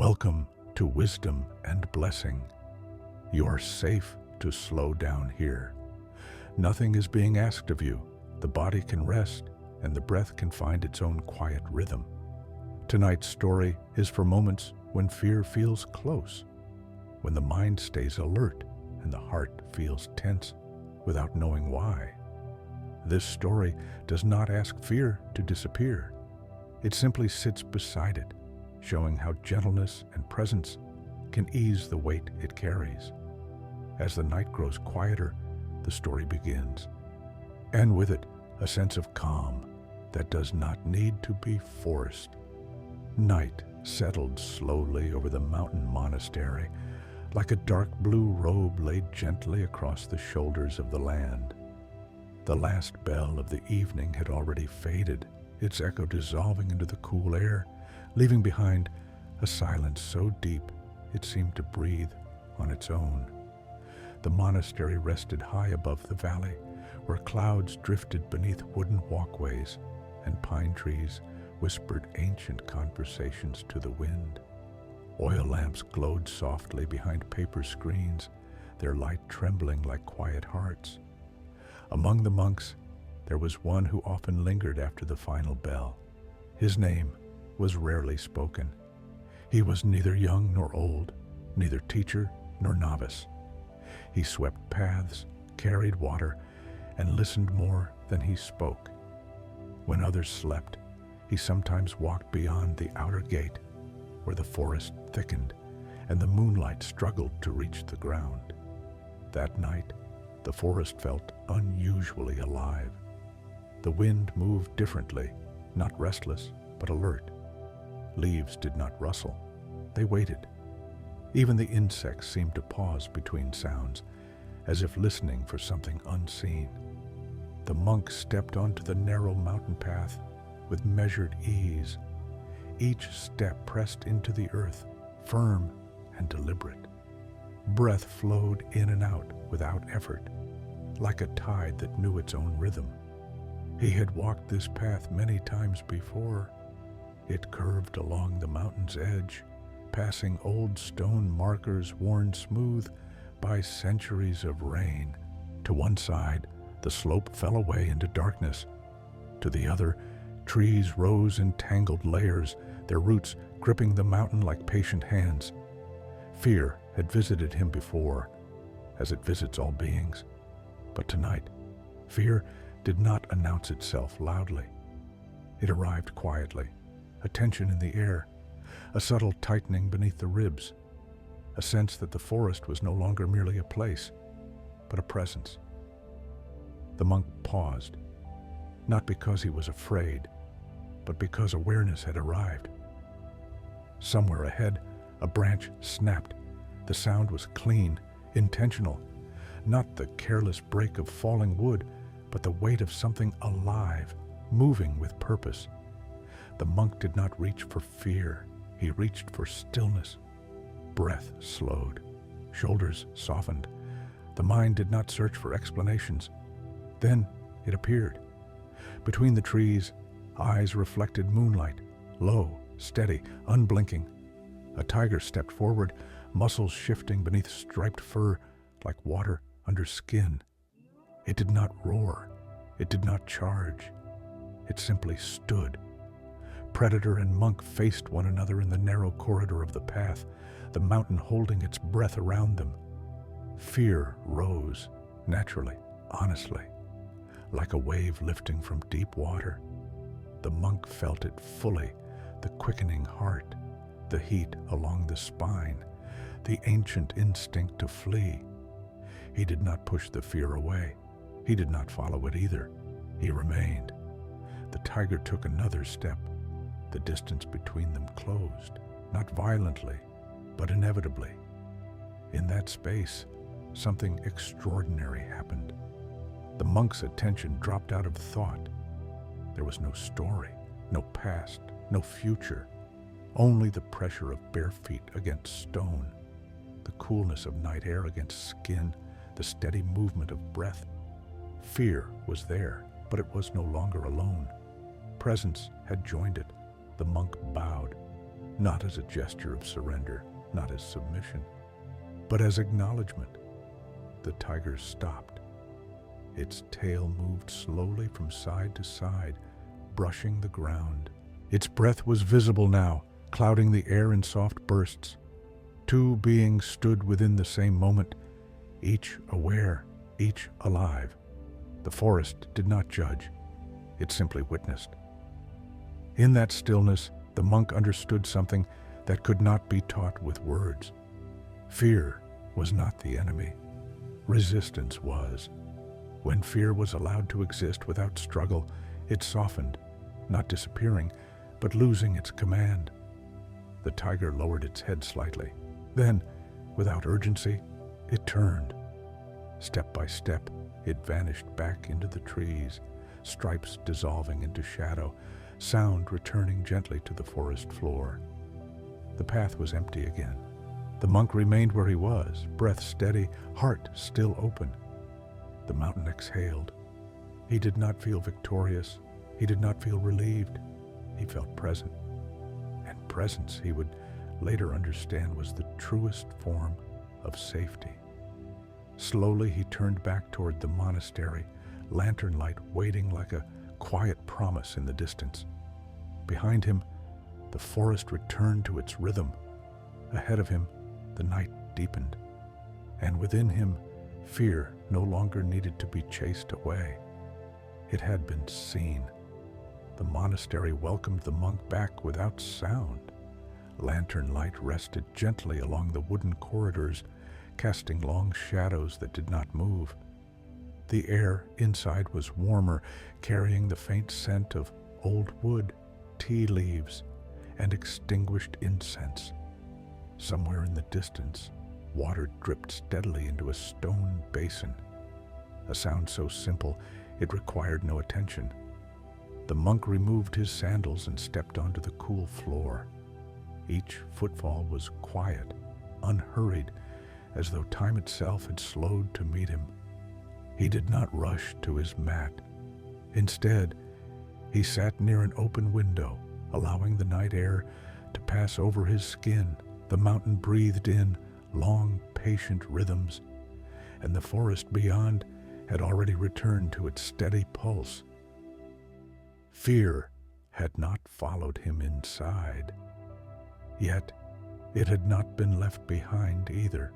Welcome to Wisdom and Blessing. You are safe to slow down here. Nothing is being asked of you. The body can rest, and the breath can find its own quiet rhythm. Tonight's story is for moments when fear feels close, when the mind stays alert and the heart feels tense without knowing why. This story does not ask fear to disappear. It simply sits beside it, showing how gentleness and presence can ease the weight it carries. As the night grows quieter, the story begins, and with it, a sense of calm that does not need to be forced. Night settled slowly over the mountain monastery, like a dark blue robe laid gently across the shoulders of the land. The last bell of the evening had already faded, its echo dissolving into the cool air, leaving behind a silence so deep it seemed to breathe on its own. The monastery rested high above the valley, where clouds drifted beneath wooden walkways and pine trees whispered ancient conversations to the wind. Oil lamps glowed softly behind paper screens, their light trembling like quiet hearts. Among the monks, there was one who often lingered after the final bell. His name was rarely spoken. He was neither young nor old, neither teacher nor novice. He swept paths, carried water, and listened more than he spoke. When others slept, he sometimes walked beyond the outer gate, where the forest thickened and the moonlight struggled to reach the ground. That night, the forest felt unusually alive. The wind moved differently, not restless, but alert. Leaves did not rustle. They waited. Even the insects seemed to pause between sounds, as if listening for something unseen. The monk stepped onto the narrow mountain path with measured ease. Each step pressed into the earth, firm and deliberate. Breath flowed in and out without effort, like a tide that knew its own rhythm. He had walked this path many times before. It curved along the mountain's edge, passing old stone markers worn smooth by centuries of rain. To one side, the slope fell away into darkness. To the other, trees rose in tangled layers, their roots gripping the mountain like patient hands. Fear had visited him before, as it visits all beings. But tonight, fear did not announce itself loudly. It arrived quietly, a tension in the air, a subtle tightening beneath the ribs, a sense that the forest was no longer merely a place, but a presence. The monk paused, not because he was afraid, but because awareness had arrived. Somewhere ahead, a branch snapped. The sound was clean, intentional, not the careless break of falling wood, but the weight of something alive, moving with purpose. The monk did not reach for fear. He reached for stillness. Breath slowed. Shoulders softened. The mind did not search for explanations. Then it appeared. Between the trees, eyes reflected moonlight, low, steady, unblinking. A tiger stepped forward, muscles shifting beneath striped fur like water under skin. It did not roar. It did not charge. It simply stood. Predator and monk faced one another in the narrow corridor of the path, the mountain holding its breath around them. Fear rose, naturally, honestly, like a wave lifting from deep water. The monk felt it fully, the quickening heart, the heat along the spine, the ancient instinct to flee. He did not push the fear away. He did not follow it either. He remained. The tiger took another step. The distance between them closed, not violently, but inevitably. In that space, something extraordinary happened. The monk's attention dropped out of thought. There was no story, no past, no future, only the pressure of bare feet against stone, the coolness of night air against skin, the steady movement of breath. Fear was there, but it was no longer alone. Presence had joined it. The monk bowed, not as a gesture of surrender, not as submission, but as acknowledgement. The tiger stopped. Its tail moved slowly from side to side, brushing the ground. Its breath was visible now, clouding the air in soft bursts. Two beings stood within the same moment, each aware, each alive. The forest did not judge. It simply witnessed. In that stillness, the monk understood something that could not be taught with words. Fear was not the enemy. Resistance was. When fear was allowed to exist without struggle, it softened, not disappearing, but losing its command. The tiger lowered its head slightly. Then, without urgency, it turned. Step by step, it vanished back into the trees, stripes dissolving into shadow, sound returning gently to the forest floor. The path was empty again. The monk remained where he was, breath steady, heart still open. The mountain exhaled. He did not feel victorious. He did not feel relieved. He felt present. And presence, he would later understand, was the truest form of safety. Slowly he turned back toward the monastery, lantern light waiting like a quiet promise in the distance. Behind him, the forest returned to its rhythm. Ahead of him, the night deepened. And within him, fear no longer needed to be chased away. It had been seen. The monastery welcomed the monk back without sound. Lantern light rested gently along the wooden corridors, casting long shadows that did not move. The air inside was warmer, carrying the faint scent of old wood, tea leaves, and extinguished incense. Somewhere in the distance, water dripped steadily into a stone basin. A sound so simple, it required no attention. The monk removed his sandals and stepped onto the cool floor. Each footfall was quiet, unhurried, as though time itself had slowed to meet him. He did not rush to his mat. Instead, he sat near an open window, allowing the night air to pass over his skin. The mountain breathed in long, patient rhythms, and the forest beyond had already returned to its steady pulse. Fear had not followed him inside, yet it had not been left behind either.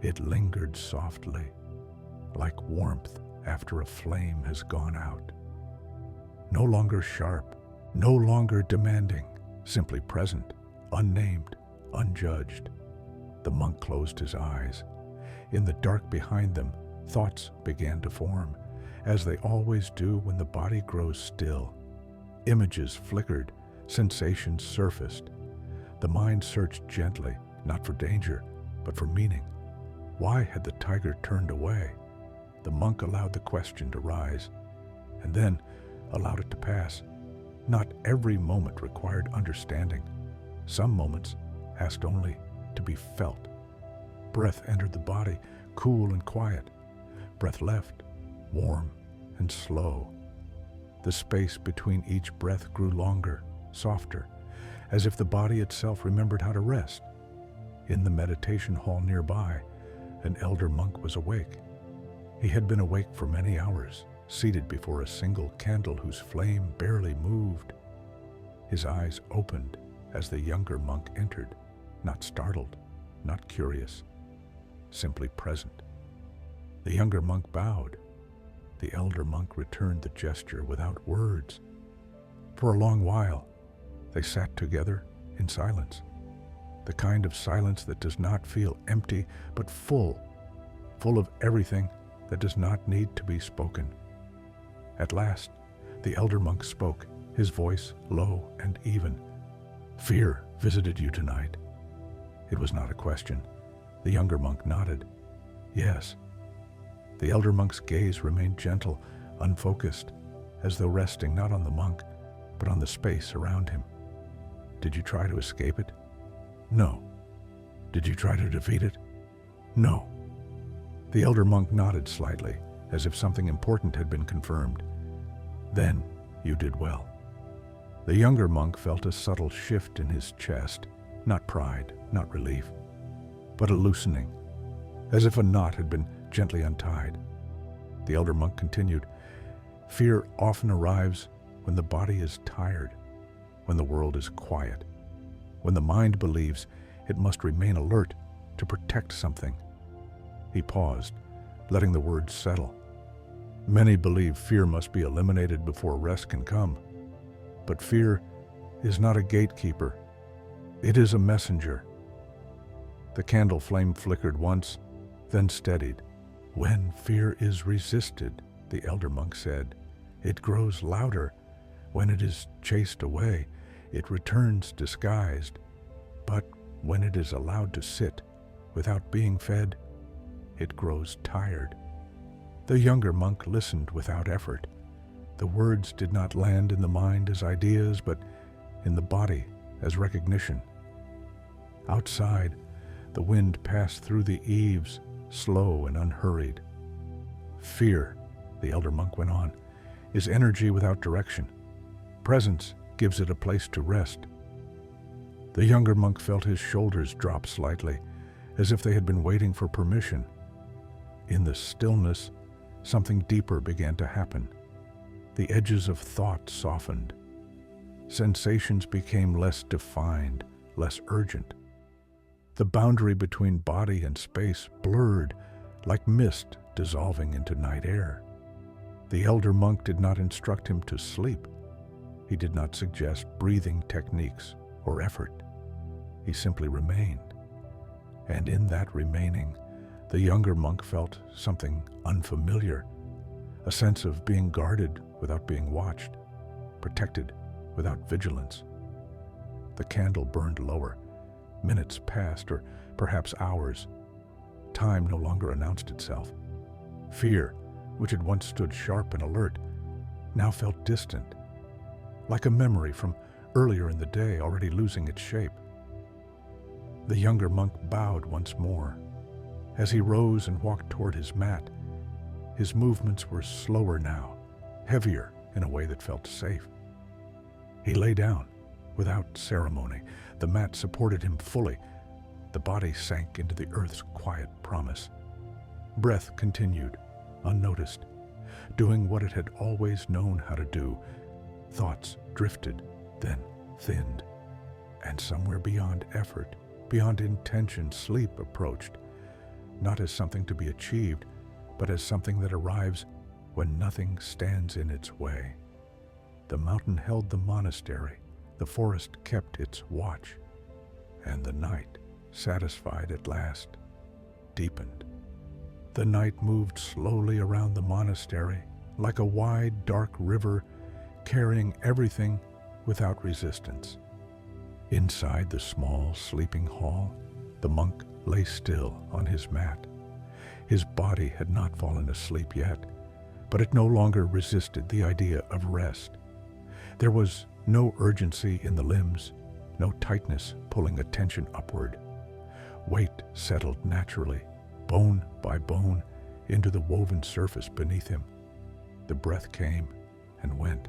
It lingered softly, like warmth after a flame has gone out. No longer sharp, no longer demanding, simply present, unnamed, unjudged. The monk closed his eyes. In the dark behind them, thoughts began to form, as they always do when the body grows still. Images flickered, sensations surfaced. The mind searched gently, not for danger, but for meaning. Why had the tiger turned away? The monk allowed the question to rise, and then allowed it to pass. Not every moment required understanding. Some moments asked only to be felt. Breath entered the body, cool and quiet. Breath left, warm and slow. The space between each breath grew longer, softer, as if the body itself remembered how to rest. In the meditation hall nearby, an elder monk was awake. He had been awake for many hours, seated before a single candle whose flame barely moved. His eyes opened as the younger monk entered, not startled, not curious, simply present. The younger monk bowed. The elder monk returned the gesture without words. For a long while, they sat together in silence, the kind of silence that does not feel empty, but full of everything that does not need to be spoken. At last, the elder monk spoke, his voice low and even. "Fear visited you tonight." It was not a question. The younger monk nodded. "Yes." The elder monk's gaze remained gentle, unfocused, as though resting not on the monk, but on the space around him. "Did you try to escape it?" "No." "Did you try to defeat it?" "No." The elder monk nodded slightly, as if something important had been confirmed. "Then you did well." The younger monk felt a subtle shift in his chest, not pride, not relief, but a loosening, as if a knot had been gently untied. The elder monk continued, "Fear often arrives when the body is tired, when the world is quiet, when the mind believes it must remain alert to protect something." He paused, letting the words settle. Many believe fear must be eliminated before rest can come. But fear is not a gatekeeper. It is a messenger. The candle flame flickered once, then steadied. "When fear is resisted," the elder monk said, "it grows louder. When it is chased away, it returns disguised. But when it is allowed to sit without being fed, it grows tired." The younger monk listened without effort. The words did not land in the mind as ideas, but in the body as recognition. Outside, the wind passed through the eaves, slow and unhurried. "Fear," the elder monk went on, "is energy without direction. Presence gives it a place to rest." The younger monk felt his shoulders drop slightly, as if they had been waiting for permission. In the stillness, something deeper began to happen. The edges of thought softened. Sensations became less defined, less urgent. The boundary between body and space blurred, like mist dissolving into night air. The elder monk did not instruct him to sleep. He did not suggest breathing techniques or effort. He simply remained. And in that remaining, the younger monk felt something unfamiliar, a sense of being guarded without being watched, protected without vigilance. The candle burned lower. Minutes passed, or perhaps hours. Time no longer announced itself. Fear, which had once stood sharp and alert, now felt distant, like a memory from earlier in the day already losing its shape. The younger monk bowed once more. As he rose and walked toward his mat, his movements were slower now, heavier in a way that felt safe. He lay down, without ceremony. The mat supported him fully. The body sank into the earth's quiet promise. Breath continued, unnoticed, doing what it had always known how to do. Thoughts drifted, then thinned. And somewhere beyond effort, beyond intention, sleep approached, not as something to be achieved, but as something that arrives when nothing stands in its way. The mountain held the monastery, the forest kept its watch, and the night, satisfied at last, deepened. The night moved slowly around the monastery, like a wide, dark river, carrying everything without resistance. Inside the small sleeping hall, the monk lay still on his mat. His body had not fallen asleep yet, but it no longer resisted the idea of rest. There was no urgency in the limbs, no tightness pulling attention upward. Weight settled naturally, bone by bone, into the woven surface beneath him. The breath came and went.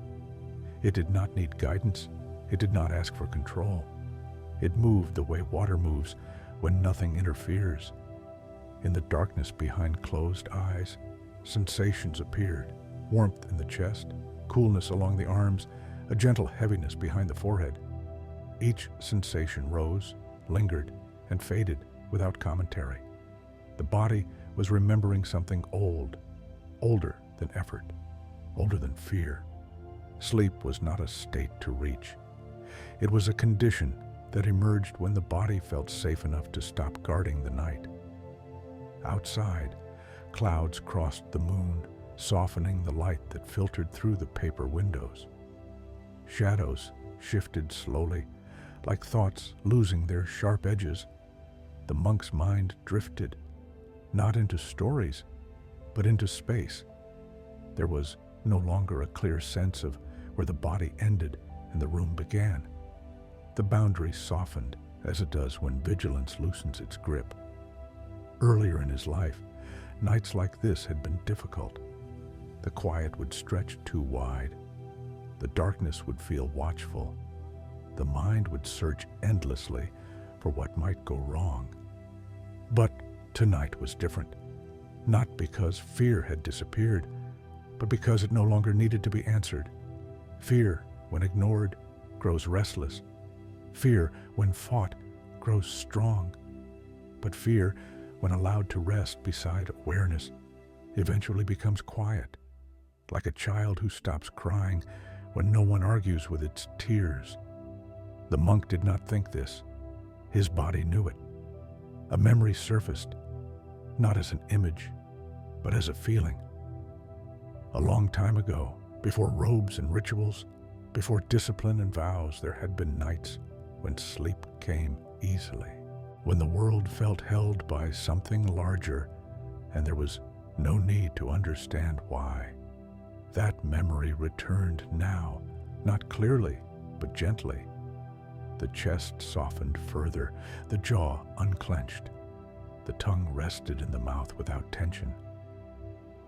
It did not need guidance. It did not ask for control. It moved the way water moves when nothing interferes. In the darkness behind closed eyes, sensations appeared. Warmth in the chest, coolness along the arms, a gentle heaviness behind the forehead. Each sensation rose, lingered, and faded without commentary. The body was remembering something old, older than effort, older than fear. Sleep was not a state to reach. It was a condition that emerged when the body felt safe enough to stop guarding the night. Outside, clouds crossed the moon, softening the light that filtered through the paper windows. Shadows shifted slowly, like thoughts losing their sharp edges. The monk's mind drifted, not into stories, but into space. There was no longer a clear sense of where the body ended and the room began. The boundary softened, as it does when vigilance loosens its grip. Earlier in his life, nights like this had been difficult. The quiet would stretch too wide. The darkness would feel watchful. The mind would search endlessly for what might go wrong. But tonight was different, not because fear had disappeared, but because it no longer needed to be answered. Fear, when ignored, grows restless. Fear, when fought, grows strong. But fear, when allowed to rest beside awareness, eventually becomes quiet, like a child who stops crying when no one argues with its tears. The monk did not think this. His body knew it. A memory surfaced, not as an image, but as a feeling. A long time ago, before robes and rituals, before discipline and vows, there had been nights when sleep came easily, when the world felt held by something larger, and there was no need to understand why. That memory returned now, not clearly, but gently. The chest softened further, the jaw unclenched. The tongue rested in the mouth without tension.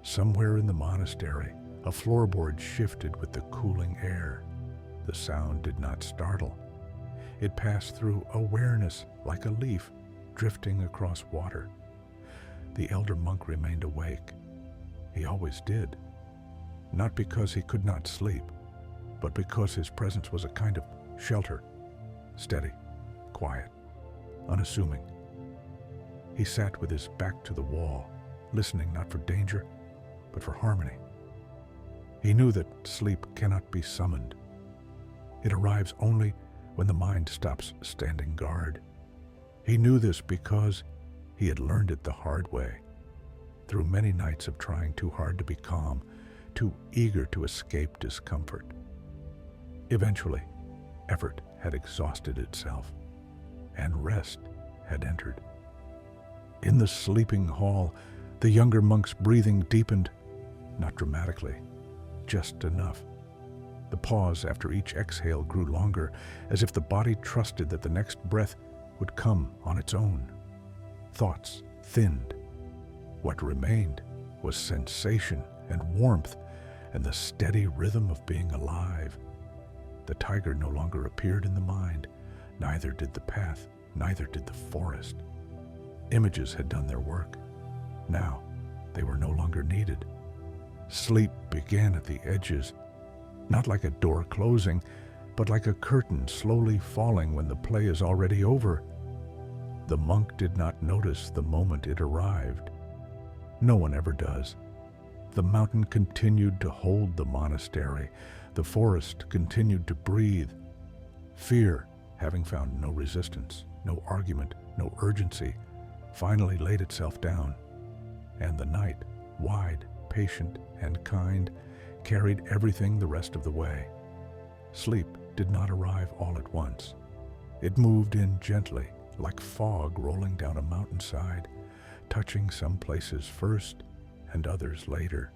Somewhere in the monastery, a floorboard shifted with the cooling air. The sound did not startle. It passed through awareness like a leaf drifting across water. The elder monk remained awake. He always did. Not because he could not sleep, but because his presence was a kind of shelter. Steady, quiet, unassuming. He sat with his back to the wall, listening not for danger, but for harmony. He knew that sleep cannot be summoned. It arrives only when the mind stops standing guard. He knew this because he had learned it the hard way, through many nights of trying too hard to be calm, too eager to escape discomfort. Eventually, effort had exhausted itself, and rest had entered. In the sleeping hall, the younger monk's breathing deepened, not dramatically, just enough. The pause after each exhale grew longer, as if the body trusted that the next breath would come on its own. Thoughts thinned. What remained was sensation and warmth and the steady rhythm of being alive. The tiger no longer appeared in the mind, neither did the path, neither did the forest. Images had done their work. Now they were no longer needed. Sleep began at the edges, not like a door closing, but like a curtain slowly falling when the play is already over. The monk did not notice the moment it arrived. No one ever does. The mountain continued to hold the monastery. The forest continued to breathe. Fear, having found no resistance, no argument, no urgency, finally laid itself down. And the night, wide, patient, and kind, carried everything the rest of the way. Sleep did not arrive all at once. It moved in gently, like fog rolling down a mountainside, touching some places first and others later.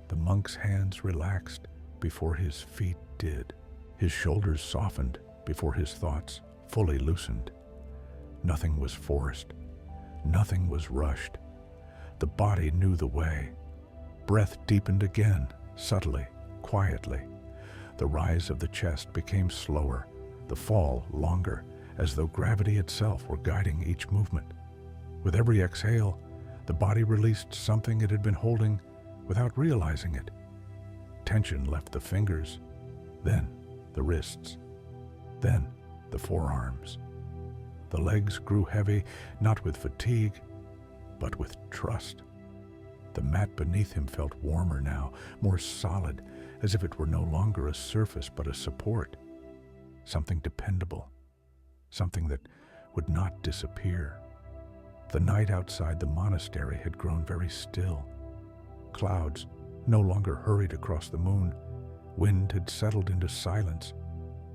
The monk's hands relaxed before his feet did. His shoulders softened before his thoughts fully loosened. Nothing was forced. Nothing was rushed. The body knew the way. Breath deepened again, subtly, quietly. The rise of the chest became slower, the fall longer, as though gravity itself were guiding each movement. With every exhale, the body released something it had been holding without realizing it. Tension left the fingers, then the wrists, then the forearms. The legs grew heavy, not with fatigue, but with trust. The mat beneath him felt warmer now, more solid, as if it were no longer a surface but a support. Something dependable, something that would not disappear. The night outside the monastery had grown very still. Clouds no longer hurried across the moon. Wind had settled into silence.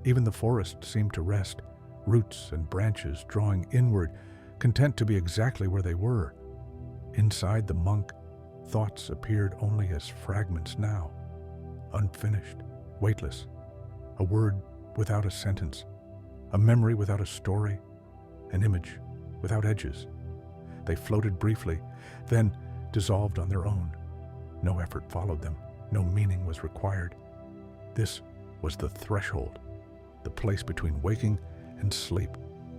Even the forest seemed to rest, roots and branches drawing inward, content to be exactly where they were. Inside the monk, thoughts appeared only as fragments now, unfinished, weightless, a word without a sentence, a memory without a story, an image without edges. They floated briefly, then dissolved on their own. No effort followed them, no meaning was required. This was the threshold, the place between waking and sleep,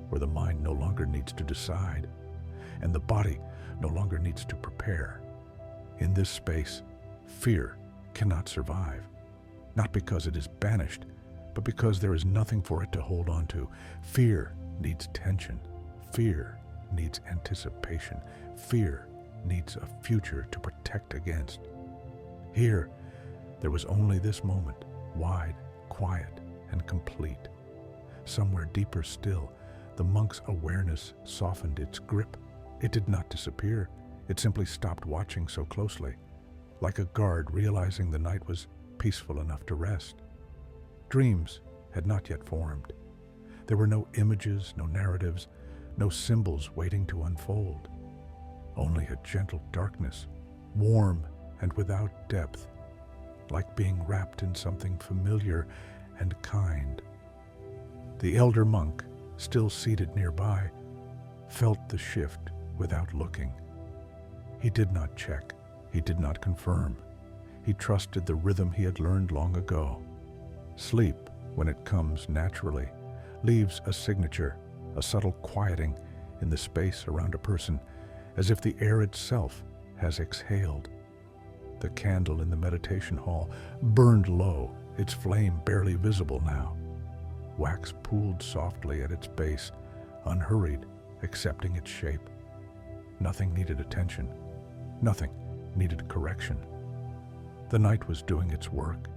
where the mind no longer needs to decide, and the body no longer needs to prepare. In this space, fear cannot survive, not because it is banished, but because there is nothing for it to hold on to. Fear needs tension. Fear needs anticipation. Fear needs a future to protect against. Here, there was only this moment, wide, quiet, and complete. Somewhere deeper still, the monk's awareness softened its grip. It did not disappear. It simply stopped watching so closely, like a guard realizing the night was peaceful enough to rest. Dreams had not yet formed. There were no images, no narratives, no symbols waiting to unfold. Only a gentle darkness, warm and without depth, like being wrapped in something familiar and kind. The elder monk, still seated nearby, felt the shift without looking. He did not check. He did not confirm. He trusted the rhythm he had learned long ago. Sleep, when it comes naturally, leaves a signature, a subtle quieting in the space around a person, as if the air itself has exhaled. The candle in the meditation hall burned low, its flame barely visible now. Wax pooled softly at its base, unhurried, accepting its shape. Nothing needed attention. Nothing needed correction. The night was doing its work.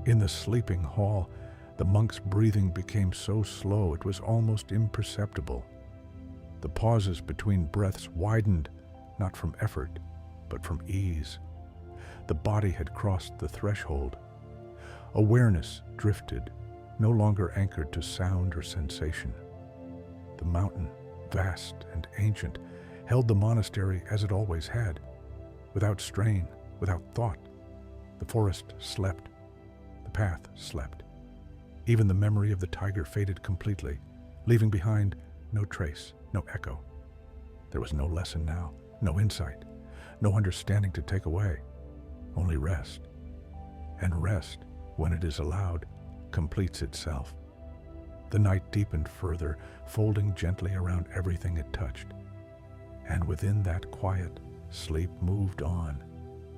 In the sleeping hall, the monk's breathing became so slow it was almost imperceptible. The pauses between breaths widened, not from effort, but from ease. The body had crossed the threshold. Awareness drifted, no longer anchored to sound or sensation. The mountain, vast and ancient, held the monastery as it always had, without strain, without thought. The forest slept. The path slept. Even the memory of the tiger faded completely, leaving behind no trace, no echo. There was no lesson now, no insight, no understanding to take away, only rest. And rest, when it is allowed, completes itself. The night deepened further, folding gently around everything it touched. And within that quiet, sleep moved on,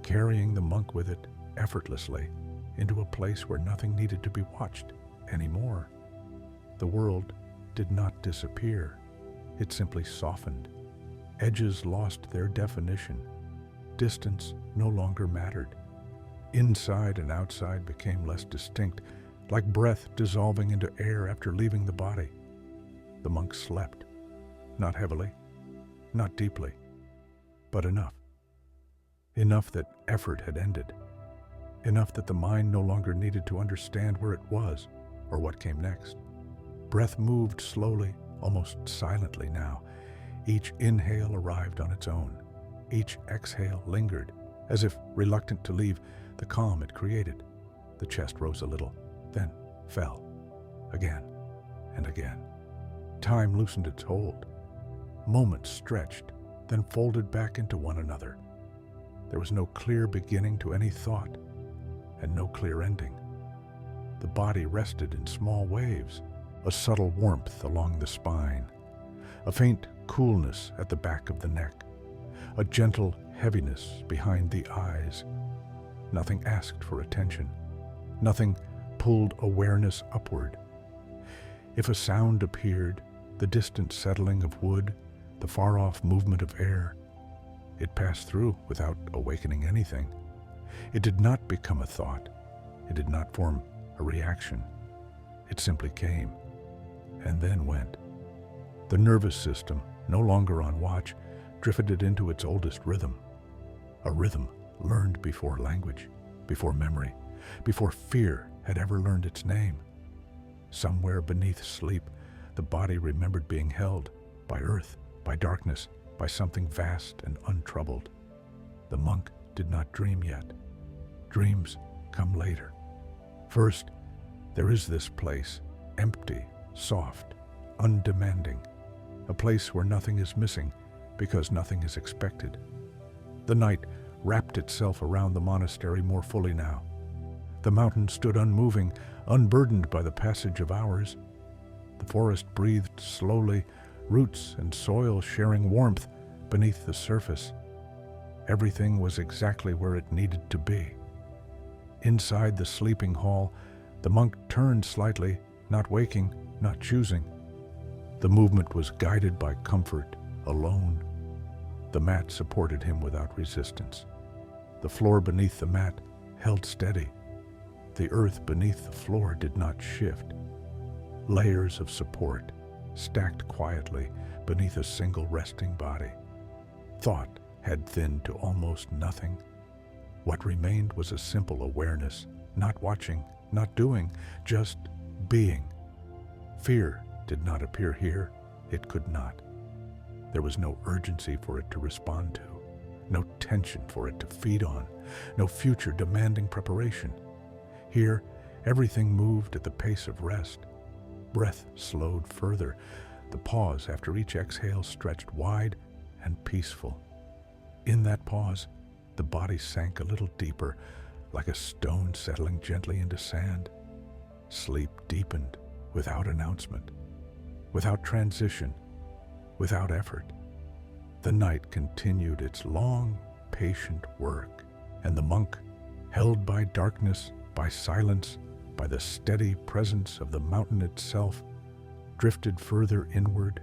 carrying the monk with it effortlessly into a place where nothing needed to be watched anymore. The world did not disappear. It simply softened. Edges lost their definition. Distance no longer mattered. Inside and outside became less distinct, like breath dissolving into air after leaving the body. The monk slept, not heavily, not deeply, but enough. Enough that effort had ended. Enough that the mind no longer needed to understand where it was or what came next. Breath moved slowly, almost silently now. Each inhale arrived on its own. Each exhale lingered, as if reluctant to leave the calm it created. The chest rose a little, then fell, again and again. Time loosened its hold. Moments stretched, then folded back into one another. There was no clear beginning to any thought, and no clear ending. The body rested in small waves, a subtle warmth along the spine, a faint coolness at the back of the neck, a gentle heaviness behind the eyes. Nothing asked for attention. Nothing pulled awareness upward. If a sound appeared, the distant settling of wood, the far-off movement of air, it passed through without awakening anything. It did not become a thought. It did not form a reaction. It simply came, and then went. The nervous system, no longer on watch, drifted into its oldest rhythm. A rhythm learned before language, before memory, before fear had ever learned its name. Somewhere beneath sleep, the body remembered being held by earth, by darkness, by something vast and untroubled. The monk did not dream yet. Dreams come later. First, there is this place, empty, soft, undemanding, a place where nothing is missing because nothing is expected. The night wrapped itself around the monastery more fully now. The mountain stood unmoving, unburdened by the passage of hours. The forest breathed slowly, roots and soil sharing warmth beneath the surface. Everything was exactly where it needed to be. Inside the sleeping hall, the monk turned slightly, not waking, not choosing. The movement was guided by comfort, alone. The mat supported him without resistance. The floor beneath the mat held steady. The earth beneath the floor did not shift. Layers of support, stacked quietly beneath a single resting body. Thought had thinned to almost nothing. What remained was a simple awareness, not watching, not doing, just being. Fear did not appear here. It could not. There was no urgency for it to respond to, no tension for it to feed on, no future demanding preparation. Here, everything moved at the pace of rest. Breath slowed further. The pause after each exhale stretched wide and peaceful. In that pause, the body sank a little deeper, like a stone settling gently into sand. Sleep deepened without announcement, without transition, without effort. The night continued its long, patient work, and the monk, held by darkness, by silence, by the steady presence of the mountain itself, drifted further inward,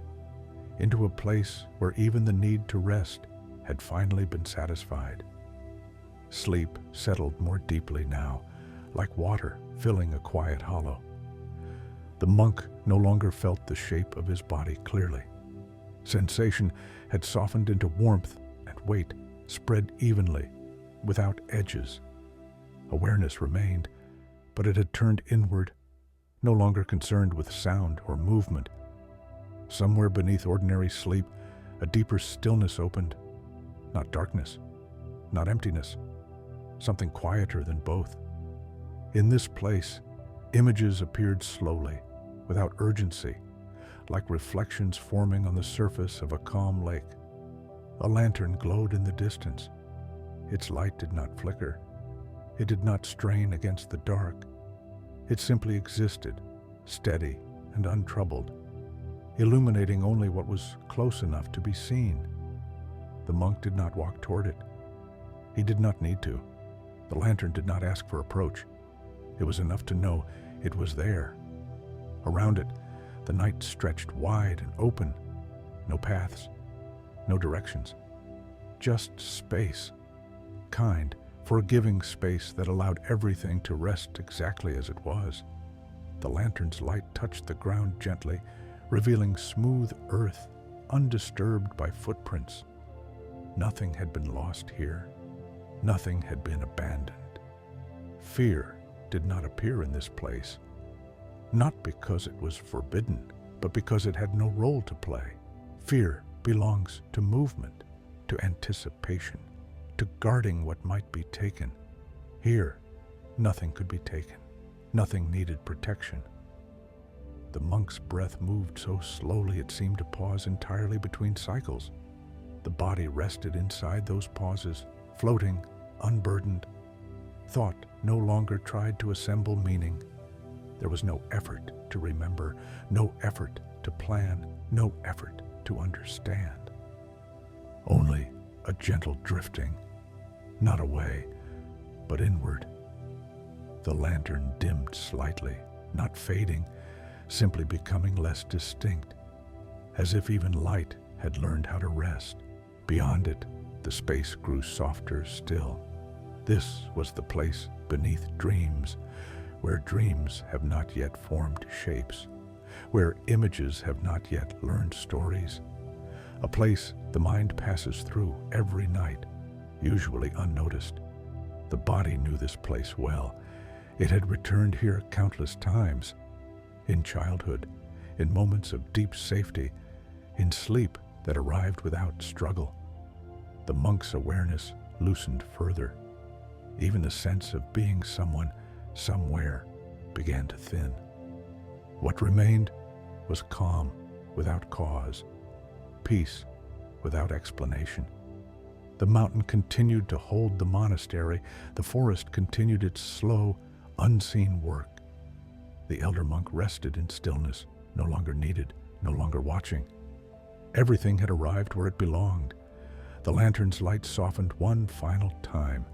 into a place where even the need to rest had finally been satisfied. Sleep settled more deeply now, like water filling a quiet hollow. The monk no longer felt the shape of his body clearly. Sensation had softened into warmth and weight, spread evenly, without edges. Awareness remained, but it had turned inward, no longer concerned with sound or movement. Somewhere beneath ordinary sleep, a deeper stillness opened. Not darkness, not emptiness, something quieter than both. In this place, images appeared slowly, without urgency, like reflections forming on the surface of a calm lake. A lantern glowed in the distance. Its light did not flicker. It did not strain against the dark. It simply existed, steady and untroubled, illuminating only what was close enough to be seen. The monk did not walk toward it. He did not need to. The lantern did not ask for approach. It was enough to know it was there. Around it, the night stretched wide and open. No paths, no directions. Just space. Kind, forgiving space that allowed everything to rest exactly as it was. The lantern's light touched the ground gently, revealing smooth earth, undisturbed by footprints. Nothing had been lost here. Nothing had been abandoned. Fear did not appear in this place, not because it was forbidden, but because it had no role to play. Fear belongs to movement, to anticipation, to guarding what might be taken. Here, nothing could be taken. Nothing needed protection. The monk's breath moved so slowly it seemed to pause entirely between cycles. The body rested inside those pauses, floating, unburdened. Thought no longer tried to assemble meaning. There was no effort to remember, no effort to plan, no effort to understand. Only a gentle drifting, not away, but inward. The lantern dimmed slightly, not fading, simply becoming less distinct, as if even light had learned how to rest. Beyond it, the space grew softer still. This was the place beneath dreams, where dreams have not yet formed shapes, where images have not yet learned stories. A place the mind passes through every night, usually unnoticed. The body knew this place well. It had returned here countless times, in childhood, in moments of deep safety, in sleep that arrived without struggle. The monk's awareness loosened further. Even the sense of being someone, somewhere, began to thin. What remained was calm without cause, peace without explanation. The mountain continued to hold the monastery. The forest continued its slow, unseen work. The elder monk rested in stillness, no longer needed, no longer watching. Everything had arrived where it belonged. The lantern's light softened one final time,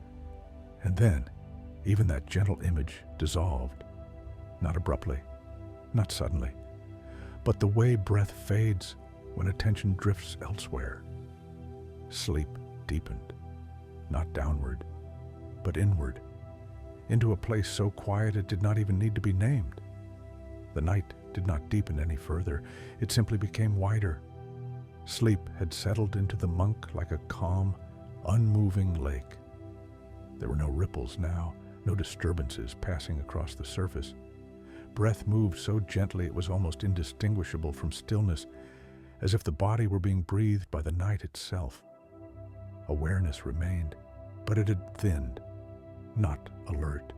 and then even that gentle image dissolved, not abruptly, not suddenly, but the way breath fades when attention drifts elsewhere. Sleep deepened, not downward, but inward, into a place so quiet it did not even need to be named. The night did not deepen any further, it simply became wider. Sleep had settled into the monk like a calm, unmoving lake. There were no ripples now, no disturbances passing across the surface. Breath moved so gently it was almost indistinguishable from stillness, as if the body were being breathed by the night itself. Awareness remained, but it had thinned, not alert,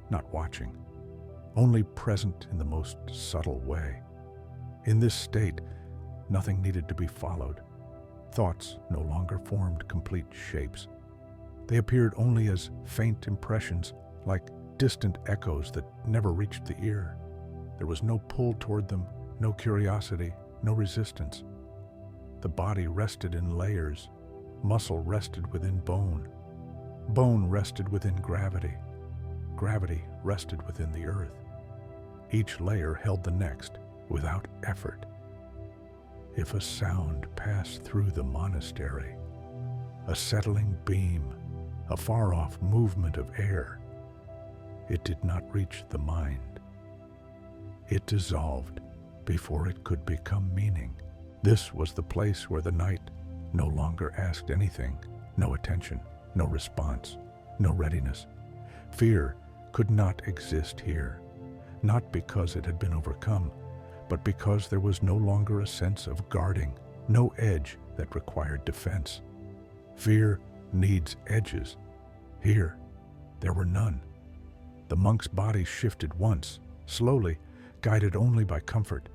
not watching, only present in the most subtle way. In this state, nothing needed to be followed. Thoughts no longer formed complete shapes. They appeared only as faint impressions, like distant echoes that never reached the ear. There was no pull toward them, no curiosity, no resistance. The body rested in layers. Muscle rested within bone. Bone rested within gravity. Gravity rested within the earth. Each layer held the next without effort. If a sound passed through the monastery, a settling beam, a far-off movement of air, it did not reach the mind. It dissolved before it could become meaning. This was the place where the night no longer asked anything, no attention, no response, no readiness. Fear could not exist here, not because it had been overcome, but because there was no longer a sense of guarding, no edge that required defense. Fear needs edges. Here, there were none. The monk's body shifted once, slowly, guided only by comfort.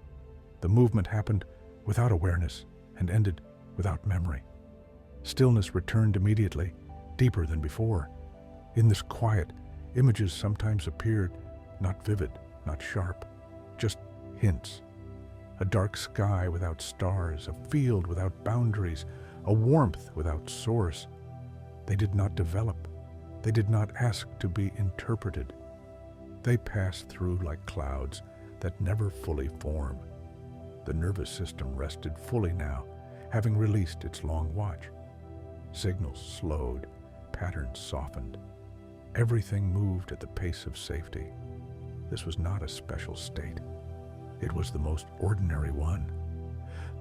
The movement happened without awareness and ended without memory. Stillness returned immediately, deeper than before. In this quiet, images sometimes appeared, not vivid, not sharp, just hints. A dark sky without stars, a field without boundaries, a warmth without source. They did not develop. They did not ask to be interpreted. They passed through like clouds that never fully form. The nervous system rested fully now, having released its long watch. Signals slowed, patterns softened. Everything moved at the pace of safety. This was not a special state. It was the most ordinary one.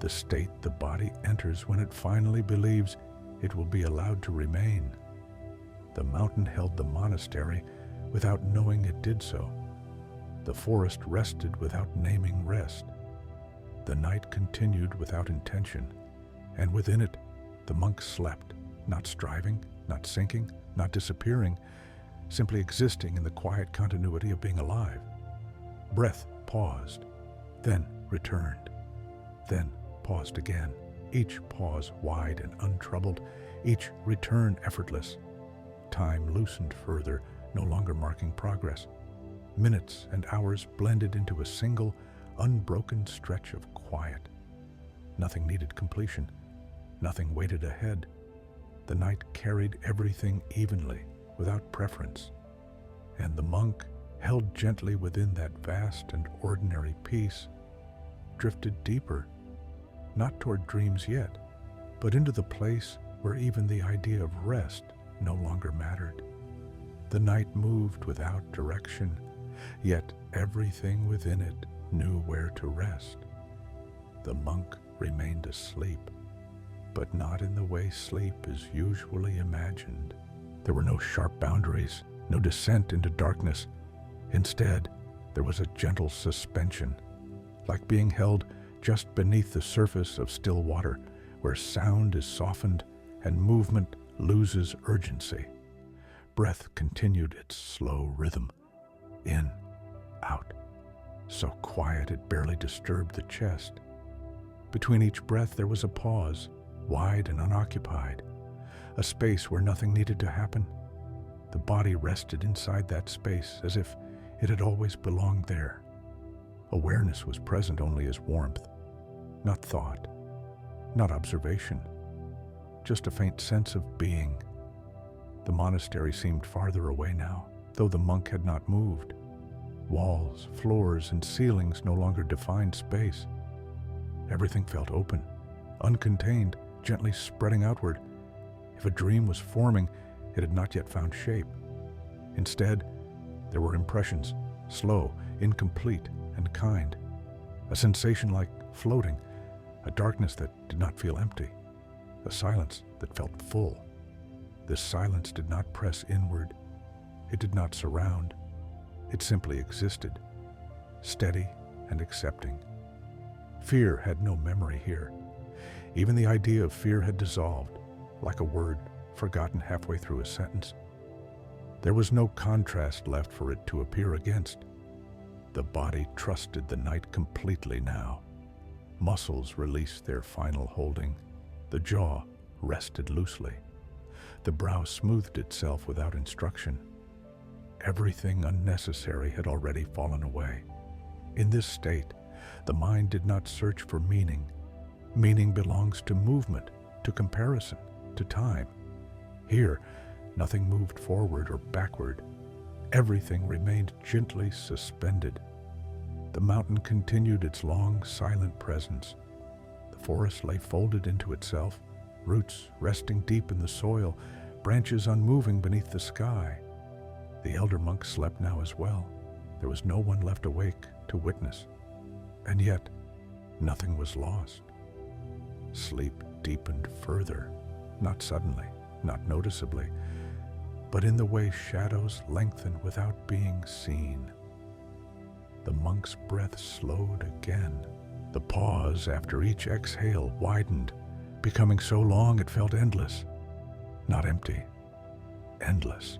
The state the body enters when it finally believes it will be allowed to remain. The mountain held the monastery without knowing it did so. The forest rested without naming rest. The night continued without intention, and within it, the monk slept, not striving, not sinking, not disappearing, simply existing in the quiet continuity of being alive. Breath paused, then returned, then paused again, each pause wide and untroubled, each return effortless. Time loosened further, no longer marking progress. Minutes and hours blended into a single, unbroken stretch of quiet. Nothing needed completion. Nothing waited ahead. The night carried everything evenly, without preference. And the monk, held gently within that vast and ordinary peace, drifted deeper, not toward dreams yet, but into the place where even the idea of rest no longer mattered. The night moved without direction, yet everything within it knew where to rest. The monk remained asleep, but not in the way sleep is usually imagined. There were no sharp boundaries, no descent into darkness. Instead, there was a gentle suspension, like being held just beneath the surface of still water, where sound is softened and movement loses urgency. Breath continued its slow rhythm, in, out, so quiet it barely disturbed the chest. Between each breath there was a pause, wide and unoccupied, a space where nothing needed to happen. The body rested inside that space as if It had always belonged there. Awareness was present only as warmth, not thought, not observation, just a faint sense of being. The monastery seemed farther away now, though the monk had not moved. Walls, floors, and ceilings no longer defined space. Everything felt open, uncontained, gently spreading outward. If a dream was forming, it had not yet found shape. Instead, there were impressions, slow, incomplete, and kind. A sensation like floating, a darkness that did not feel empty, a silence that felt full. This silence did not press inward. It did not surround. It simply existed, steady and accepting. Fear had no memory here. Even the idea of fear had dissolved, like a word forgotten halfway through a sentence. There was no contrast left for it to appear against. The body trusted the night completely now. Muscles released their final holding. The jaw rested loosely. The brow smoothed itself without instruction. Everything unnecessary had already fallen away. In this state, the mind did not search for meaning. Meaning belongs to movement, to comparison, to time. Here, nothing moved forward or backward. Everything remained gently suspended. The mountain continued its long, silent presence. The forest lay folded into itself, roots resting deep in the soil, branches unmoving beneath the sky. The elder monk slept now as well. There was no one left awake to witness. And yet, nothing was lost. Sleep deepened further, not suddenly, not noticeably, but in the way shadows lengthen without being seen. The monk's breath slowed again. The pause after each exhale widened, becoming so long it felt endless. Not empty, endless.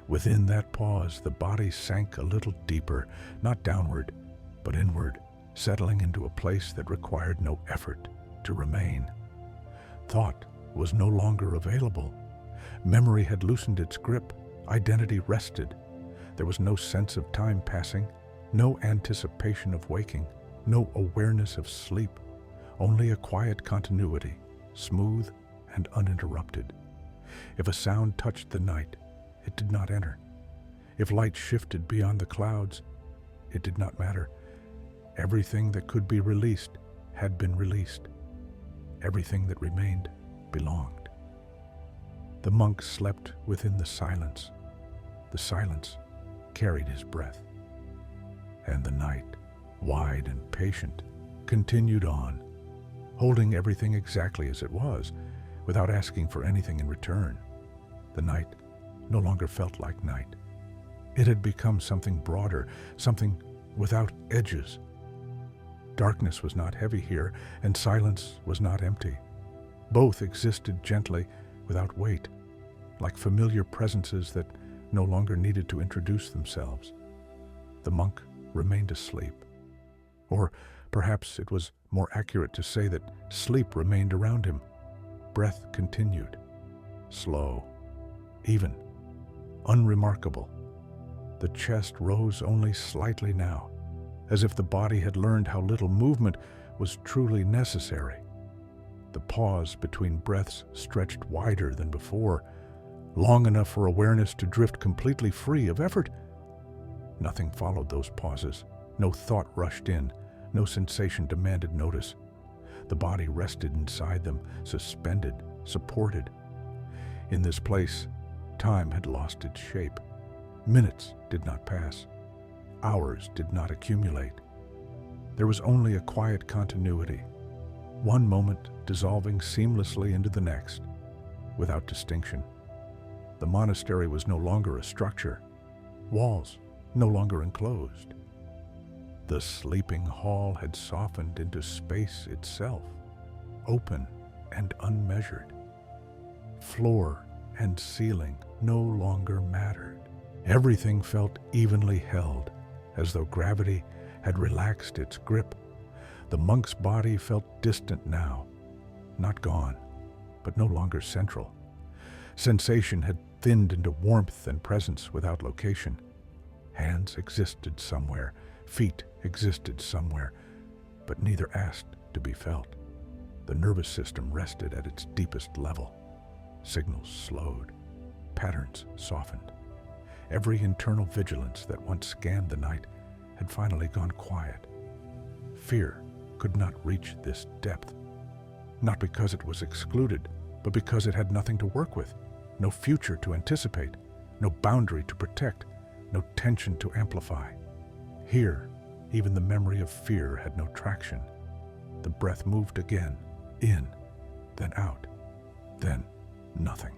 Within that pause, the body sank a little deeper, not downward, but inward, settling into a place that required no effort to remain. Thought was no longer available. Memory had loosened its grip. Identity rested. There was no sense of time passing, no anticipation of waking, no awareness of sleep, only a quiet continuity, smooth and uninterrupted. If a sound touched the night, it did not enter. If light shifted beyond the clouds, it did not matter. Everything that could be released had been released. Everything that remained belonged. The monk slept within the silence. The silence carried his breath. And the night, wide and patient, continued on, holding everything exactly as it was, without asking for anything in return. The night no longer felt like night. It had become something broader, something without edges. Darkness was not heavy here, and silence was not empty. Both existed gently, without weight, like familiar presences that no longer needed to introduce themselves. The monk remained asleep. Or perhaps it was more accurate to say that sleep remained around him. Breath continued, slow, even, unremarkable. The chest rose only slightly now, as if the body had learned how little movement was truly necessary. The pause between breaths stretched wider than before, long enough for awareness to drift completely free of effort. Nothing followed those pauses. No thought rushed in. No sensation demanded notice. The body rested inside them, suspended, supported. In this place, time had lost its shape. Minutes did not pass. Hours did not accumulate. There was only a quiet continuity, one moment dissolving seamlessly into the next, without distinction. The monastery was no longer a structure, walls no longer enclosed. The sleeping hall had softened into space itself, open and unmeasured. Floor and ceiling no longer mattered. Everything felt evenly held, as though gravity had relaxed its grip. The monk's body felt distant now, not gone, but no longer central. Sensation had thinned into warmth and presence without location. Hands existed somewhere, feet existed somewhere, but neither asked to be felt. The nervous system rested at its deepest level. Signals slowed, patterns softened. Every internal vigilance that once scanned the night had finally gone quiet. Fear could not reach this depth, not because it was excluded, but because it had nothing to work with, no future to anticipate, no boundary to protect, no tension to amplify. Here, even the memory of fear had no traction. The breath moved again, in, then out, then nothing.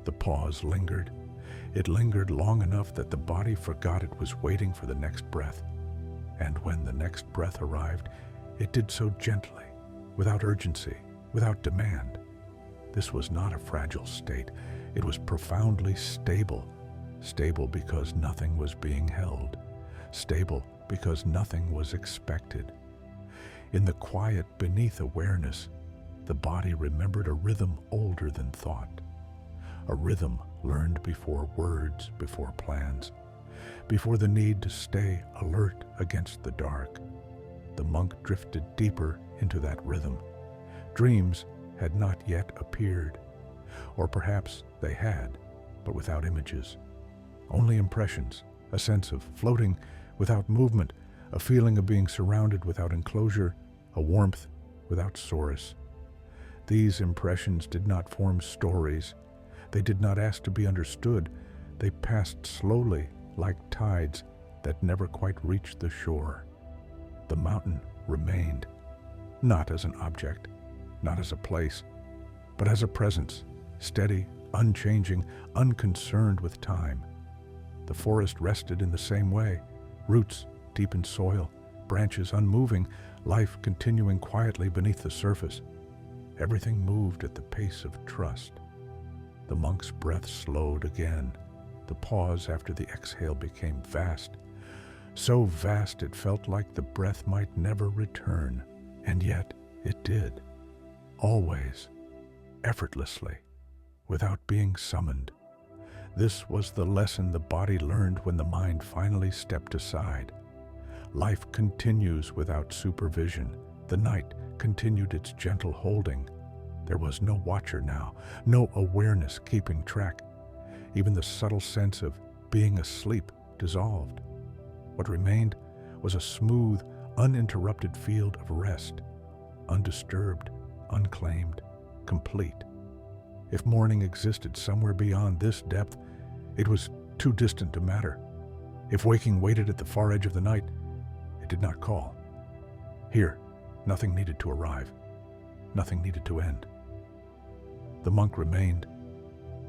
The pause lingered. It lingered long enough that the body forgot it was waiting for the next breath. And when the next breath arrived, it did so gently, without urgency, without demand. This was not a fragile state. It was profoundly stable. Stable because nothing was being held. Stable because nothing was expected. In the quiet beneath awareness, the body remembered a rhythm older than thought. A rhythm learned before words, before plans, before the need to stay alert against the dark. The monk drifted deeper into that rhythm. Dreams had not yet appeared, or perhaps they had, but without images. Only impressions, a sense of floating without movement, a feeling of being surrounded without enclosure, a warmth without source. These impressions did not form stories. They did not ask to be understood. They passed slowly, like tides that never quite reached the shore. The mountain remained, not as an object, not as a place, but as a presence, steady, unchanging, unconcerned with time. The forest rested in the same way, roots deep in soil, branches unmoving, life continuing quietly beneath the surface. Everything moved at the pace of trust. The monk's breath slowed again. The pause after the exhale became vast, so vast it felt like the breath might never return, and yet it did, always, effortlessly, without being summoned. This was the lesson the body learned when the mind finally stepped aside. Life continues without supervision. The night continued its gentle holding. There was no watcher now, no awareness keeping track. Even the subtle sense of being asleep dissolved. What remained was a smooth, uninterrupted field of rest, undisturbed, unclaimed, complete. If morning existed somewhere beyond this depth, it was too distant to matter. If waking waited at the far edge of the night, it did not call. Here, nothing needed to arrive. Nothing needed to end. The monk remained,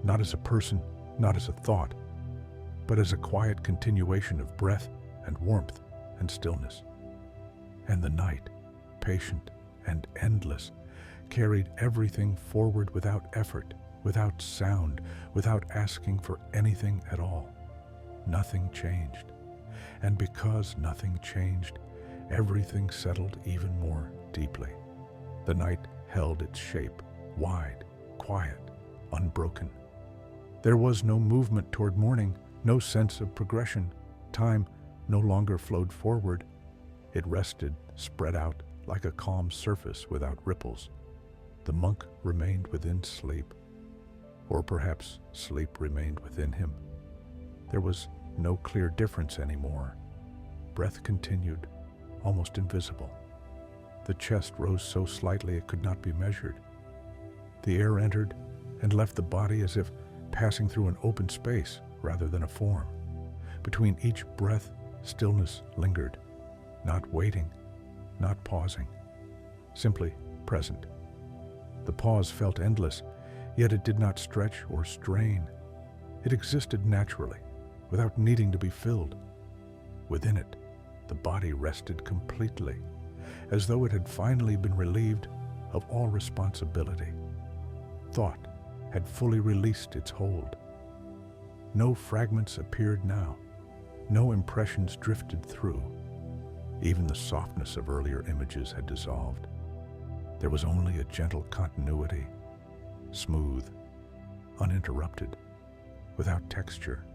not as a person, not as a thought, but as a quiet continuation of breath and warmth and stillness. And the night, patient and endless, carried everything forward without effort, without sound, without asking for anything at all. Nothing changed. And because nothing changed, everything settled even more deeply. The night held its shape, wide, quiet, unbroken. There was no movement toward morning, no sense of progression. Time no longer flowed forward. It rested, spread out like a calm surface without ripples. The monk remained within sleep, or perhaps sleep remained within him. There was no clear difference anymore. Breath continued, almost invisible. The chest rose so slightly it could not be measured. The air entered and left the body as if passing through an open space rather than a form. Between each breath, stillness lingered, not waiting, not pausing, simply present. The pause felt endless, yet it did not stretch or strain. It existed naturally, without needing to be filled. Within it, the body rested completely, as though it had finally been relieved of all responsibility. Thought had fully released its hold. No fragments appeared now. No impressions drifted through. Even the softness of earlier images had dissolved. There was only a gentle continuity, smooth, uninterrupted, without texture.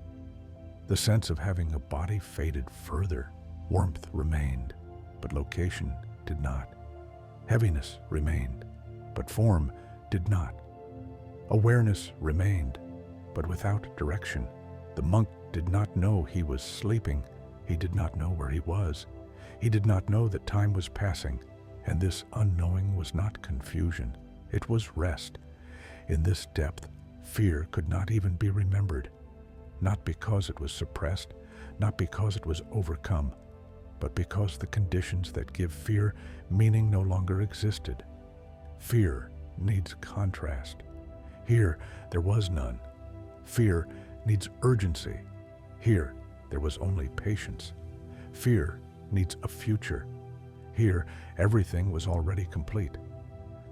The sense of having a body faded further. Warmth remained, but location did not. Heaviness remained, but form did not. Awareness remained, but without direction. The monk did not know he was sleeping. He did not know where he was. He did not know that time was passing, and this unknowing was not confusion. It was rest. In this depth, fear could not even be remembered, not because it was suppressed, not because it was overcome, but because the conditions that give fear meaning no longer existed. Fear needs contrast. Here, there was none. Fear needs urgency. Here, there was only patience. Fear needs a future. Here, everything was already complete.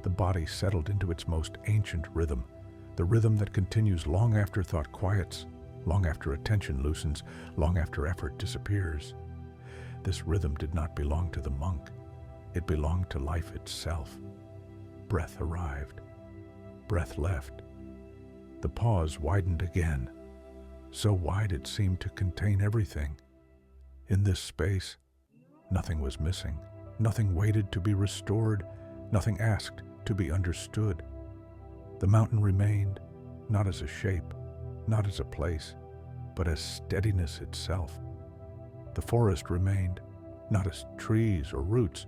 The body settled into its most ancient rhythm, the rhythm that continues long after thought quiets, long after attention loosens, long after effort disappears. This rhythm did not belong to the monk. It belonged to life itself. Breath arrived. Breath left. The pause widened again, so wide it seemed to contain everything. In this space, nothing was missing. Nothing waited to be restored. Nothing asked to be understood. The mountain remained, not as a shape, not as a place, but as steadiness itself. The forest remained, not as trees or roots,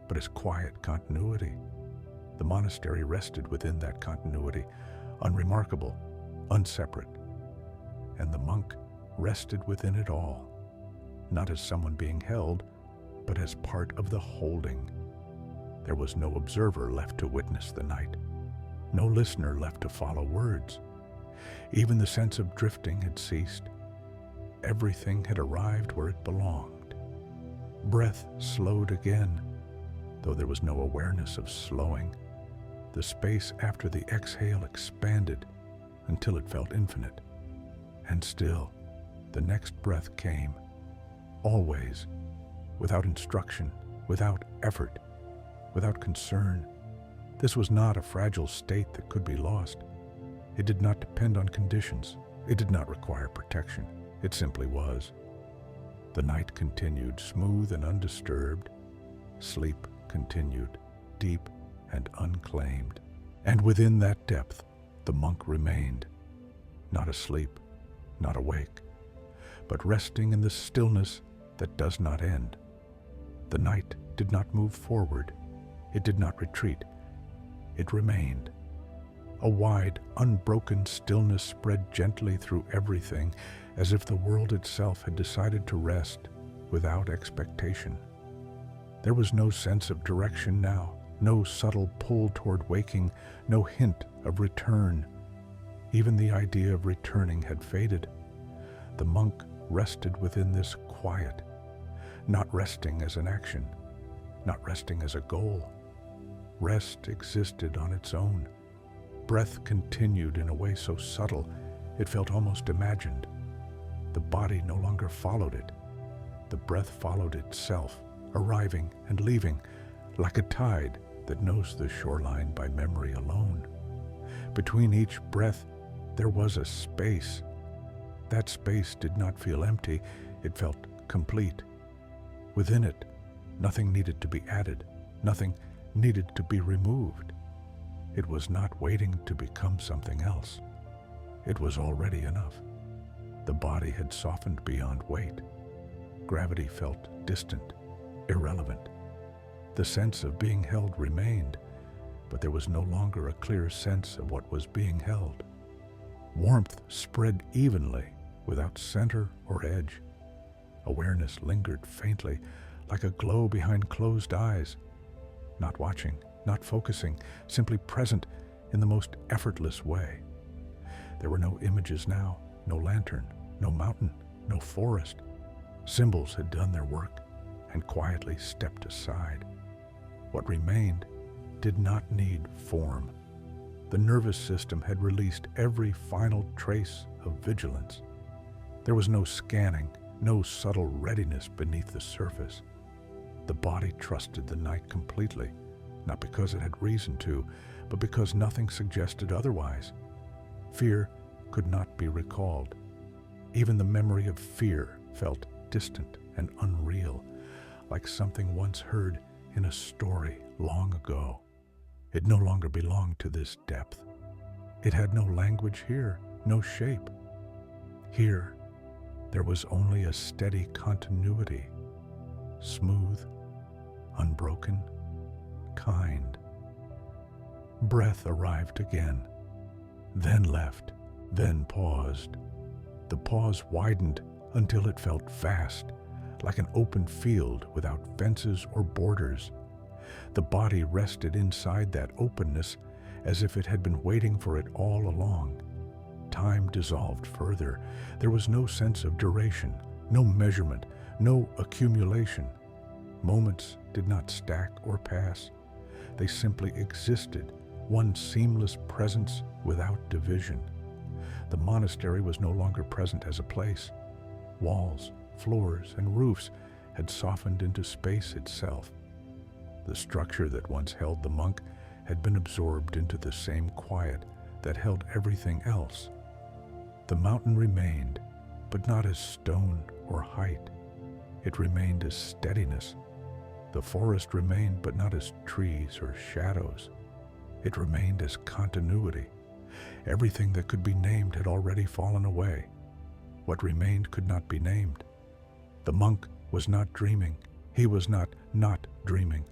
but as quiet continuity. The monastery rested within that continuity, unremarkable, unseparate. And the monk rested within it all, not as someone being held, but as part of the holding. There was no observer left to witness the night, no listener left to follow words. Even the sense of drifting had ceased. Everything had arrived where it belonged. Breath slowed again, though there was no awareness of slowing. The space after the exhale expanded until it felt infinite. And still, the next breath came, always, without instruction, without effort, without concern. This was not a fragile state that could be lost. It did not depend on conditions. It did not require protection. It simply was. The night continued, smooth and undisturbed. Sleep continued, deep and unclaimed. And within that depth, the monk remained, not asleep, not awake, but resting in the stillness that does not end. The night did not move forward. It did not retreat. It remained. A wide, unbroken stillness spread gently through everything, as if the world itself had decided to rest without expectation. There was no sense of direction now, no subtle pull toward waking, no hint of return. Even the idea of returning had faded. The monk rested within this quiet, not resting as an action, not resting as a goal. Rest existed on its own. Breath continued in a way so subtle it felt almost imagined. The body no longer followed it. The breath followed itself, arriving and leaving, like a tide that knows the shoreline by memory alone. Between each breath, there was a space. That space did not feel empty, it felt complete. Within it, nothing needed to be added, nothing needed to be removed. It was not waiting to become something else. It was already enough. The body had softened beyond weight. Gravity felt distant, irrelevant. The sense of being held remained, but there was no longer a clear sense of what was being held. Warmth spread evenly, without center or edge. Awareness lingered faintly, like a glow behind closed eyes. Not watching, not focusing, simply present in the most effortless way. There were no images now, no lantern, no mountain, no forest. Symbols had done their work and quietly stepped aside. What remained did not need form. The nervous system had released every final trace of vigilance. There was no scanning, no subtle readiness beneath the surface. The body trusted the night completely, not because it had reason to, but because nothing suggested otherwise. Fear could not be recalled. Even the memory of fear felt distant and unreal, like something once heard in a story long ago. It no longer belonged to this depth. It had no language here, no shape. Here, there was only a steady continuity, smooth, unbroken, kind. Breath arrived again, then left, then paused. The pause widened until it felt vast, like an open field without fences or borders. The body rested inside that openness as if it had been waiting for it all along. Time dissolved further. There was no sense of duration, no measurement, no accumulation. Moments did not stack or pass. They simply existed, one seamless presence without division. The monastery was no longer present as a place. Walls, floors, and roofs had softened into space itself. The structure that once held the monk had been absorbed into the same quiet that held everything else. The mountain remained, but not as stone or height. It remained as steadiness. The forest remained, but not as trees or shadows. It remained as continuity. Everything that could be named had already fallen away. What remained could not be named. The monk was not dreaming. He was not dreaming.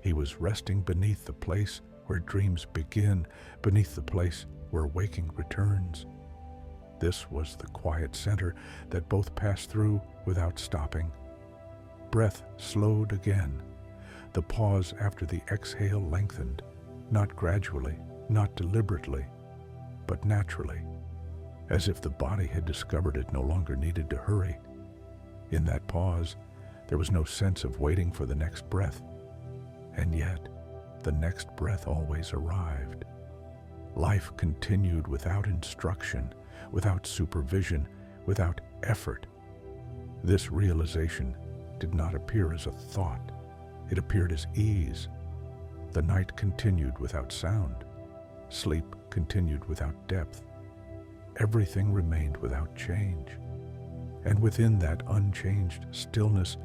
He was resting beneath the place where dreams begin, beneath the place where waking returns. This was the quiet center that both passed through without stopping. Breath slowed again. The pause after the exhale lengthened, not gradually, not deliberately, but naturally, as if the body had discovered it no longer needed to hurry. In that pause, there was no sense of waiting for the next breath, and yet the next breath always arrived. Life continued without instruction, without supervision, without effort. This realization did not appear as a thought. It appeared as ease. The night continued without sound. Sleep continued without depth. Everything remained without change. And within that unchanged stillness,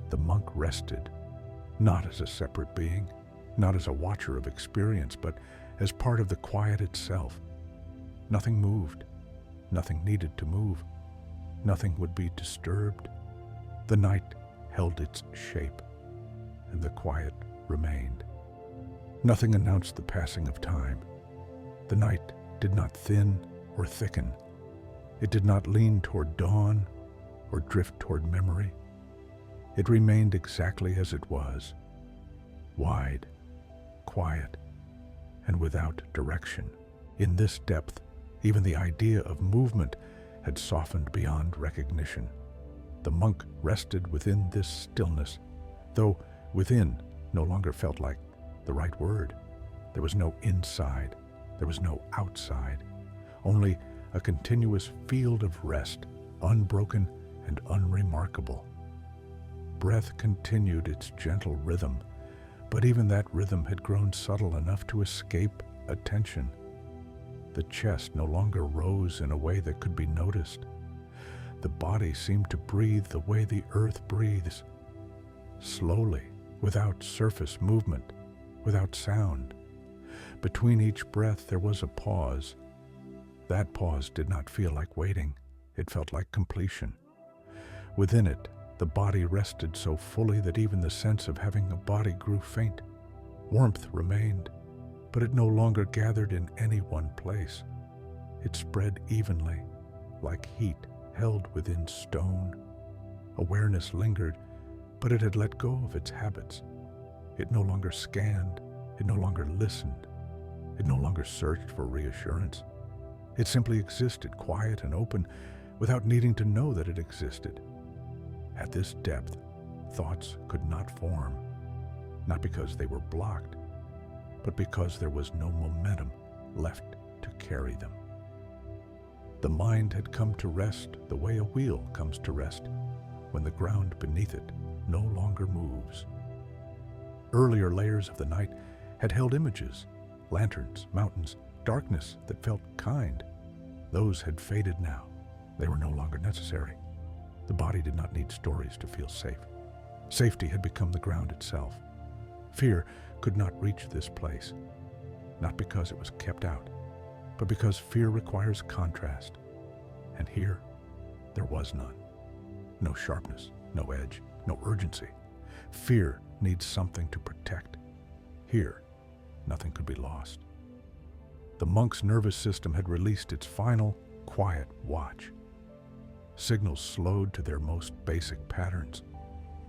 the monk rested, not as a separate being, not as a watcher of experience, but as part of the quiet itself. Nothing moved. Nothing needed to move. Nothing would be disturbed. The night held its shape, and the quiet remained. Nothing announced the passing of time. The night did not thin or thicken. It did not lean toward dawn or drift toward memory. It remained exactly as it was, wide, quiet, and without direction. In this depth, even the idea of movement had softened beyond recognition. The monk rested within this stillness, though within no longer felt like the right word. There was no inside, there was no outside, only a continuous field of rest, unbroken and unremarkable. Breath continued its gentle rhythm, but even that rhythm had grown subtle enough to escape attention. The chest no longer rose in a way that could be noticed. The body seemed to breathe the way the earth breathes, slowly, without surface movement, without sound. Between each breath there was a pause. That pause did not feel like waiting. It felt like completion. Within it, the body rested so fully that even the sense of having a body grew faint. Warmth remained, but it no longer gathered in any one place. It spread evenly, like heat held within stone. Awareness lingered, but it had let go of its habits. It no longer scanned, it no longer listened, it no longer searched for reassurance. It simply existed, quiet and open, without needing to know that it existed. At this depth, thoughts could not form, not because they were blocked, but because there was no momentum left to carry them. The mind had come to rest the way a wheel comes to rest when the ground beneath it no longer moves. Earlier layers of the night had held images, lanterns, mountains, darkness that felt kind. Those had faded now. They were no longer necessary. The body did not need stories to feel safe. Safety had become the ground itself. Fear could not reach this place, not because it was kept out, but because fear requires contrast. And here, there was none. No sharpness, no edge, no urgency. Fear needs something to protect. Here, nothing could be lost. The monk's nervous system had released its final, quiet watch. Signals slowed to their most basic patterns.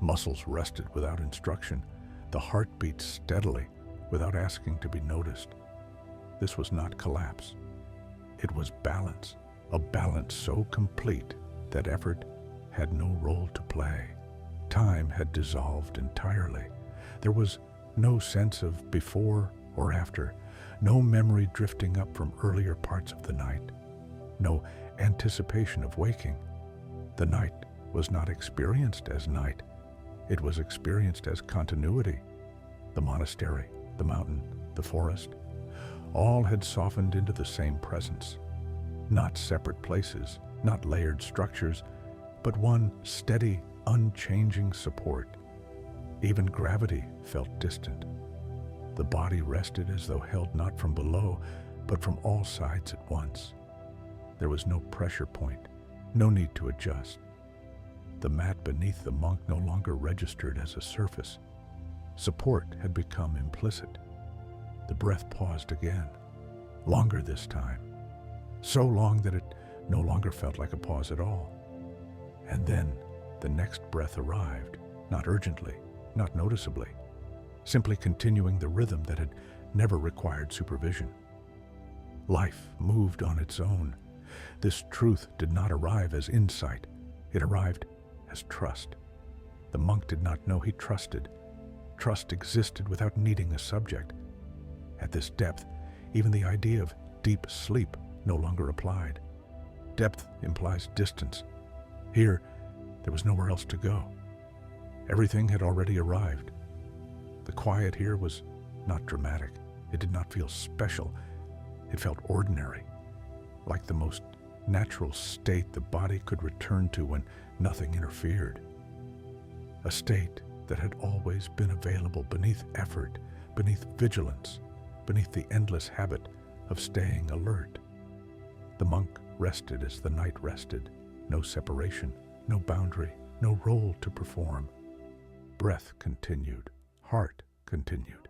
Muscles rested without instruction. The heart beat steadily without asking to be noticed. This was not collapse. It was balance, a balance so complete that effort had no role to play. Time had dissolved entirely. There was no sense of before or after, no memory drifting up from earlier parts of the night, no anticipation of waking. The night was not experienced as night. It was experienced as continuity. The monastery, the mountain, the forest, all had softened into the same presence. Not separate places, not layered structures, but one steady, unchanging support. Even gravity felt distant. The body rested as though held not from below, but from all sides at once. There was no pressure point, no need to adjust. The mat beneath the monk no longer registered as a surface. Support had become implicit. The breath paused again, longer this time, so long that it no longer felt like a pause at all. And then the next breath arrived, not urgently, not noticeably, simply continuing the rhythm that had never required supervision. Life moved on its own. This truth did not arrive as insight. It arrived as trust. The monk did not know he trusted. Trust existed without needing a subject. At this depth, even the idea of deep sleep no longer applied. Depth implies distance. Here, there was nowhere else to go. Everything had already arrived. The quiet here was not dramatic. It did not feel special. It felt ordinary, like the most natural state the body could return to when nothing interfered. A state that had always been available beneath effort, beneath vigilance, beneath the endless habit of staying alert. The monk rested as the night rested. No separation, no boundary, no role to perform. Breath continued. Heart continued.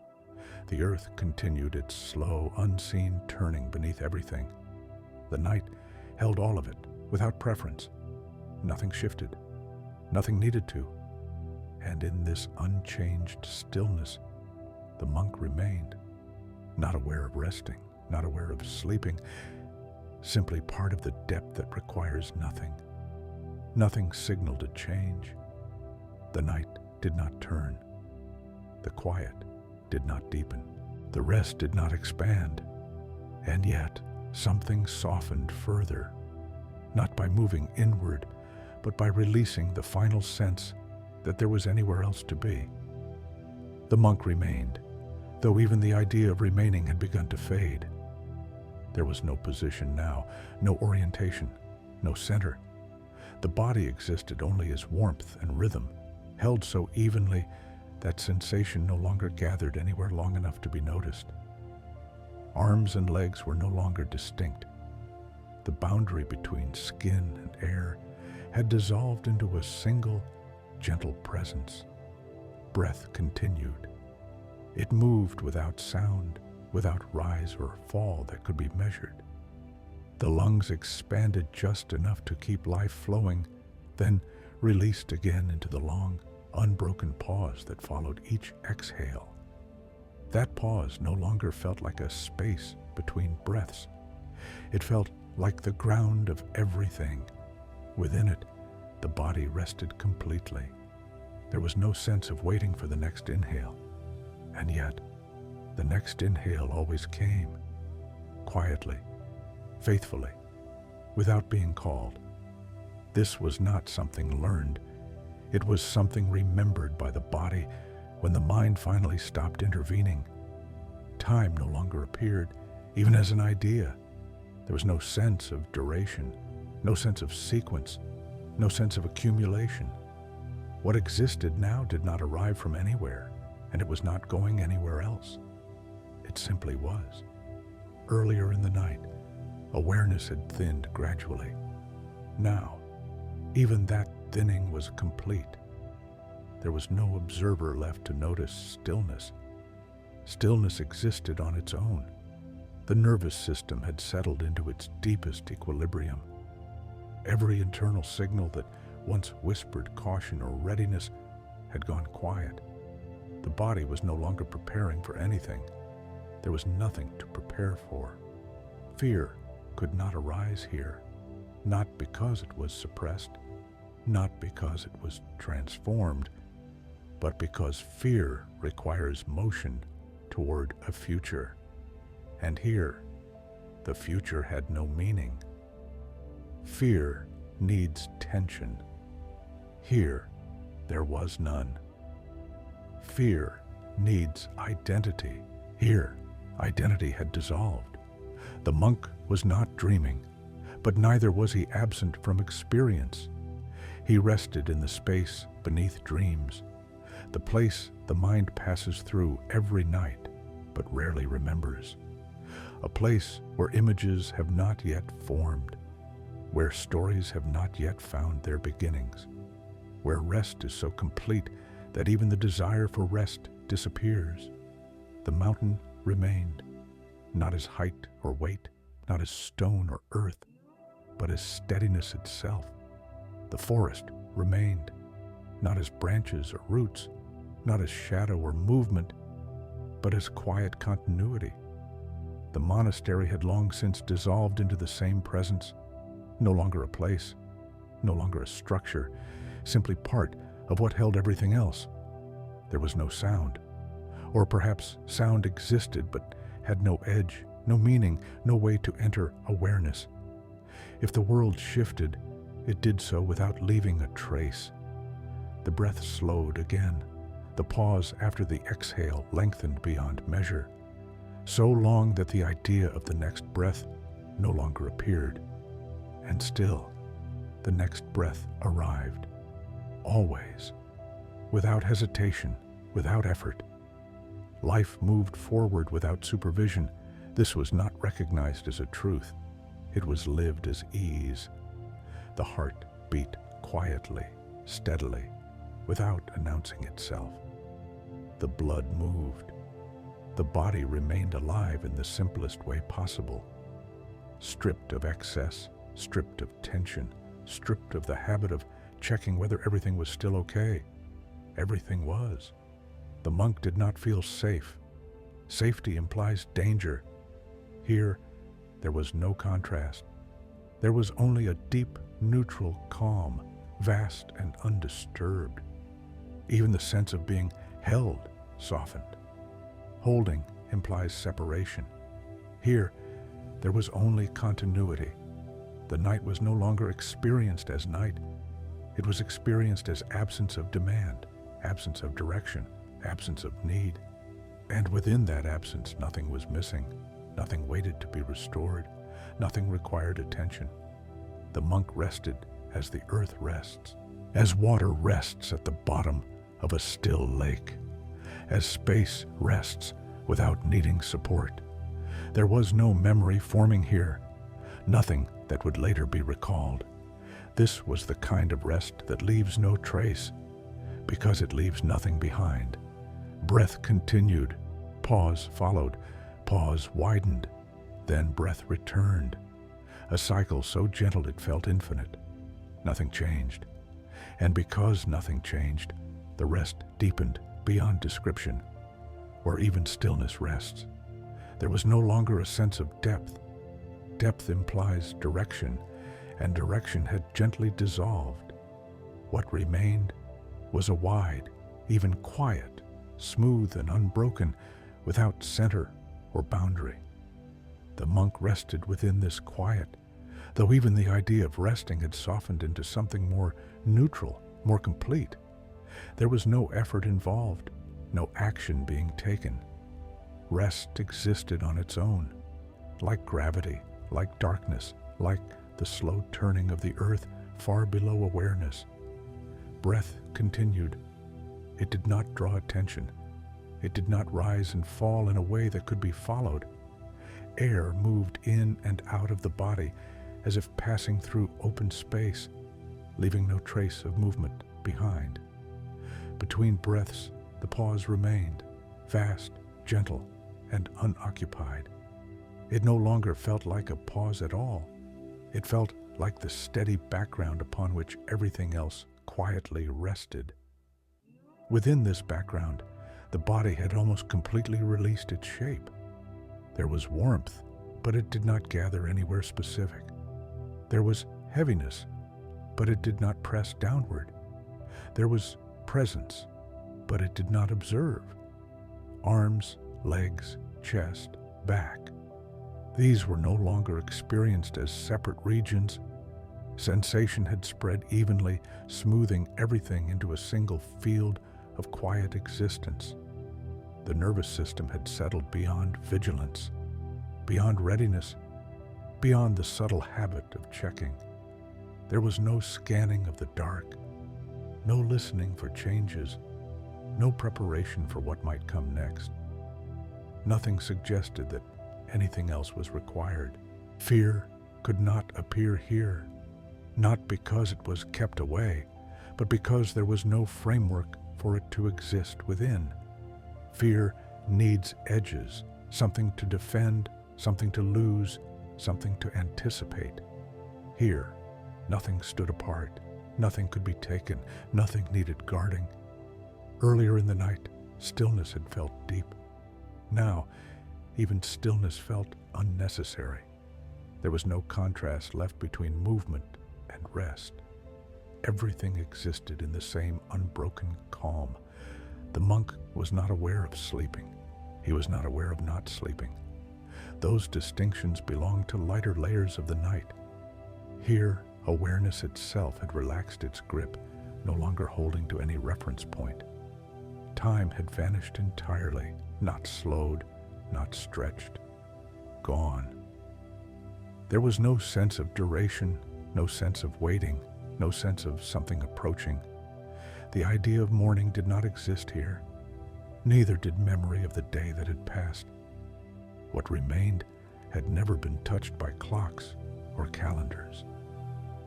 The earth continued its slow, unseen turning beneath everything. The night held all of it, without preference. Nothing shifted. Nothing needed to. And in this unchanged stillness, the monk remained, not aware of resting, not aware of sleeping, simply part of the depth that requires nothing. Nothing signaled a change. The night did not turn. The quiet did not deepen. The rest did not expand. And yet, something softened further, not by moving inward, but by releasing the final sense that there was anywhere else to be. The monk remained, though even the idea of remaining had begun to fade. There was no position now, no orientation, no center. The body existed only as warmth and rhythm, held so evenly that sensation no longer gathered anywhere long enough to be noticed. Arms and legs were no longer distinct. The boundary between skin and air had dissolved into a single, gentle presence. Breath continued. It moved without sound, without rise or fall that could be measured. The lungs expanded just enough to keep life flowing, then released again into the long, unbroken pause that followed each exhale. That pause no longer felt like a space between breaths. It felt like the ground of everything. Within it, the body rested completely. There was no sense of waiting for the next inhale. And yet, the next inhale always came, quietly, faithfully, without being called. This was not something learned. It was something remembered by the body when the mind finally stopped intervening. Time no longer appeared, even as an idea. There was no sense of duration, no sense of sequence, no sense of accumulation. What existed now did not arrive from anywhere, and it was not going anywhere else. It simply was. Earlier in the night, awareness had thinned gradually. Now, even that thinning was complete. There was no observer left to notice stillness. Stillness existed on its own. The nervous system had settled into its deepest equilibrium. Every internal signal that once whispered caution or readiness had gone quiet. The body was no longer preparing for anything. There was nothing to prepare for. Fear could not arise here, not because it was suppressed, not because it was transformed, but because fear requires motion toward a future. And here, the future had no meaning. Fear needs tension. Here, there was none. Fear needs identity. Here, identity had dissolved. The monk was not dreaming, but neither was he absent from experience. He rested in the space beneath dreams, the place the mind passes through every night, but rarely remembers. A place where images have not yet formed, where stories have not yet found their beginnings, where rest is so complete that even the desire for rest disappears. The mountain remained, not as height or weight, not as stone or earth, but as steadiness itself. The forest remained, not as branches or roots, not as shadow or movement, but as quiet continuity. The monastery had long since dissolved into the same presence, no longer a place, no longer a structure, simply part of what held everything else. There was no sound, or perhaps sound existed but had no edge, no meaning, no way to enter awareness. If the world shifted, it did so without leaving a trace. The breath slowed again. The pause after the exhale lengthened beyond measure, so long that the idea of the next breath no longer appeared. And still, the next breath arrived. Always, without hesitation, without effort. Life moved forward without supervision. This was not recognized as a truth. It was lived as ease. The heart beat quietly, steadily, without announcing itself. The blood moved. The body remained alive in the simplest way possible. Stripped of excess, stripped of tension, stripped of the habit of checking whether everything was still okay. Everything was. The monk did not feel safe. Safety implies danger. Here, there was no contrast. There was only a deep, neutral calm, vast and undisturbed. Even the sense of being held softened. Holding implies separation. Here, there was only continuity. The night was no longer experienced as night. It was experienced as absence of demand, absence of direction, absence of need. And within that absence, nothing was missing. Nothing waited to be restored. Nothing required attention. The monk rested as the earth rests, as water rests at the bottom of a still lake, as space rests without needing support. There was no memory forming here, nothing that would later be recalled. This was the kind of rest that leaves no trace, because it leaves nothing behind. Breath continued, pause followed, pause widened, then breath returned. A cycle so gentle it felt infinite. Nothing changed. And because nothing changed, the rest deepened beyond description, where even stillness rests. There was no longer a sense of depth. Depth implies direction, and direction had gently dissolved. What remained was a wide, even quiet, smooth and unbroken, without center or boundary. The monk rested within this quiet, though even the idea of resting had softened into something more neutral, more complete. There was no effort involved, no action being taken. Rest existed on its own, like gravity, like darkness, like the slow turning of the earth far below awareness. Breath continued. It did not draw attention. It did not rise and fall in a way that could be followed. Air moved in and out of the body as if passing through open space, leaving no trace of movement behind. Between breaths, the pause remained, vast, gentle, and unoccupied. It no longer felt like a pause at all. It felt like the steady background upon which everything else quietly rested. Within this background, the body had almost completely released its shape. There was warmth, but it did not gather anywhere specific. There was heaviness, but it did not press downward. There was presence, but it did not observe. Arms, legs, chest, back. These were no longer experienced as separate regions. Sensation had spread evenly, smoothing everything into a single field of quiet existence. The nervous system had settled beyond vigilance, beyond readiness, beyond the subtle habit of checking. There was no scanning of the dark, no listening for changes, no preparation for what might come next. Nothing suggested that anything else was required. Fear could not appear here, not because it was kept away, but because there was no framework for it to exist within. Fear needs edges, something to defend, something to lose, something to anticipate. Here, nothing stood apart, nothing could be taken, nothing needed guarding. Earlier in the night, stillness had felt deep. Now, even stillness felt unnecessary. There was no contrast left between movement and rest. Everything existed in the same unbroken calm. The monk was not aware of sleeping. He was not aware of not sleeping. Those distinctions belonged to lighter layers of the night. Here, awareness itself had relaxed its grip, no longer holding to any reference point. Time had vanished entirely, not slowed, not stretched. Gone. There was no sense of duration, no sense of waiting, no sense of something approaching. The idea of morning did not exist here. Neither did memory of the day that had passed. What remained had never been touched by clocks or calendars.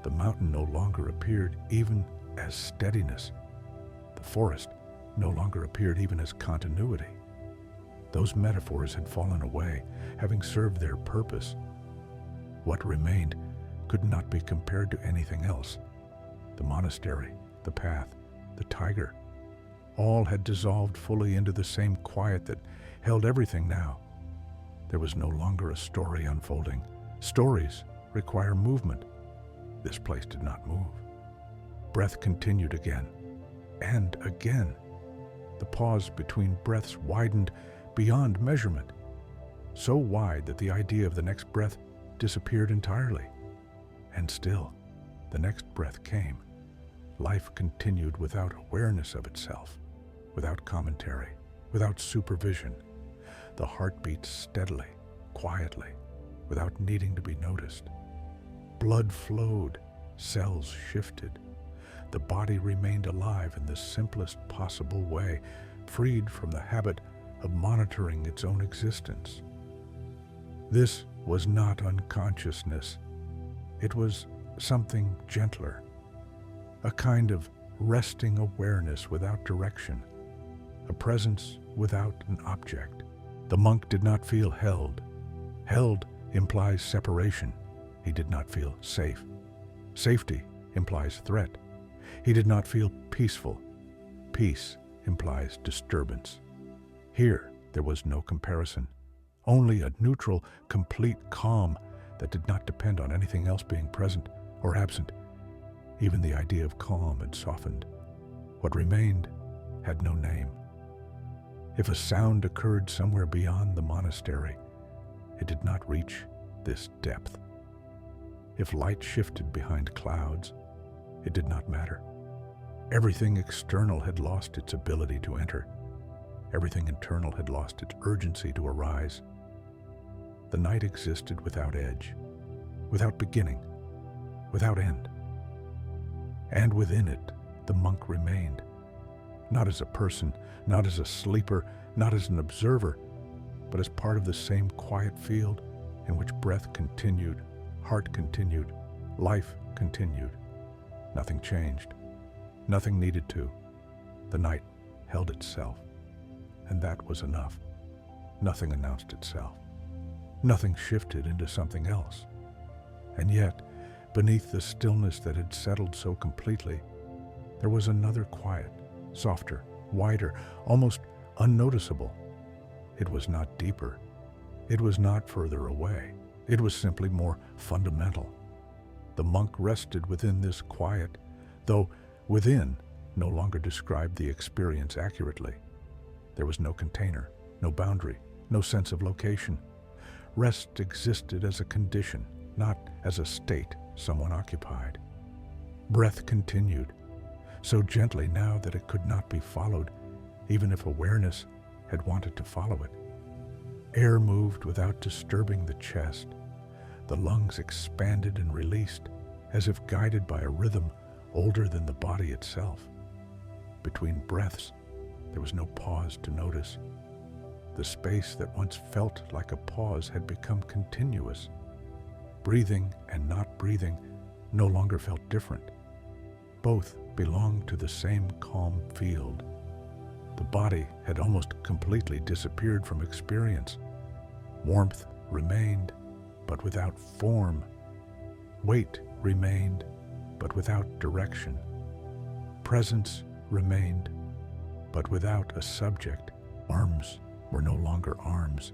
The mountain no longer appeared even as steadiness. The forest no longer appeared even as continuity. Those metaphors had fallen away, having served their purpose. What remained could not be compared to anything else. The monastery, the path, the tiger, all had dissolved fully into the same quiet that held everything now. There was no longer a story unfolding. Stories require movement. This place did not move. Breath continued again, and again. The pause between breaths widened beyond measurement, so wide that the idea of the next breath disappeared entirely. And still, the next breath came. Life continued without awareness of itself, without commentary, without supervision. The heart beat steadily, quietly, without needing to be noticed. Blood flowed, cells shifted. The body remained alive in the simplest possible way, freed from the habit of monitoring its own existence. This was not unconsciousness. It was something gentler, a kind of resting awareness without direction, a presence without an object. The monk did not feel held. Held implies separation. He did not feel safe. Safety implies threat. He did not feel peaceful. Peace implies disturbance. Here, there was no comparison, only a neutral, complete calm that did not depend on anything else being present or absent. Even the idea of calm had softened. What remained had no name. If a sound occurred somewhere beyond the monastery, it did not reach this depth. If light shifted behind clouds, it did not matter. Everything external had lost its ability to enter. Everything internal had lost its urgency to arise. The night existed without edge, without beginning, without end. And within it, the monk remained, not as a person, not as a sleeper, not as an observer, but as part of the same quiet field in which breath continued, heart continued, life continued. Nothing changed. Nothing needed to. The night held itself, and that was enough. Nothing announced itself. Nothing shifted into something else. And yet, beneath the stillness that had settled so completely, there was another quiet, softer, wider, almost unnoticeable. It was not deeper. It was not further away. It was simply more fundamental. The monk rested within this quiet, though within no longer described the experience accurately. There was no container, no boundary, no sense of location. Rest existed as a condition, not as a state someone occupied. Breath continued, so gently now that it could not be followed, even if awareness had wanted to follow it. Air moved without disturbing the chest. The lungs expanded and released, as if guided by a rhythm older than the body itself. Between breaths, there was no pause to notice. The space that once felt like a pause had become continuous. Breathing and not breathing no longer felt different. Both belonged to the same calm field. The body had almost completely disappeared from experience. Warmth remained, but without form. Weight remained, but without direction. Presence remained, but without a subject. Arms were no longer arms.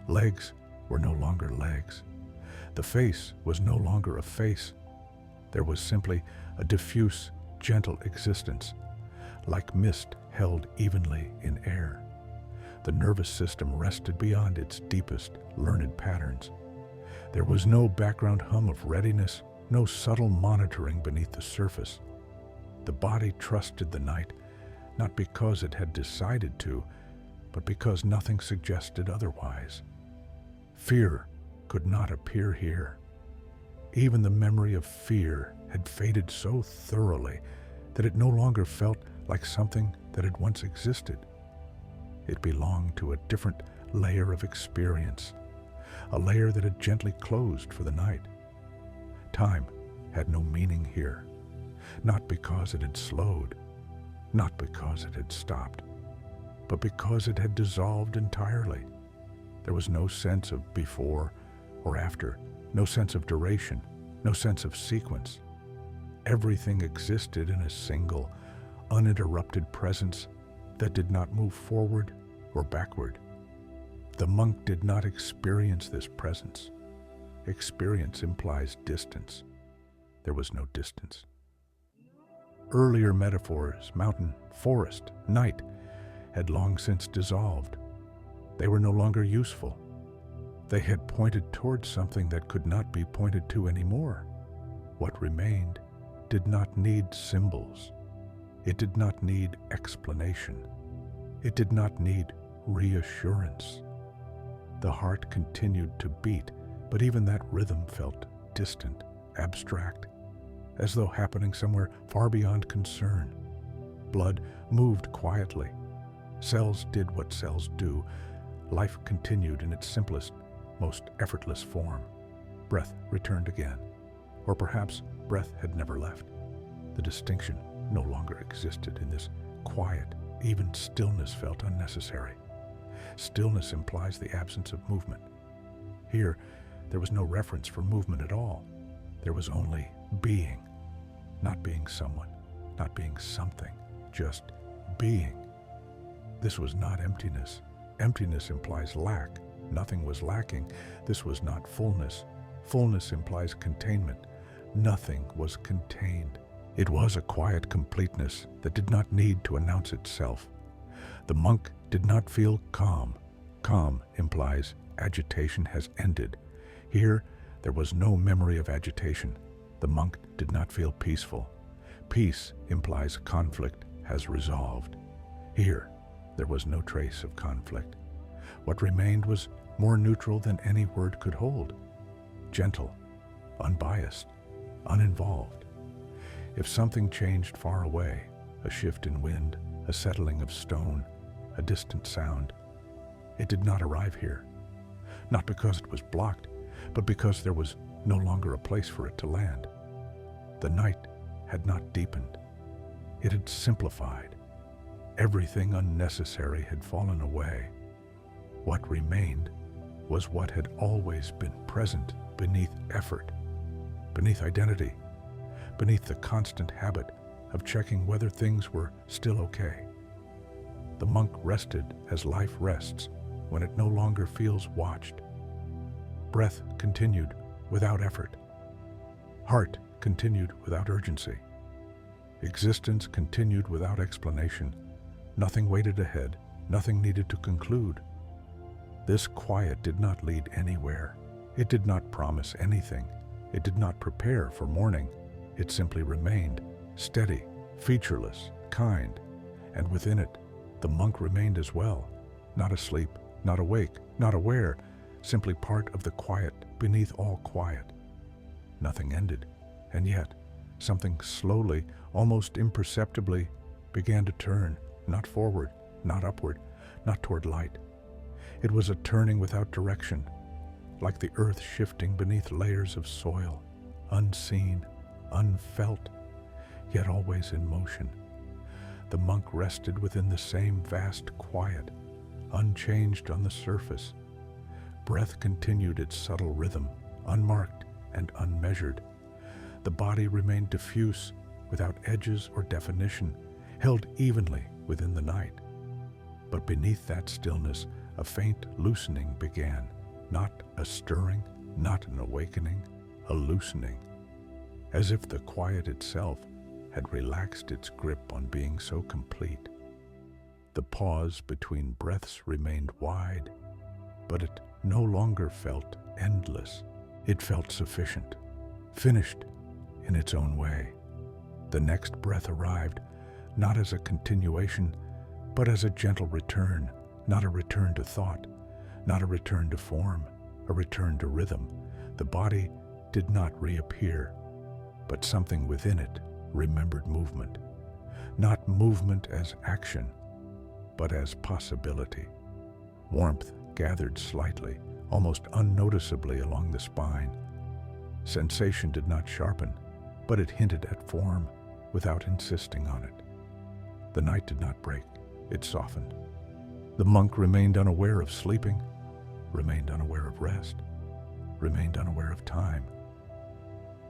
Legs were no longer legs. The face was no longer a face. There was simply a diffuse, gentle existence, like mist held evenly in air. The nervous system rested beyond its deepest, learned patterns. There was no background hum of readiness, no subtle monitoring beneath the surface. The body trusted the night, not because it had decided to, but because nothing suggested otherwise. Fear could not appear here. Even the memory of fear had faded so thoroughly that it no longer felt like something that had once existed. It belonged to a different layer of experience, a layer that had gently closed for the night. Time had no meaning here, not because it had slowed, not because it had stopped, but because it had dissolved entirely. There was no sense of before or after, no sense of duration, no sense of sequence. Everything existed in a single, uninterrupted presence that did not move forward or backward. The monk did not experience this presence. Experience implies distance. There was no distance. Earlier metaphors, mountain, forest, night, had long since dissolved. They were no longer useful. They had pointed towards something that could not be pointed to anymore. What remained did not need symbols. It did not need explanation. It did not need reassurance. The heart continued to beat, but even that rhythm felt distant, abstract, as though happening somewhere far beyond concern. Blood moved quietly. Cells did what cells do. Life continued in its simplest, most effortless form. Breath returned again. Or perhaps breath had never left. The distinction no longer existed in this quiet. Even stillness felt unnecessary. Stillness implies the absence of movement. Here, there was no reference for movement at all. There was only being. Not being someone, not being something, just being. This was not emptiness. Emptiness implies lack. Nothing was lacking. This was not fullness. Fullness implies containment. Nothing was contained. It was a quiet completeness that did not need to announce itself. The monk did not feel calm. Calm implies agitation has ended. Here, there was no memory of agitation. The monk did not feel peaceful. Peace implies conflict has resolved. Here, there was no trace of conflict. What remained was more neutral than any word could hold. Gentle, unbiased, uninvolved. If something changed far away, a shift in wind, a settling of stone, a distant sound, it did not arrive here. Not because it was blocked, but because there was no longer a place for it to land. The night had not deepened. It had simplified. Everything unnecessary had fallen away. What remained was what had always been present beneath effort, beneath identity, beneath the constant habit of checking whether things were still okay. The monk rested as life rests when it no longer feels watched. Breath continued without effort. Heart continued without urgency. Existence continued without explanation. Nothing waited ahead, nothing needed to conclude. This quiet did not lead anywhere. It did not promise anything. It did not prepare for morning. It simply remained, steady, featureless, kind, and within it, the monk remained as well, not asleep, not awake, not aware, simply part of the quiet beneath all quiet. Nothing ended, and yet something slowly, almost imperceptibly, began to turn, not forward, not upward, not toward light. It was a turning without direction, like the earth shifting beneath layers of soil, unseen, unfelt, yet always in motion. The monk rested within the same vast quiet, unchanged on the surface. Breath continued its subtle rhythm, unmarked and unmeasured. The body remained diffuse, without edges or definition, held evenly within the night. But beneath that stillness, a faint loosening began, not a stirring, not an awakening, a loosening, as if the quiet itself had relaxed its grip on being so complete. The pause between breaths remained wide, but it no longer felt endless. It felt sufficient, finished in its own way. The next breath arrived, not as a continuation, but as a gentle return, not a return to thought, not a return to form, a return to rhythm. The body did not reappear, but something within it remembered movement. Not movement as action, but as possibility. Warmth gathered slightly, almost unnoticeably along the spine. Sensation did not sharpen, but it hinted at form without insisting on it. The night did not break, it softened. The monk remained unaware of sleeping, remained unaware of rest, remained unaware of time.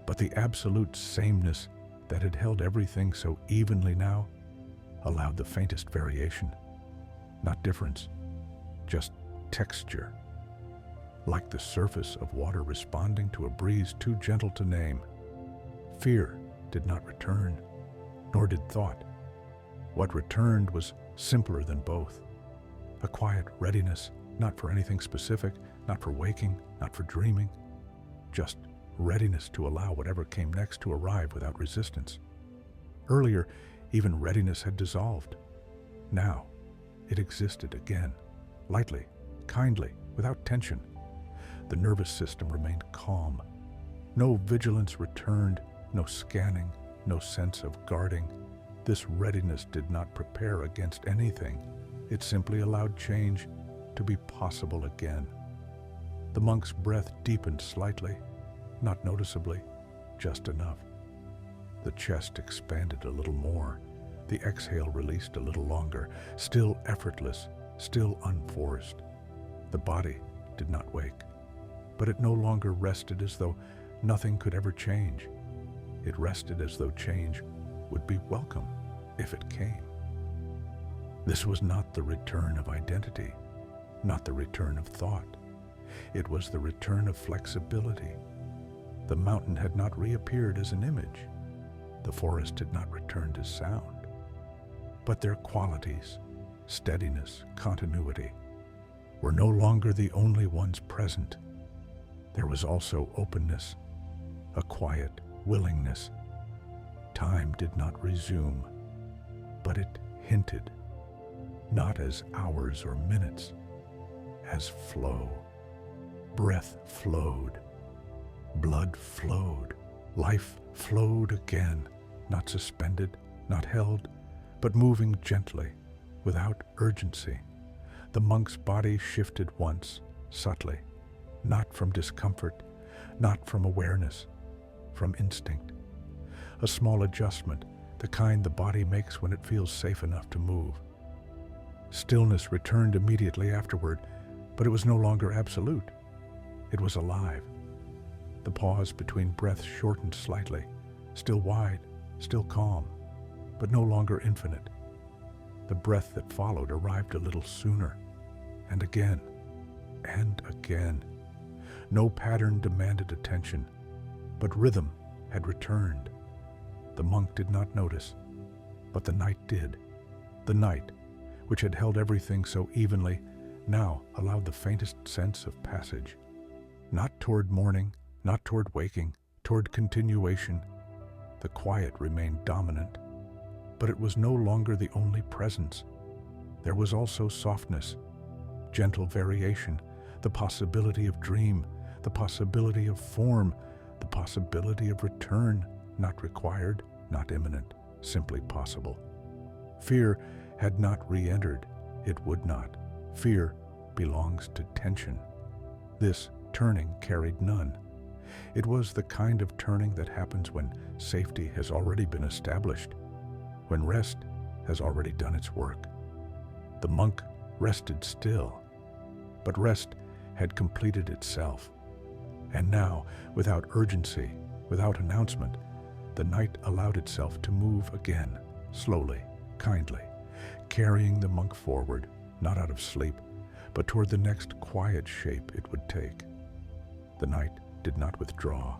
But the absolute sameness that had held everything so evenly now allowed the faintest variation. Not difference, just texture. Like the surface of water responding to a breeze too gentle to name. Fear did not return, nor did thought. What returned was simpler than both. A quiet readiness, not for anything specific, not for waking, not for dreaming, just readiness to allow whatever came next to arrive without resistance. Earlier, even readiness had dissolved. Now, it existed again, lightly, kindly, without tension. The nervous system remained calm. No vigilance returned, no scanning, no sense of guarding. This readiness did not prepare against anything. It simply allowed change to be possible again. The monk's breath deepened slightly, not noticeably, just enough. The chest expanded a little more. The exhale released a little longer, still effortless, still unforced. The body did not wake, but it no longer rested as though nothing could ever change. It rested as though change would be welcome if it came. This was not the return of identity, not the return of thought. It was the return of flexibility. The mountain had not reappeared as an image. The forest had not returned as sound. But their qualities, steadiness, continuity, were no longer the only ones present. There was also openness, a quiet willingness. Time did not resume, but it hinted, not as hours or minutes, as flow. Breath flowed, blood flowed, Life flowed again, not suspended, not held, but moving gently, without urgency. The monk's body shifted once, subtly, not from discomfort, not from awareness, from instinct. A small adjustment, the kind the body makes when it feels safe enough to move. Stillness returned immediately afterward, but it was no longer absolute. It was alive. The pause between breaths shortened slightly, still wide, still calm, but no longer infinite. The breath that followed arrived a little sooner, and again, and again. No pattern demanded attention, but rhythm had returned. The monk did not notice, but the night did. The night, which had held everything so evenly, now allowed the faintest sense of passage. Not toward morning, not toward waking, toward continuation. The quiet remained dominant, but it was no longer the only presence. There was also softness, gentle variation, the possibility of dream, the possibility of form, the possibility of return, not required, not imminent, simply possible. Fear had not re-entered. It would not. Fear belongs to tension. This turning carried none. It was the kind of turning that happens when safety has already been established, when rest has already done its work. The monk rested still, but rest had completed itself. And now, without urgency, without announcement, the night allowed itself to move again, slowly, kindly, carrying the monk forward, not out of sleep, but toward the next quiet shape it would take. The night did not withdraw.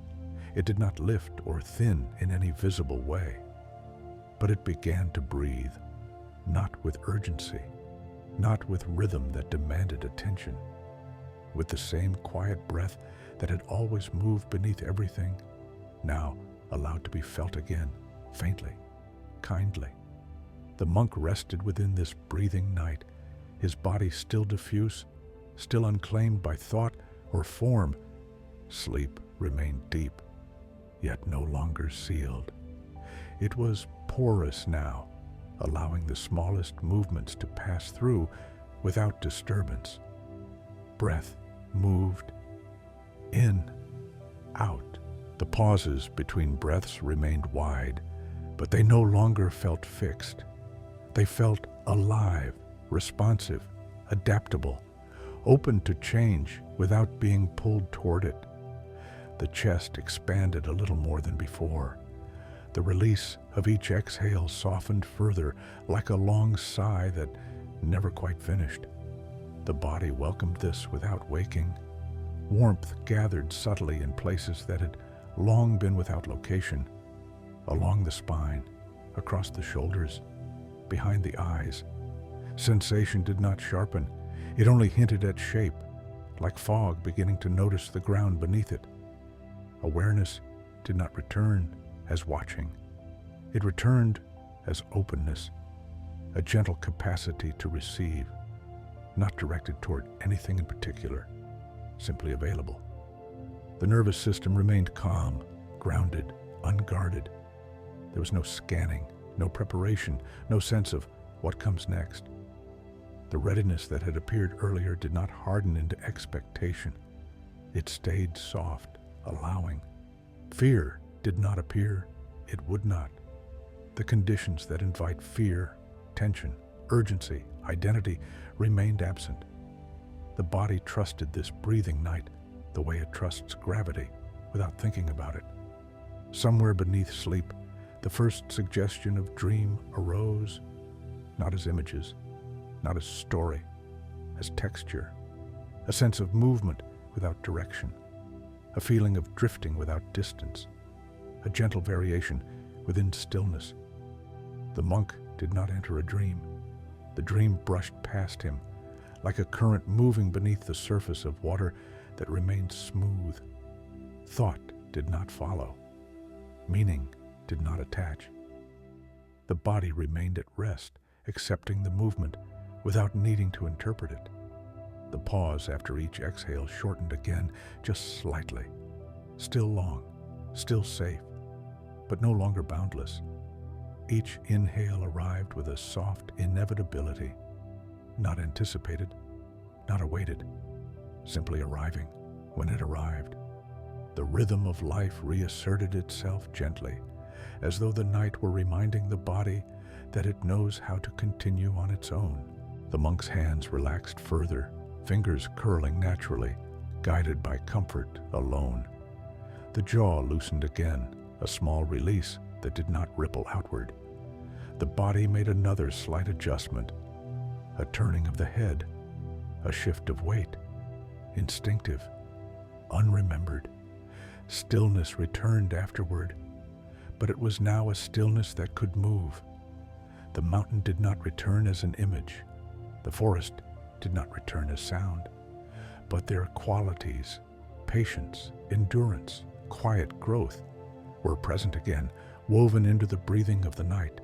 It did not lift or thin in any visible way. But it began to breathe, not with urgency, not with rhythm that demanded attention. With the same quiet breath that had always moved beneath everything, now allowed to be felt again, faintly, kindly. The monk rested within this breathing night, his body still diffuse, still unclaimed by thought or form. Sleep remained deep, yet no longer sealed. It was porous now, allowing the smallest movements to pass through without disturbance. Breath moved in, out. The pauses between breaths remained wide, but they no longer felt fixed. They felt alive, responsive, adaptable, open to change without being pulled toward it. The chest expanded a little more than before. The release of each exhale softened further, like a long sigh that never quite finished. The body welcomed this without waking. Warmth gathered subtly in places that had long been without location, along the spine, across the shoulders, behind the eyes. Sensation did not sharpen. It only hinted at shape, like fog beginning to notice the ground beneath it. Awareness did not return as watching. It returned as openness, a gentle capacity to receive, not directed toward anything in particular, simply available. The nervous system remained calm, grounded, unguarded. There was no scanning, no preparation, no sense of what comes next. The readiness that had appeared earlier did not harden into expectation. It stayed soft, allowing. Fear did not appear. It would not. The conditions that invite fear, tension, urgency, identity remained absent. The body trusted this breathing night the way it trusts gravity, without thinking about it. Somewhere beneath sleep, the first suggestion of dream arose, not as images, not as story, as texture, a sense of movement without direction, a feeling of drifting without distance, a gentle variation within stillness. The monk did not enter a dream. The dream brushed past him, like a current moving beneath the surface of water that remained smooth. Thought did not follow. Meaning did not attach. The body remained at rest, accepting the movement without needing to interpret it. The pause after each exhale shortened again, just slightly. Still long, still safe, but no longer boundless. Each inhale arrived with a soft inevitability, not anticipated, not awaited, simply arriving when it arrived. The rhythm of life reasserted itself gently, as though the night were reminding the body that it knows how to continue on its own. The monk's hands relaxed further, fingers curling naturally, guided by comfort alone. The jaw loosened again, a small release that did not ripple outward. The body made another slight adjustment, a turning of the head, a shift of weight, instinctive, unremembered. Stillness returned afterward, but it was now a stillness that could move. The mountain did not return as an image. The forest did not return as sound, but their qualities, patience, endurance, quiet growth, were present again, woven into the breathing of the night.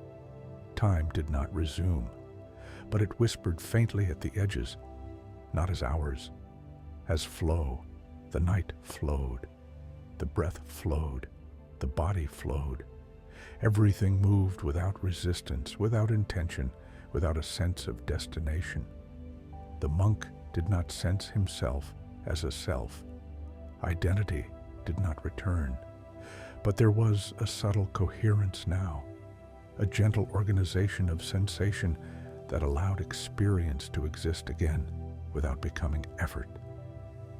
Time did not resume, but it whispered faintly at the edges, not as hours, as flow. The night flowed. The breath flowed. The body flowed. Everything moved without resistance, without intention, without a sense of destination. The monk did not sense himself as a self. Identity did not return. But there was a subtle coherence now, a gentle organization of sensation that allowed experience to exist again without becoming effort.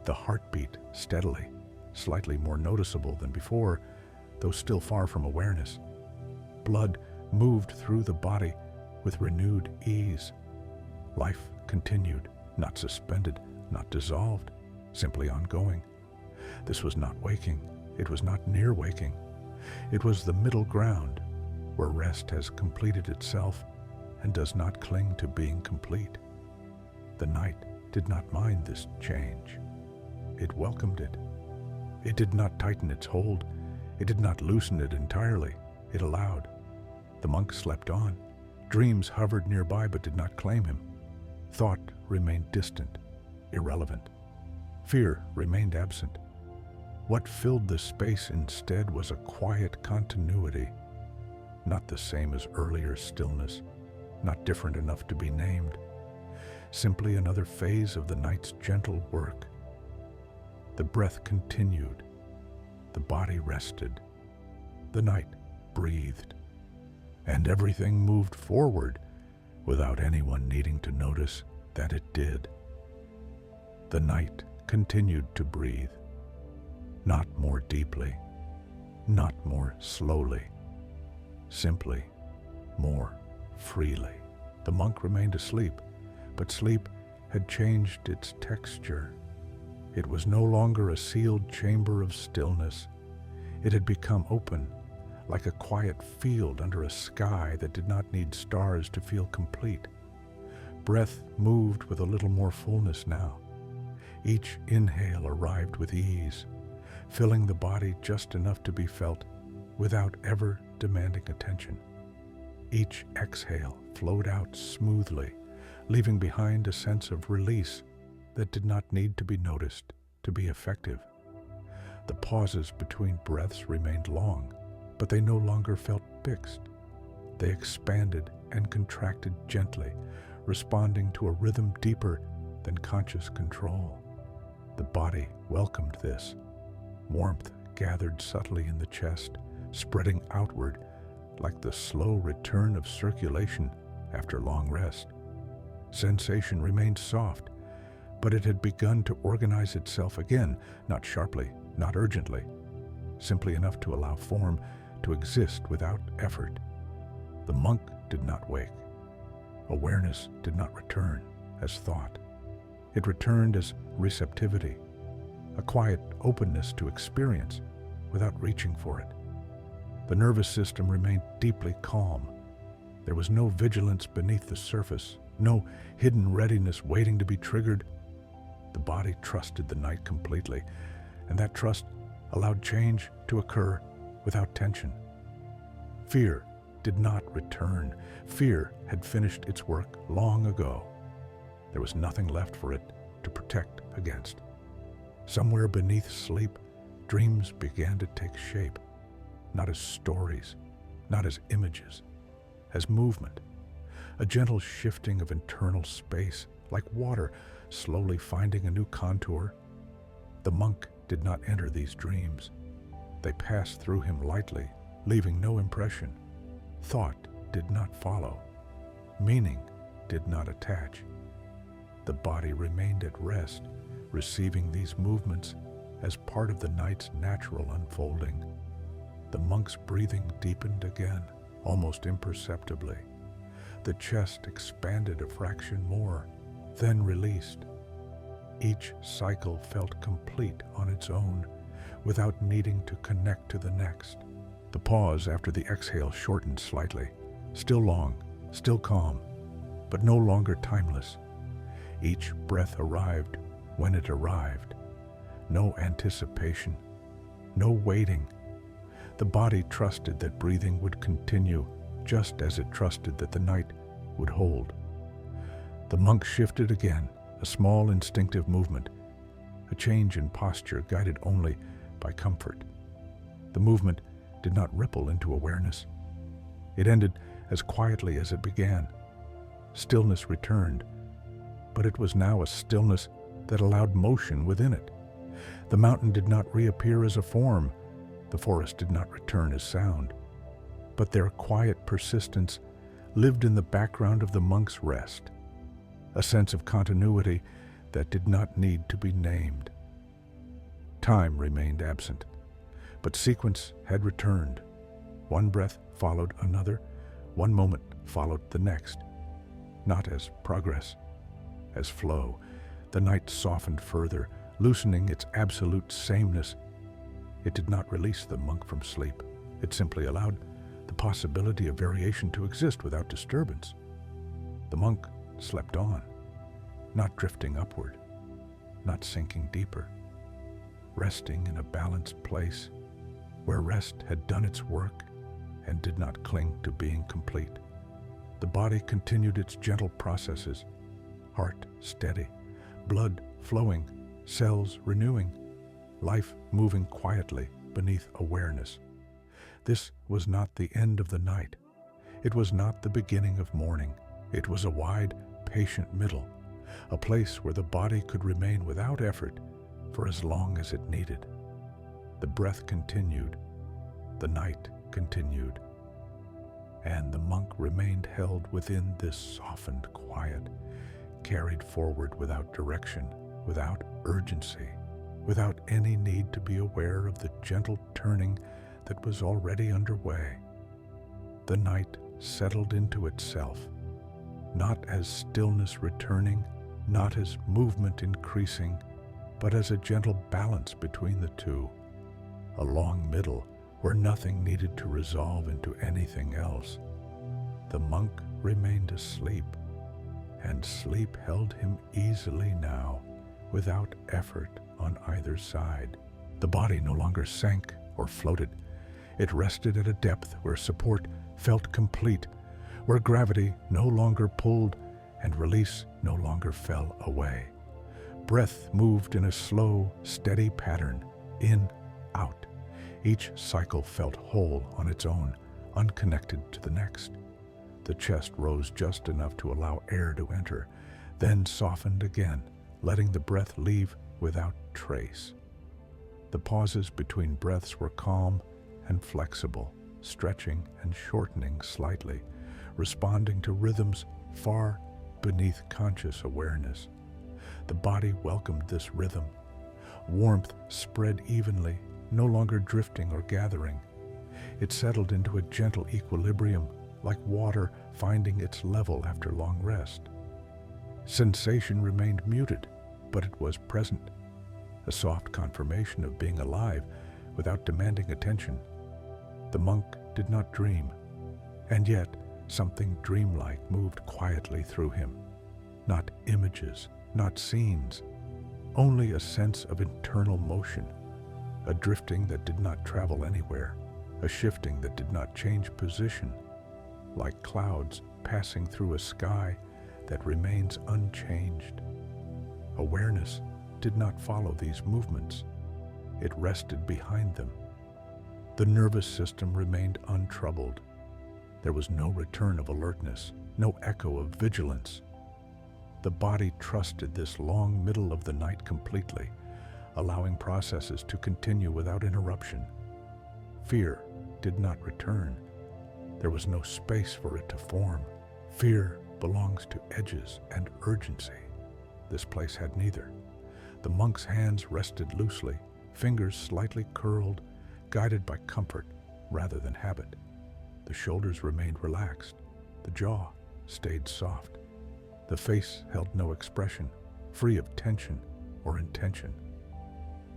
The heartbeat steadily, slightly more noticeable than before, though still far from awareness. Blood moved through the body with renewed ease. Life continued, not suspended, not dissolved, simply ongoing. This was not waking. It was not near waking. It was the middle ground, where rest has completed itself and does not cling to being complete. The night did not mind this change. It welcomed it. It did not tighten its hold. It did not loosen it entirely. It allowed. The monk slept on. Dreams hovered nearby but did not claim him. Thought remained distant, irrelevant. Fear remained absent. What filled the space instead was a quiet continuity, not the same as earlier stillness, not different enough to be named, simply another phase of the night's gentle work. The breath continued. The body rested. The night breathed. And everything moved forward without anyone needing to notice that it did. The night continued to breathe, not more deeply, not more slowly, simply more freely. The monk remained asleep, but sleep had changed its texture. It was no longer a sealed chamber of stillness. It had become open, like a quiet field under a sky that did not need stars to feel complete. Breath moved with a little more fullness now. Each inhale arrived with ease, filling the body just enough to be felt without ever demanding attention. Each exhale flowed out smoothly, leaving behind a sense of release that did not need to be noticed to be effective. The pauses between breaths remained long, but they no longer felt fixed. They expanded and contracted gently, responding to a rhythm deeper than conscious control. The body welcomed this. Warmth gathered subtly in the chest, spreading outward like the slow return of circulation after long rest. Sensation remained soft, but it had begun to organize itself again, not sharply, not urgently, simply enough to allow form to exist without effort. The monk did not wake. Awareness did not return as thought. It returned as receptivity, a quiet openness to experience without reaching for it. The nervous system remained deeply calm. There was no vigilance beneath the surface, no hidden readiness waiting to be triggered. The body trusted the night completely, and that trust allowed change to occur without tension. Fear did not return. Fear had finished its work long ago. There was nothing left for it to protect against. Somewhere beneath sleep, Dreams began to take shape, not as stories, not as images, as movement, a gentle shifting of internal space, like water slowly finding a new contour. The monk did not enter these dreams. They passed through him lightly, leaving no impression. Thought did not follow. Meaning did not attach. The body remained at rest, receiving these movements as part of the night's natural unfolding. The monk's breathing deepened again, almost imperceptibly. The chest expanded a fraction more, then released. Each cycle felt complete on its own, without needing to connect to the next. The pause after the exhale shortened slightly, still long, still calm, but no longer timeless. Each breath arrived when it arrived. No anticipation, no waiting. The body trusted that breathing would continue, just as it trusted that the night would hold. The monk shifted again, a small instinctive movement, a change in posture guided only by comfort. The movement did not ripple into awareness. It ended as quietly as it began. Stillness returned, but it was now a stillness that allowed motion within it. The mountain did not reappear as a form. The forest did not return as sound. But their quiet persistence lived in the background of the monk's rest, a sense of continuity that did not need to be named. Time remained absent, but sequence had returned. One breath followed another, one moment followed the next. Not as progress, as flow. The night softened further, loosening its absolute sameness. It did not release the monk from sleep. It simply allowed the possibility of variation to exist without disturbance. The monk slept on, not drifting upward, not sinking deeper, resting in a balanced place where rest had done its work and did not cling to being complete. The body continued its gentle processes, heart steady, blood flowing, cells renewing, life moving quietly beneath awareness. This was not the end of the night. It was not the beginning of morning. It was a wide, patient middle, a place where the body could remain without effort for as long as it needed. The breath continued. The night continued. And the monk remained held within this softened quiet, carried forward without direction, without urgency, without any need to be aware of the gentle turning that was already underway. The night settled into itself, not as stillness returning, not as movement increasing, but as a gentle balance between the two, a long middle where nothing needed to resolve into anything else. The monk remained asleep, and sleep held him easily now, without effort on either side. The body no longer sank or floated. It rested at a depth where support felt complete, where gravity no longer pulled and release no longer fell away. Breath moved in a slow, steady pattern, in, out. Each cycle felt whole on its own, unconnected to the next. The chest rose just enough to allow air to enter, then softened again, letting the breath leave without trace. The pauses between breaths were calm and flexible, stretching and shortening slightly, responding to rhythms far beneath conscious awareness. The body welcomed this rhythm. Warmth spread evenly, no longer drifting or gathering. It settled into a gentle equilibrium, like water finding its level after long rest. Sensation remained muted, but it was present, a soft confirmation of being alive without demanding attention. The monk did not dream, and yet something dreamlike moved quietly through him. Not images, not scenes, only a sense of internal motion, a drifting that did not travel anywhere, a shifting that did not change position, like clouds passing through a sky that remains unchanged. Awareness did not follow these movements. it rested behind them. The nervous system remained untroubled. There was no return of alertness, no echo of vigilance. The body trusted this long middle of the night completely, allowing processes to continue without interruption. Fear did not return. There was no space for it to form. Fear belongs to edges and urgency. This place had neither. The monk's hands rested loosely, fingers slightly curled, guided by comfort rather than habit. The shoulders remained relaxed. The jaw stayed soft. The face held no expression, free of tension or intention.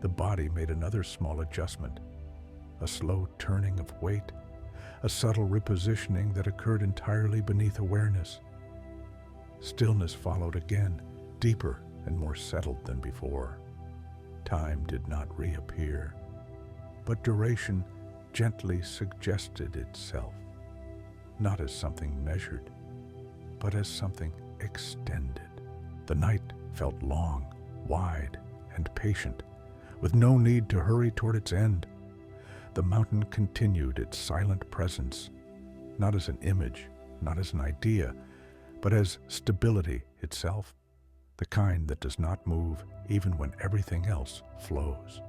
The body made another small adjustment, a slow turning of weight, a subtle repositioning that occurred entirely beneath awareness. Stillness followed again, deeper and more settled than before. Time did not reappear, but duration gently suggested itself, not as something measured, but as something extended. The night felt long, wide, and patient, with no need to hurry toward its end. The mountain continued its silent presence, not as an image, not as an idea, but as stability itself, the kind that does not move even when everything else flows.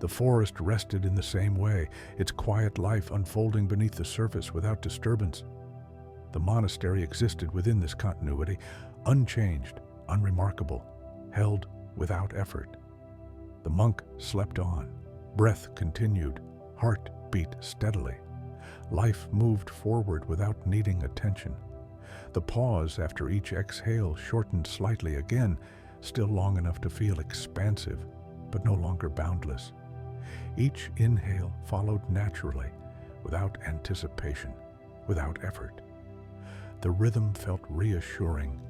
The forest rested in the same way, its quiet life unfolding beneath the surface without disturbance. The monastery existed within this continuity, unchanged, unremarkable, held without effort. The monk slept on. Breath continued. Heart beat steadily. Life moved forward without needing attention. The pause after each exhale shortened slightly again, still long enough to feel expansive, but no longer boundless. Each inhale followed naturally, without anticipation, without effort. The rhythm felt reassuring,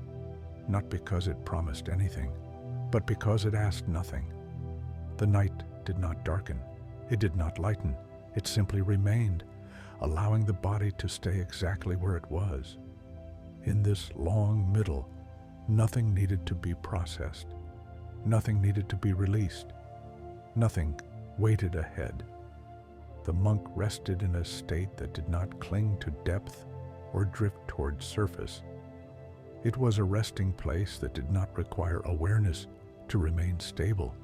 not because it promised anything, but because it asked nothing. The night did not darken, it did not lighten, it simply remained, allowing the body to stay exactly where it was. In this long middle, nothing needed to be processed, nothing needed to be released, nothing waited ahead. The monk rested in a state that did not cling to depth or drift toward surface. It was a resting place that did not require awareness to remain stable.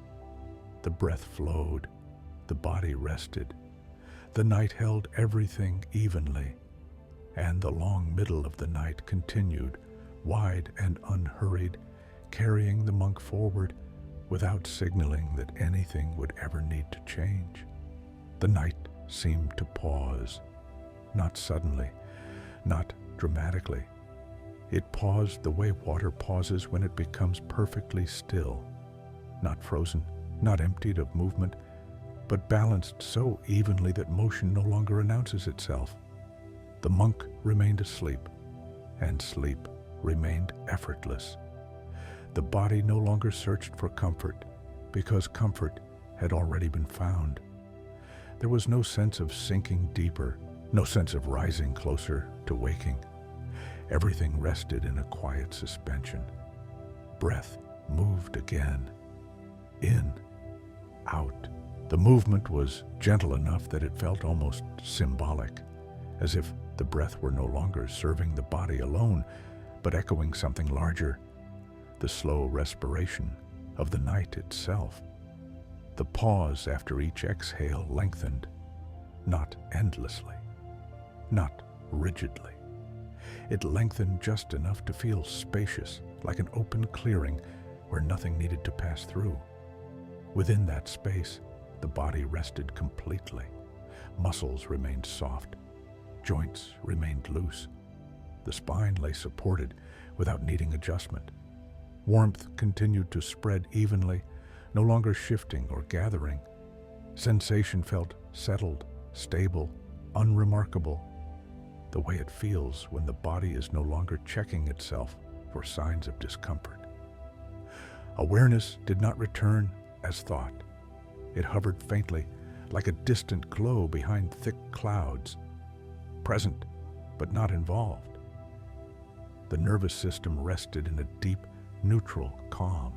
The breath flowed, the body rested. The night held everything evenly, and the long middle of the night continued, wide and unhurried, carrying the monk forward without signaling that anything would ever need to change. The night seemed to pause, not suddenly, not dramatically. It paused the way water pauses when it becomes perfectly still, not frozen, not emptied of movement, but balanced so evenly that motion no longer announces itself. The monk remained asleep, and sleep remained effortless. The body no longer searched for comfort, because comfort had already been found. There was no sense of sinking deeper, no sense of rising closer to waking. Everything rested in a quiet suspension. Breath moved again. In, out. The movement was gentle enough that it felt almost symbolic, as if the breath were no longer serving the body alone, but echoing something larger, the slow respiration of the night itself. The pause after each exhale lengthened, not endlessly, not rigidly. It lengthened just enough to feel spacious, like an open clearing where nothing needed to pass through. Within that space, the body rested completely. Muscles remained soft. Joints remained loose. The spine lay supported without needing adjustment. Warmth continued to spread evenly, no longer shifting or gathering. Sensation felt settled, stable, unremarkable, the way it feels when the body is no longer checking itself for signs of discomfort. Awareness did not return as thought. It hovered faintly, like a distant glow behind thick clouds, present but not involved. The nervous system rested in a deep, neutral calm.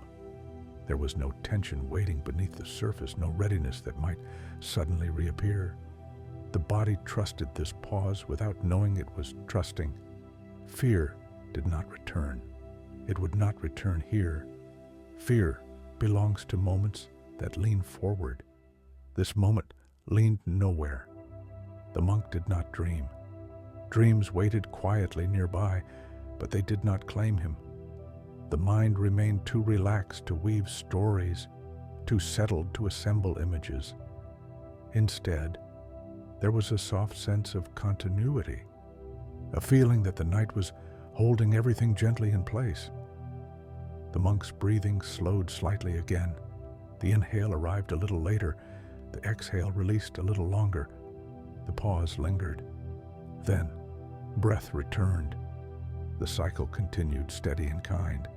There was no tension waiting beneath the surface, no readiness that might suddenly reappear. The body trusted this pause without knowing it was trusting. Fear did not return. It would not return here. Fear belongs to moments that lean forward. This moment leaned nowhere. The monk did not dream. Dreams waited quietly nearby, but they did not claim him. The mind remained too relaxed to weave stories, too settled to assemble images. Instead, there was a soft sense of continuity, a feeling that the night was holding everything gently in place. The monk's breathing slowed slightly again. The inhale arrived a little later. The exhale released a little longer. The pause lingered. Then, breath returned. The cycle continued, steady and kind.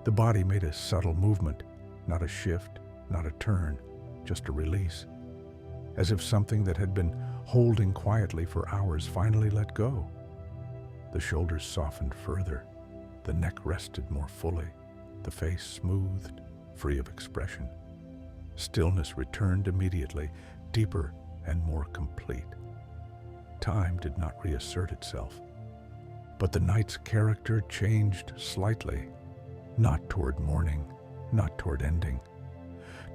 The body made a subtle movement, not a shift, not a turn, just a release, as if something that had been holding quietly for hours finally let go. The shoulders softened further. The neck rested more fully. The face smoothed, free of expression. Stillness returned immediately, deeper and more complete. Time did not reassert itself, but the night's character changed slightly, not toward morning, not toward ending,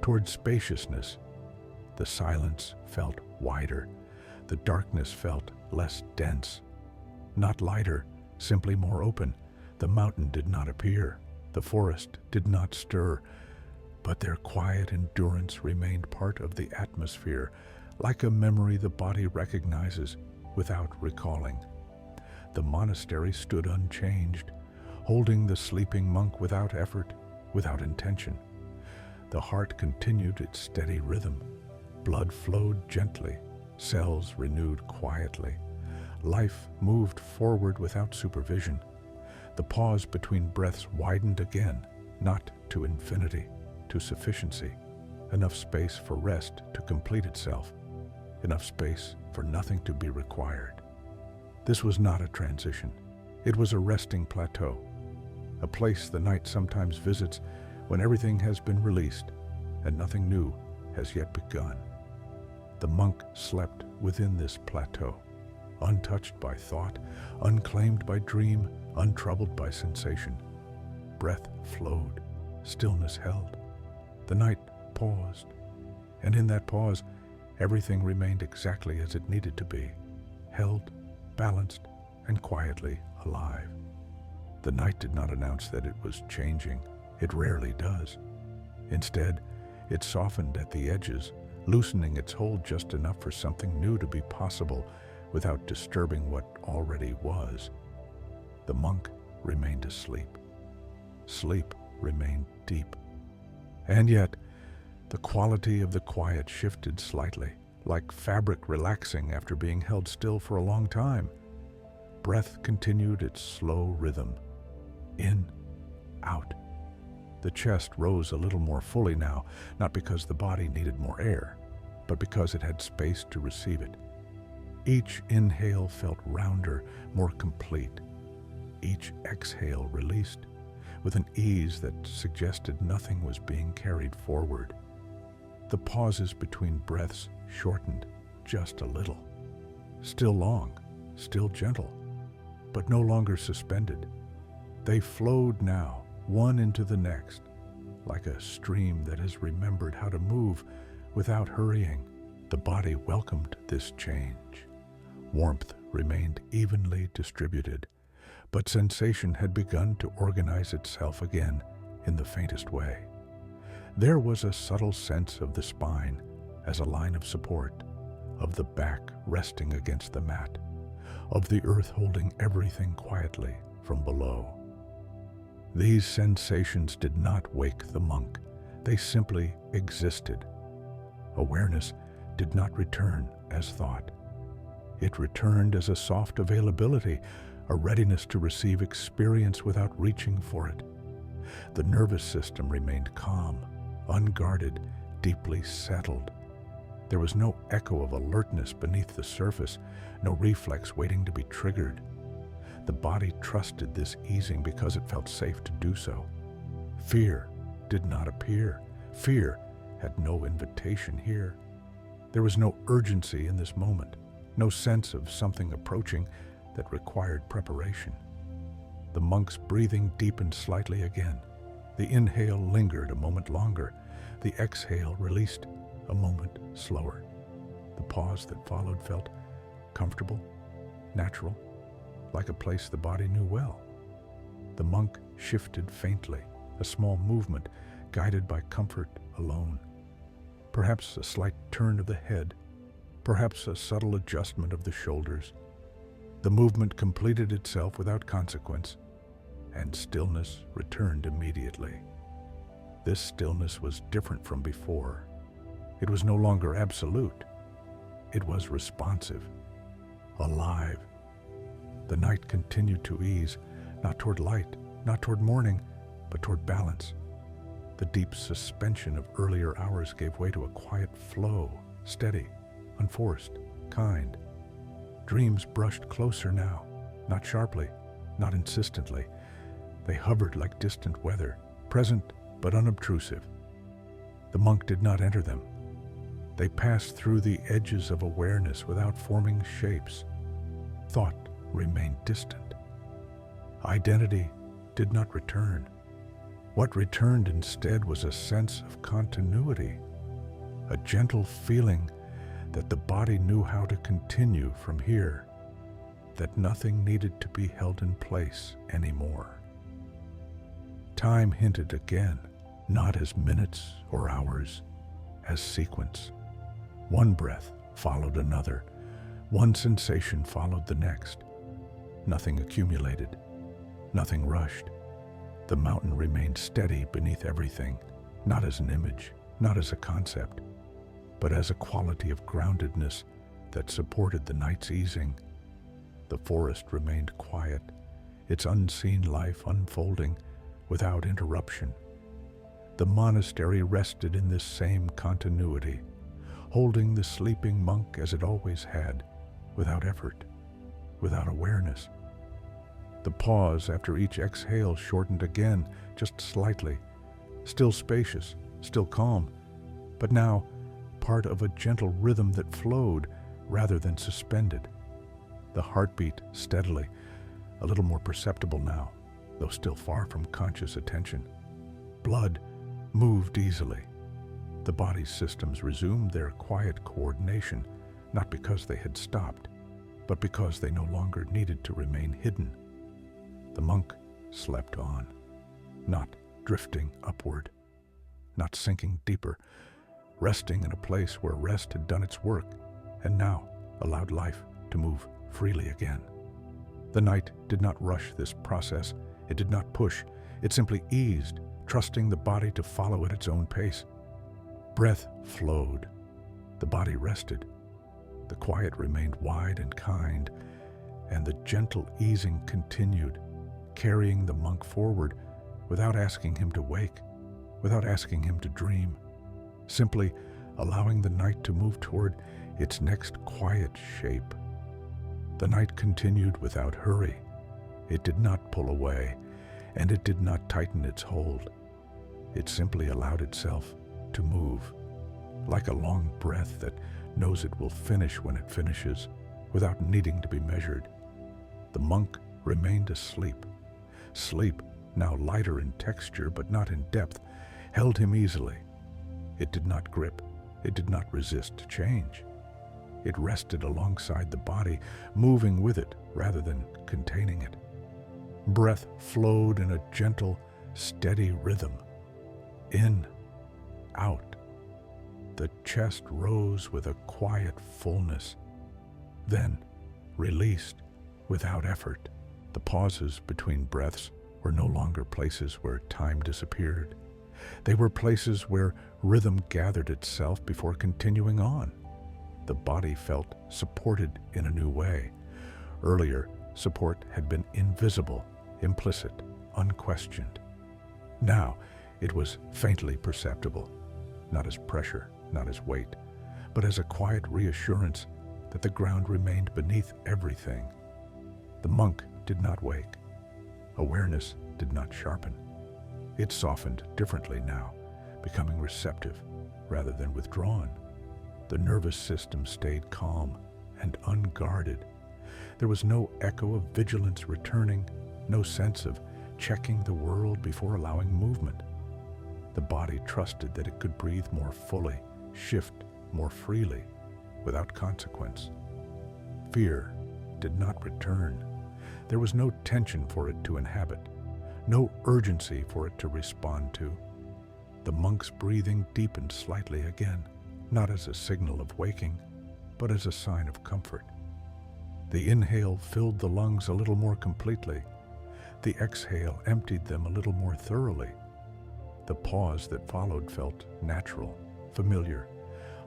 toward spaciousness. The silence felt wider. The darkness felt less dense. Not lighter, simply more open. The mountain did not appear. The forest did not stir, but their quiet endurance remained part of the atmosphere, like a memory the body recognizes without recalling. The monastery stood unchanged, holding the sleeping monk without effort, without intention. The heart continued its steady rhythm. Blood flowed gently, cells renewed quietly. Life moved forward without supervision. The pause between breaths widened again, not to infinity, to sufficiency. Enough space for rest to complete itself. Enough space for nothing to be required. This was not a transition. It was a resting plateau, a place the night sometimes visits when everything has been released and nothing new has yet begun. The monk slept within this plateau, untouched by thought, unclaimed by dream, untroubled by sensation. Breath flowed, stillness held. The night paused, and in that pause, everything remained exactly as it needed to be, held, balanced, and quietly alive. The night did not announce that it was changing. It rarely does. Instead, it softened at the edges, loosening its hold just enough for something new to be possible without disturbing what already was. The monk remained asleep. Sleep remained deep. And yet, the quality of the quiet shifted slightly, like fabric relaxing after being held still for a long time. Breath continued its slow rhythm. In, out. The chest rose a little more fully now, not because the body needed more air, but because it had space to receive it. Each inhale felt rounder, more complete. Each exhale released with an ease that suggested nothing was being carried forward. The pauses between breaths shortened just a little. Still long, still gentle, but no longer suspended. They flowed now, one into the next, like a stream that has remembered how to move without hurrying. The body welcomed this change. Warmth remained evenly distributed, but sensation had begun to organize itself again in the faintest way. There was a subtle sense of the spine as a line of support, of the back resting against the mat, of the earth holding everything quietly from below. These sensations did not wake the monk. They simply existed. Awareness did not return as thought. It returned as a soft availability, a readiness to receive experience without reaching for it. The nervous system remained calm, unguarded, deeply settled. There was no echo of alertness beneath the surface, no reflex waiting to be triggered. The body trusted this easing because it felt safe to do so. Fear did not appear. Fear had no invitation here. There was no urgency in this moment, no sense of something approaching that required preparation. The monk's breathing deepened slightly again. The inhale lingered a moment longer. The exhale released a moment slower. The pause that followed felt comfortable, natural, like a place the body knew well. The monk shifted faintly, a small movement guided by comfort alone. Perhaps a slight turn of the head, perhaps a subtle adjustment of the shoulders. The movement completed itself without consequence, and stillness returned immediately. This stillness was different from before. It was no longer absolute. It was responsive, alive. The night continued to ease, not toward light, not toward morning, but toward balance. The deep suspension of earlier hours gave way to a quiet flow, steady, unforced, kind. Dreams brushed closer now, not sharply, not insistently. They hovered like distant weather, present but unobtrusive. The monk did not enter them. They passed through the edges of awareness without forming shapes. Thought remained distant. Identity did not return. What returned instead was a sense of continuity, a gentle feeling that the body knew how to continue from here, that nothing needed to be held in place anymore. Time hinted again, not as minutes or hours, as sequence. One breath followed another. One sensation followed the next. Nothing accumulated. Nothing rushed. The mountain remained steady beneath everything, not as an image, not as a concept, but as a quality of groundedness that supported the night's easing. The forest remained quiet, its unseen life unfolding without interruption. The monastery rested in this same continuity, holding the sleeping monk as it always had, without effort, without awareness. The pause after each exhale shortened again, just slightly, still spacious, still calm, but now part of a gentle rhythm that flowed rather than suspended. The heartbeat steadily, a little more perceptible now, though still far from conscious attention. Blood moved easily. The body's systems resumed their quiet coordination, not because they had stopped, but because they no longer needed to remain hidden. The monk slept on, not drifting upward, not sinking deeper, resting in a place where rest had done its work and now allowed life to move freely again. The night did not rush this process. It did not push. It simply eased, trusting the body to follow at its own pace. Breath flowed. The body rested. The quiet remained wide and kind, and the gentle easing continued, carrying the monk forward without asking him to wake, without asking him to dream, simply allowing the night to move toward its next quiet shape. The night continued without hurry. It did not pull away, and it did not tighten its hold. It simply allowed itself to move, like a long breath that knows it will finish when it finishes, without needing to be measured. The monk remained asleep. Sleep, now lighter in texture but not in depth, held him easily. It did not grip. It did not resist change. It rested alongside the body, moving with it rather than containing it. Breath flowed in a gentle, steady rhythm. In, out. The chest rose with a quiet fullness, then released without effort. The pauses between breaths were no longer places where time disappeared. They were places where rhythm gathered itself before continuing on. The body felt supported in a new way. Earlier, support had been invisible, implicit, unquestioned. Now, it was faintly perceptible, not as pressure, not as weight, but as a quiet reassurance that the ground remained beneath everything. The monk did not wake. Awareness did not sharpen. It softened differently now, becoming receptive rather than withdrawn. The nervous system stayed calm and unguarded. There was no echo of vigilance returning, no sense of checking the world before allowing movement. The body trusted that it could breathe more fully, shift more freely, without consequence. Fear did not return. There was no tension for it to inhabit, no urgency for it to respond to. The monk's breathing deepened slightly again, not as a signal of waking, but as a sign of comfort. The inhale filled the lungs a little more completely. The exhale emptied them a little more thoroughly. The pause that followed felt natural, familiar,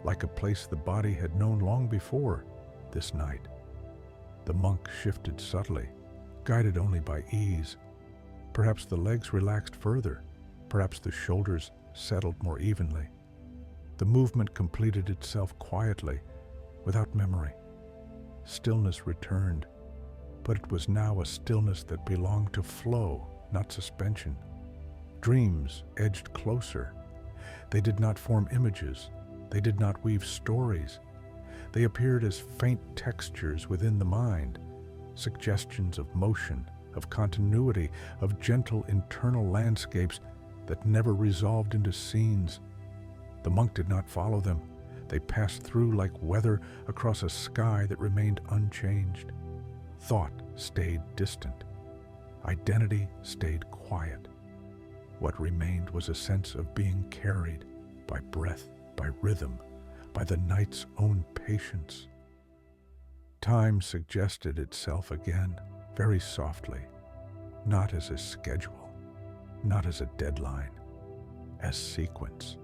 like a place the body had known long before this night. The monk shifted subtly, guided only by ease. Perhaps the legs relaxed further, perhaps the shoulders settled more evenly. The movement completed itself quietly, without memory. Stillness returned, but it was now a stillness that belonged to flow, not suspension. Dreams edged closer. They did not form images. They did not weave stories. They appeared as faint textures within the mind, suggestions of motion, of continuity, of gentle internal landscapes that never resolved into scenes. The monk did not follow them. They passed through like weather across a sky that remained unchanged. Thought stayed distant. Identity stayed quiet. What remained was a sense of being carried by breath, by rhythm, by the night's own patience. Time suggested itself again, very softly, not as a schedule, not as a deadline, as sequence.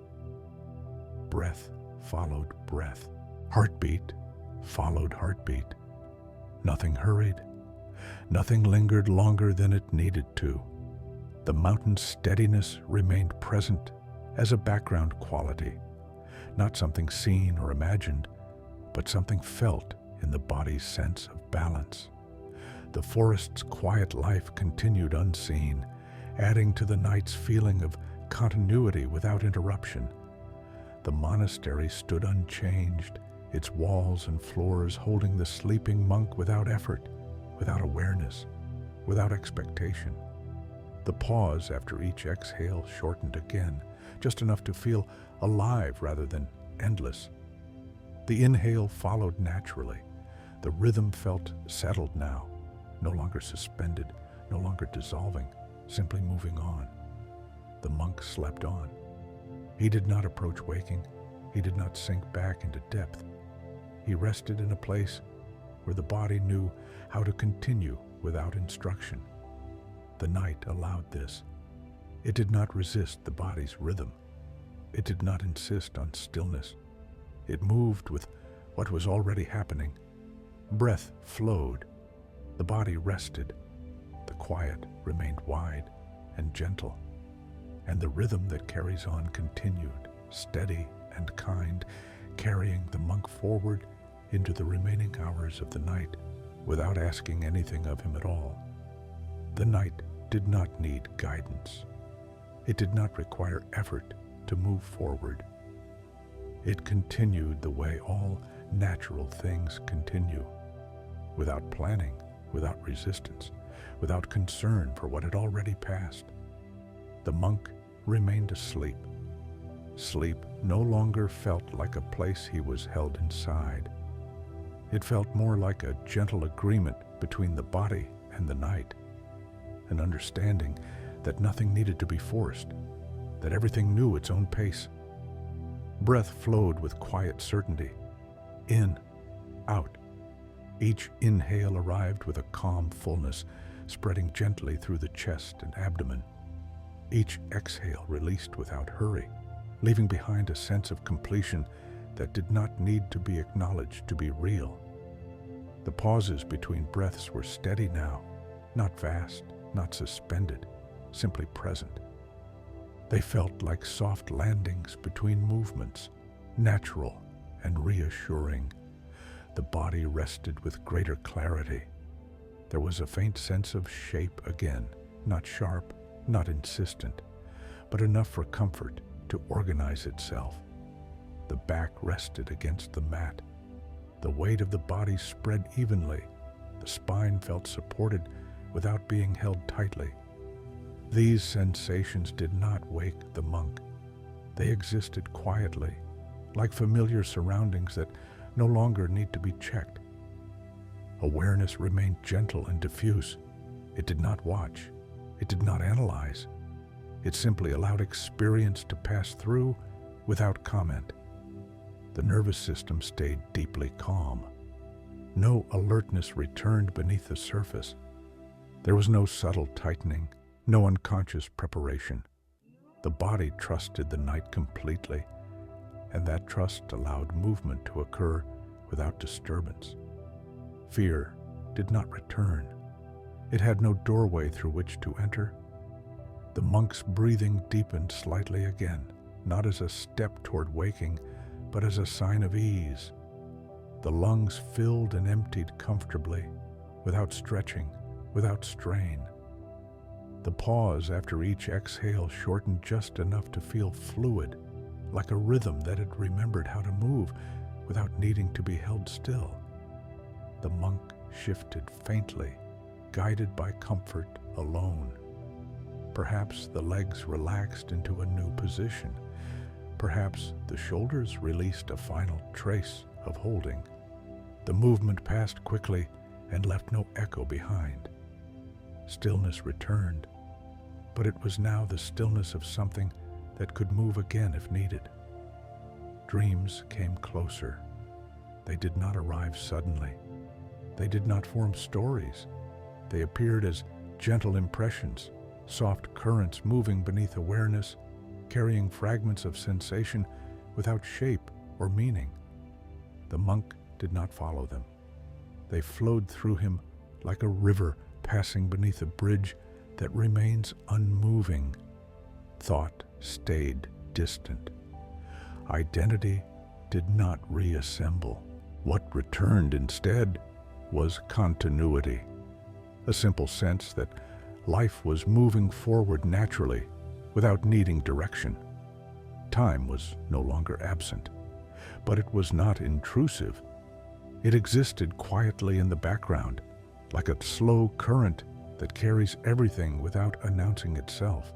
Breath followed breath. Heartbeat followed heartbeat. Nothing hurried. Nothing lingered longer than it needed to. The mountain's steadiness remained present as a background quality, not something seen or imagined, but something felt in the body's sense of balance. The forest's quiet life continued unseen, adding to the night's feeling of continuity without interruption. The monastery stood unchanged, its walls and floors holding the sleeping monk without effort, without awareness, without expectation. The pause after each exhale shortened again, just enough to feel alive rather than endless. The inhale followed naturally. The rhythm felt settled now, no longer suspended, no longer dissolving, simply moving on. The monk slept on. He did not approach waking. He did not sink back into depth. He rested in a place where the body knew how to continue without instruction. The night allowed this. It did not resist the body's rhythm. It did not insist on stillness. It moved with what was already happening. Breath flowed. The body rested. The quiet remained wide and gentle. And the rhythm that carries on continued, steady and kind, carrying the monk forward into the remaining hours of the night without asking anything of him at all. The night did not need guidance. It did not require effort to move forward. It continued the way all natural things continue, without planning, without resistance, without concern for what had already passed. The monk remained asleep. Sleep no longer felt like a place he was held inside. It felt more like a gentle agreement between the body and the night, an understanding that nothing needed to be forced, that everything knew its own pace. Breath flowed with quiet certainty, in, out. Each inhale arrived with a calm fullness, spreading gently through the chest and abdomen. Each exhale released without hurry, leaving behind a sense of completion that did not need to be acknowledged to be real. The pauses between breaths were steady now, not vast, not suspended, simply present. They felt like soft landings between movements, natural and reassuring. The body rested with greater clarity. There was a faint sense of shape again, not sharp, not insistent, but enough for comfort to organize itself. The back rested against the mat. The weight of the body spread evenly. The spine felt supported without being held tightly. These sensations did not wake the monk. They existed quietly, like familiar surroundings that no longer need to be checked. Awareness remained gentle and diffuse. It did not watch. It did not analyze. It simply allowed experience to pass through without comment. The nervous system stayed deeply calm. No alertness returned beneath the surface. There was no subtle tightening, no unconscious preparation. The body trusted the night completely, and that trust allowed movement to occur without disturbance. Fear did not return. It had no doorway through which to enter. The monk's breathing deepened slightly again, not as a step toward waking, but as a sign of ease. The lungs filled and emptied comfortably, without stretching, without strain. The pause after each exhale shortened just enough to feel fluid, like a rhythm that had remembered how to move without needing to be held still. The monk shifted faintly, guided by comfort alone. Perhaps the legs relaxed into a new position. Perhaps the shoulders released a final trace of holding. The movement passed quickly and left no echo behind. Stillness returned, but it was now the stillness of something that could move again if needed. Dreams came closer. They did not arrive suddenly. They did not form stories. They appeared as gentle impressions, soft currents moving beneath awareness, carrying fragments of sensation without shape or meaning. The monk did not follow them. They flowed through him like a river passing beneath a bridge that remains unmoving. Thought stayed distant. Identity did not reassemble. What returned instead was continuity, a simple sense that life was moving forward naturally without needing direction. Time was no longer absent, but it was not intrusive. It existed quietly in the background, like a slow current that carries everything without announcing itself.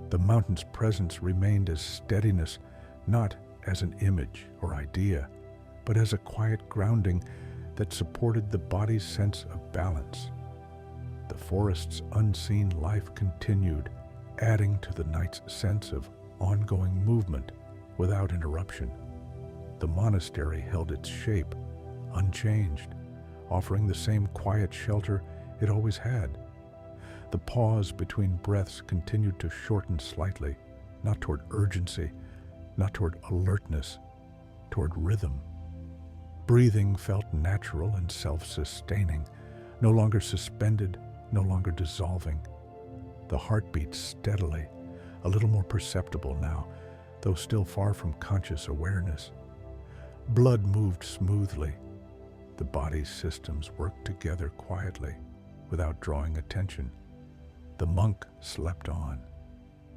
The mountain's presence remained as steadiness, not as an image or idea, but as a quiet grounding that supported the body's sense of balance. The forest's unseen life continued, adding to the night's sense of ongoing movement without interruption. The monastery held its shape, unchanged, offering the same quiet shelter it always had. The pause between breaths continued to shorten slightly, not toward urgency, not toward alertness, toward rhythm. Breathing felt natural and self-sustaining, no longer suspended, no longer dissolving. The heart beat steadily, a little more perceptible now, though still far from conscious awareness. Blood moved smoothly. The body's systems worked together quietly, without drawing attention. The monk slept on.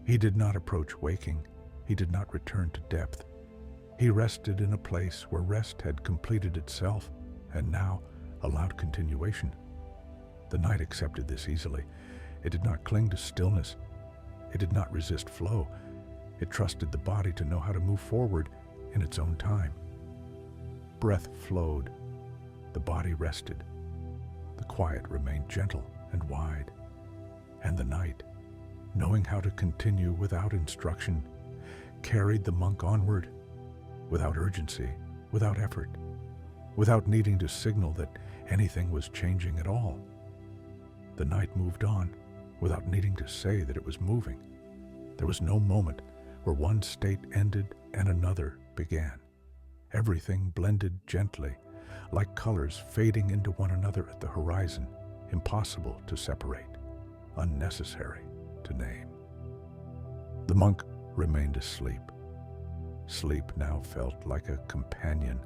He did not approach waking. He did not return to depth. He rested in a place where rest had completed itself and now allowed continuation. The night accepted this easily. It did not cling to stillness. It did not resist flow. It trusted the body to know how to move forward in its own time. Breath flowed. The body rested. The quiet remained gentle and wide. And the night, knowing how to continue without instruction, carried the monk onward, without urgency, without effort, without needing to signal that anything was changing at all. The night moved on, without needing to say that it was moving. There was no moment where one state ended and another began. Everything blended gently, like colors fading into one another at the horizon, impossible to separate, unnecessary to name. The monk remained asleep. Sleep now felt like a companion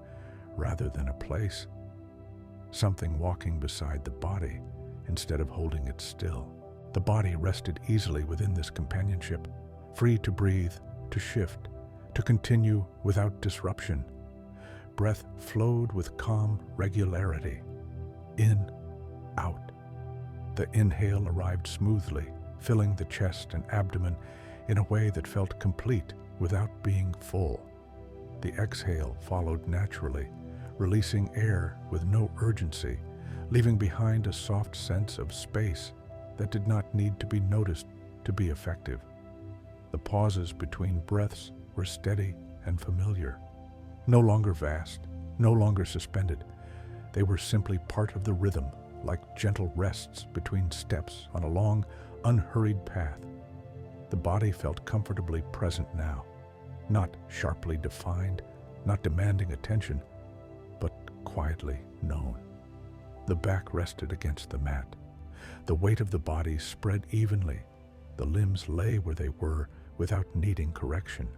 rather than a place, something walking beside the body instead of holding it still. The body rested easily within this companionship, free to breathe, to shift, to continue without disruption. Breath flowed with calm regularity. In, out. The inhale arrived smoothly, filling the chest and abdomen in a way that felt complete without being full. The exhale followed naturally, releasing air with no urgency, leaving behind a soft sense of space that did not need to be noticed to be effective. The pauses between breaths were steady and familiar, no longer vast, no longer suspended. They were simply part of the rhythm, like gentle rests between steps on a long, unhurried path. The body felt comfortably present now, not sharply defined, not demanding attention, but quietly known. The back rested against the mat. The weight of the body spread evenly. The limbs lay where they were without needing correction.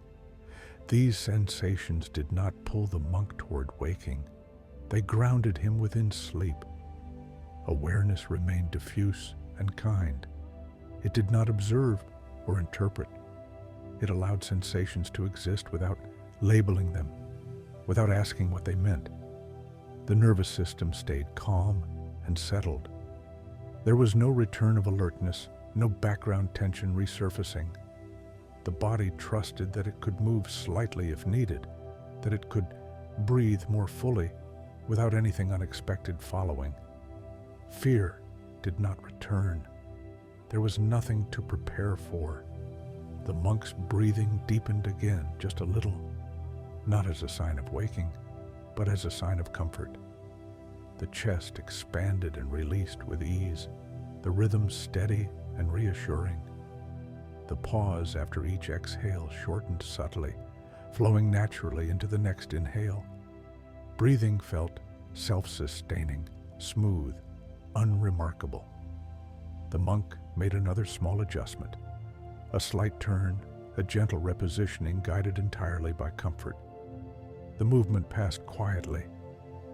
These sensations did not pull the monk toward waking. They grounded him within sleep. Awareness remained diffuse and kind. It did not observe or interpret. It allowed sensations to exist without labeling them, without asking what they meant. The nervous system stayed calm and settled. There was no return of alertness, no background tension resurfacing. The body trusted that it could move slightly if needed, that it could breathe more fully without anything unexpected following. Fear did not return. There was nothing to prepare for. The monk's breathing deepened again, just a little, not as a sign of waking, but as a sign of comfort. The chest expanded and released with ease, the rhythm steady and reassuring. The pause after each exhale shortened subtly, flowing naturally into the next inhale. Breathing felt self-sustaining, smooth, unremarkable. The monk made another small adjustment. A slight turn, a gentle repositioning guided entirely by comfort. The movement passed quietly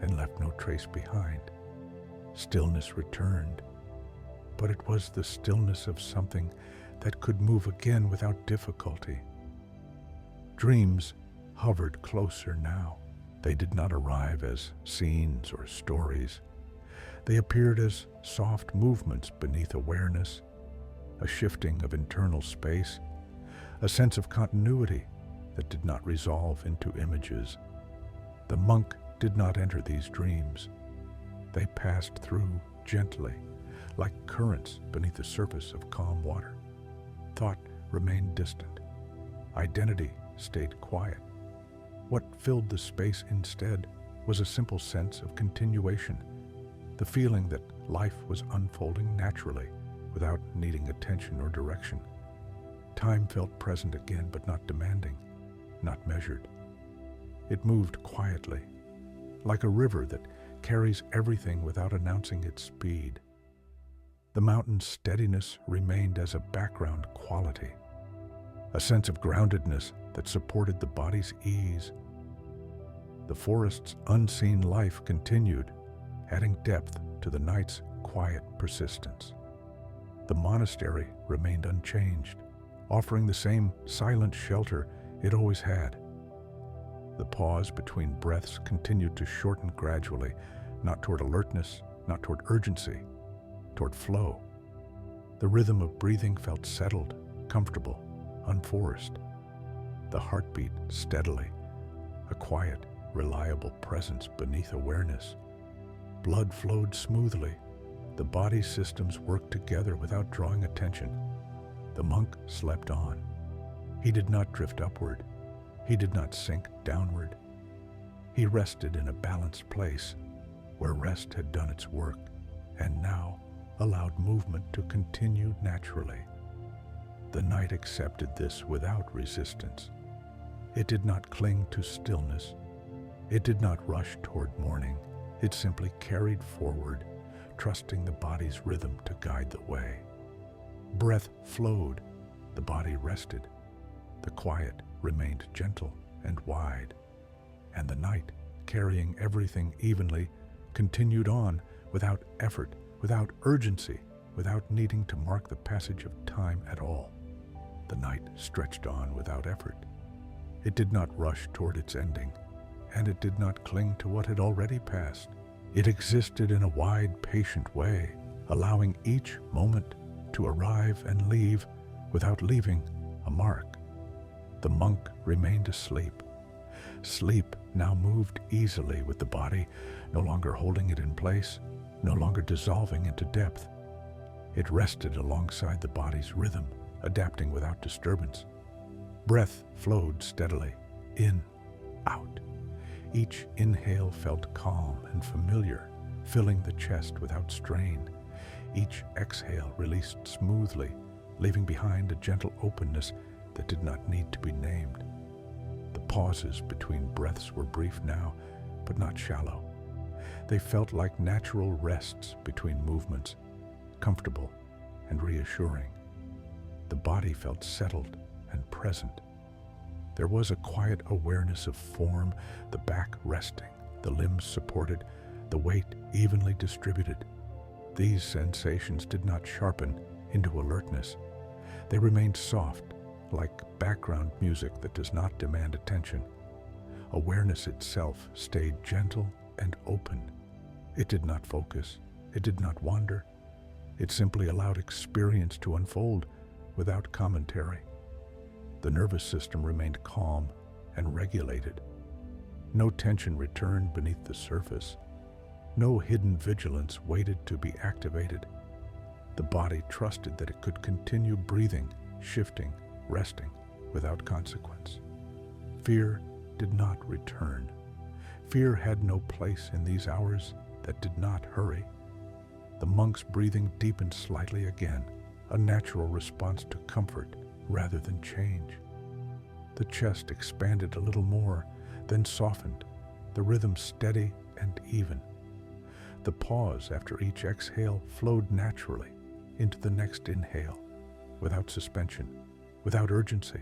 and left no trace behind. Stillness returned, but it was the stillness of something that could move again without difficulty. Dreams hovered closer now. They did not arrive as scenes or stories. They appeared as soft movements beneath awareness, a shifting of internal space, a sense of continuity that did not resolve into images. The monk did not enter these dreams. They passed through gently, like currents beneath the surface of calm water. Thought remained distant. Identity stayed quiet. What filled the space instead was a simple sense of continuation, the feeling that life was unfolding naturally without needing attention or direction. Time felt present again, but not demanding, not measured. It moved quietly, like a river that carries everything without announcing its speed. The mountain's steadiness remained as a background quality, a sense of groundedness that supported the body's ease. The forest's unseen life continued, adding depth to the night's quiet persistence. The monastery remained unchanged, offering the same silent shelter it always had. The pause between breaths continued to shorten gradually, not toward alertness, not toward urgency, toward flow. The rhythm of breathing felt settled, comfortable, unforced. The heartbeat steadily, a quiet, reliable presence beneath awareness. Blood flowed smoothly. The body's systems worked together without drawing attention. The monk slept on. He did not drift upward. He did not sink downward. He rested in a balanced place where rest had done its work and now allowed movement to continue naturally. The night accepted this without resistance. It did not cling to stillness. It did not rush toward morning. It simply carried forward, trusting the body's rhythm to guide the way. Breath flowed. The body rested. The quiet remained gentle and wide. And the night, carrying everything evenly, continued on without effort, without urgency, without needing to mark the passage of time at all. The night stretched on without effort. It did not rush toward its ending, and it did not cling to what had already passed. It existed in a wide, patient way, allowing each moment to arrive and leave without leaving a mark. The monk remained asleep. Sleep now moved easily with the body, no longer holding it in place, no longer dissolving into depth. It rested alongside the body's rhythm, adapting without disturbance. Breath flowed steadily, in, out. Each inhale felt calm and familiar, filling the chest without strain. Each exhale released smoothly, leaving behind a gentle openness that did not need to be named. The pauses between breaths were brief now, but not shallow. They felt like natural rests between movements, comfortable and reassuring. The body felt settled and present. There was a quiet awareness of form, the back resting, the limbs supported, the weight evenly distributed. These sensations did not sharpen into alertness. They remained soft, like background music that does not demand attention. Awareness itself stayed gentle and open. It did not focus. It did not wander. It simply allowed experience to unfold without commentary. The nervous system remained calm and regulated. No tension returned beneath the surface. No hidden vigilance waited to be activated. The body trusted that it could continue breathing, shifting, resting without consequence. Fear did not return. Fear had no place in these hours that did not hurry. The monk's breathing deepened slightly again, a natural response to comfort rather than change. The chest expanded a little more, then softened, the rhythm steady and even. The pause after each exhale flowed naturally into the next inhale, without suspension, without urgency.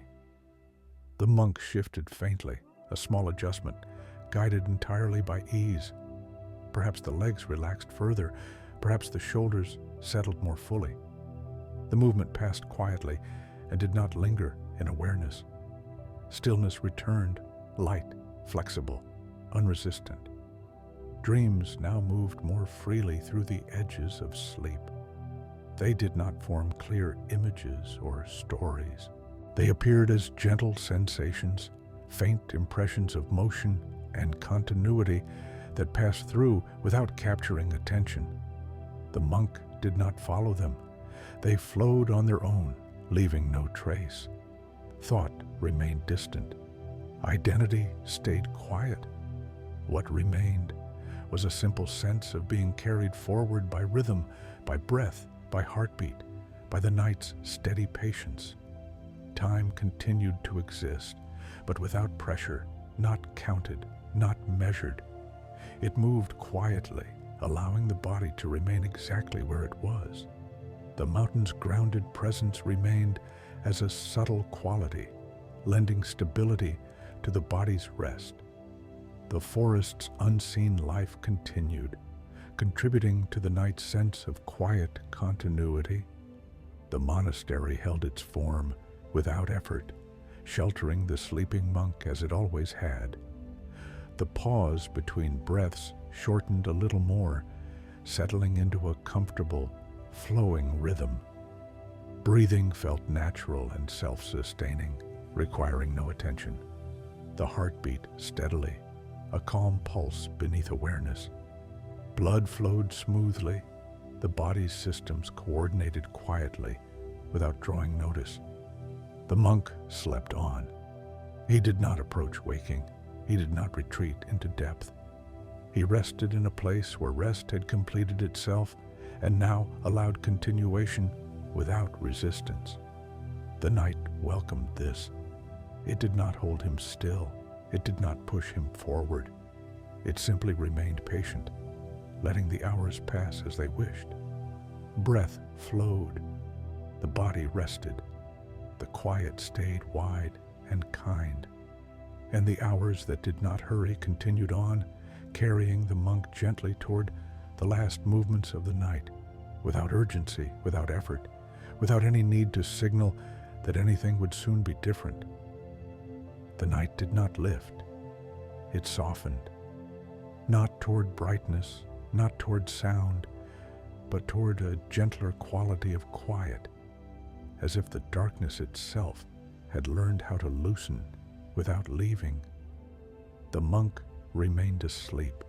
The monk shifted faintly, a small adjustment, guided entirely by ease. Perhaps the legs relaxed further, perhaps the shoulders settled more fully. The movement passed quietly and did not linger in awareness. Stillness returned, light, flexible, unresistant. Dreams now moved more freely through the edges of sleep. They did not form clear images or stories. They appeared as gentle sensations, faint impressions of motion and continuity that passed through without capturing attention. The monk did not follow them. They flowed on their own, leaving no trace. Thought remained distant. Identity stayed quiet. What remained was a simple sense of being carried forward by rhythm, by breath, by heartbeat, by the night's steady patience. Time continued to exist, but without pressure, not counted, not measured. It moved quietly, allowing the body to remain exactly where it was. The mountain's grounded presence remained as a subtle quality, lending stability to the body's rest. The forest's unseen life continued, contributing to the night's sense of quiet continuity. The monastery held its form without effort, sheltering the sleeping monk as it always had. The pause between breaths shortened a little more, settling into a comfortable, flowing rhythm. Breathing felt natural and self-sustaining, requiring no attention. The heart beat steadily, a calm pulse beneath awareness. Blood flowed smoothly, the body's systems coordinated quietly without drawing notice. The monk slept on. He did not approach waking. He did not retreat into depth. He rested in a place where rest had completed itself and now allowed continuation without resistance. The night welcomed this. It did not hold him still. It did not push him forward. It simply remained patient, letting the hours pass as they wished. Breath flowed. The body rested. The quiet stayed wide and kind. And the hours that did not hurry continued on, carrying the monk gently toward the last movements of the night, without urgency, without effort, without any need to signal that anything would soon be different. The night did not lift. It softened, not toward brightness, not toward sound, but toward a gentler quality of quiet, as if the darkness itself had learned how to loosen without leaving. The monk remained asleep.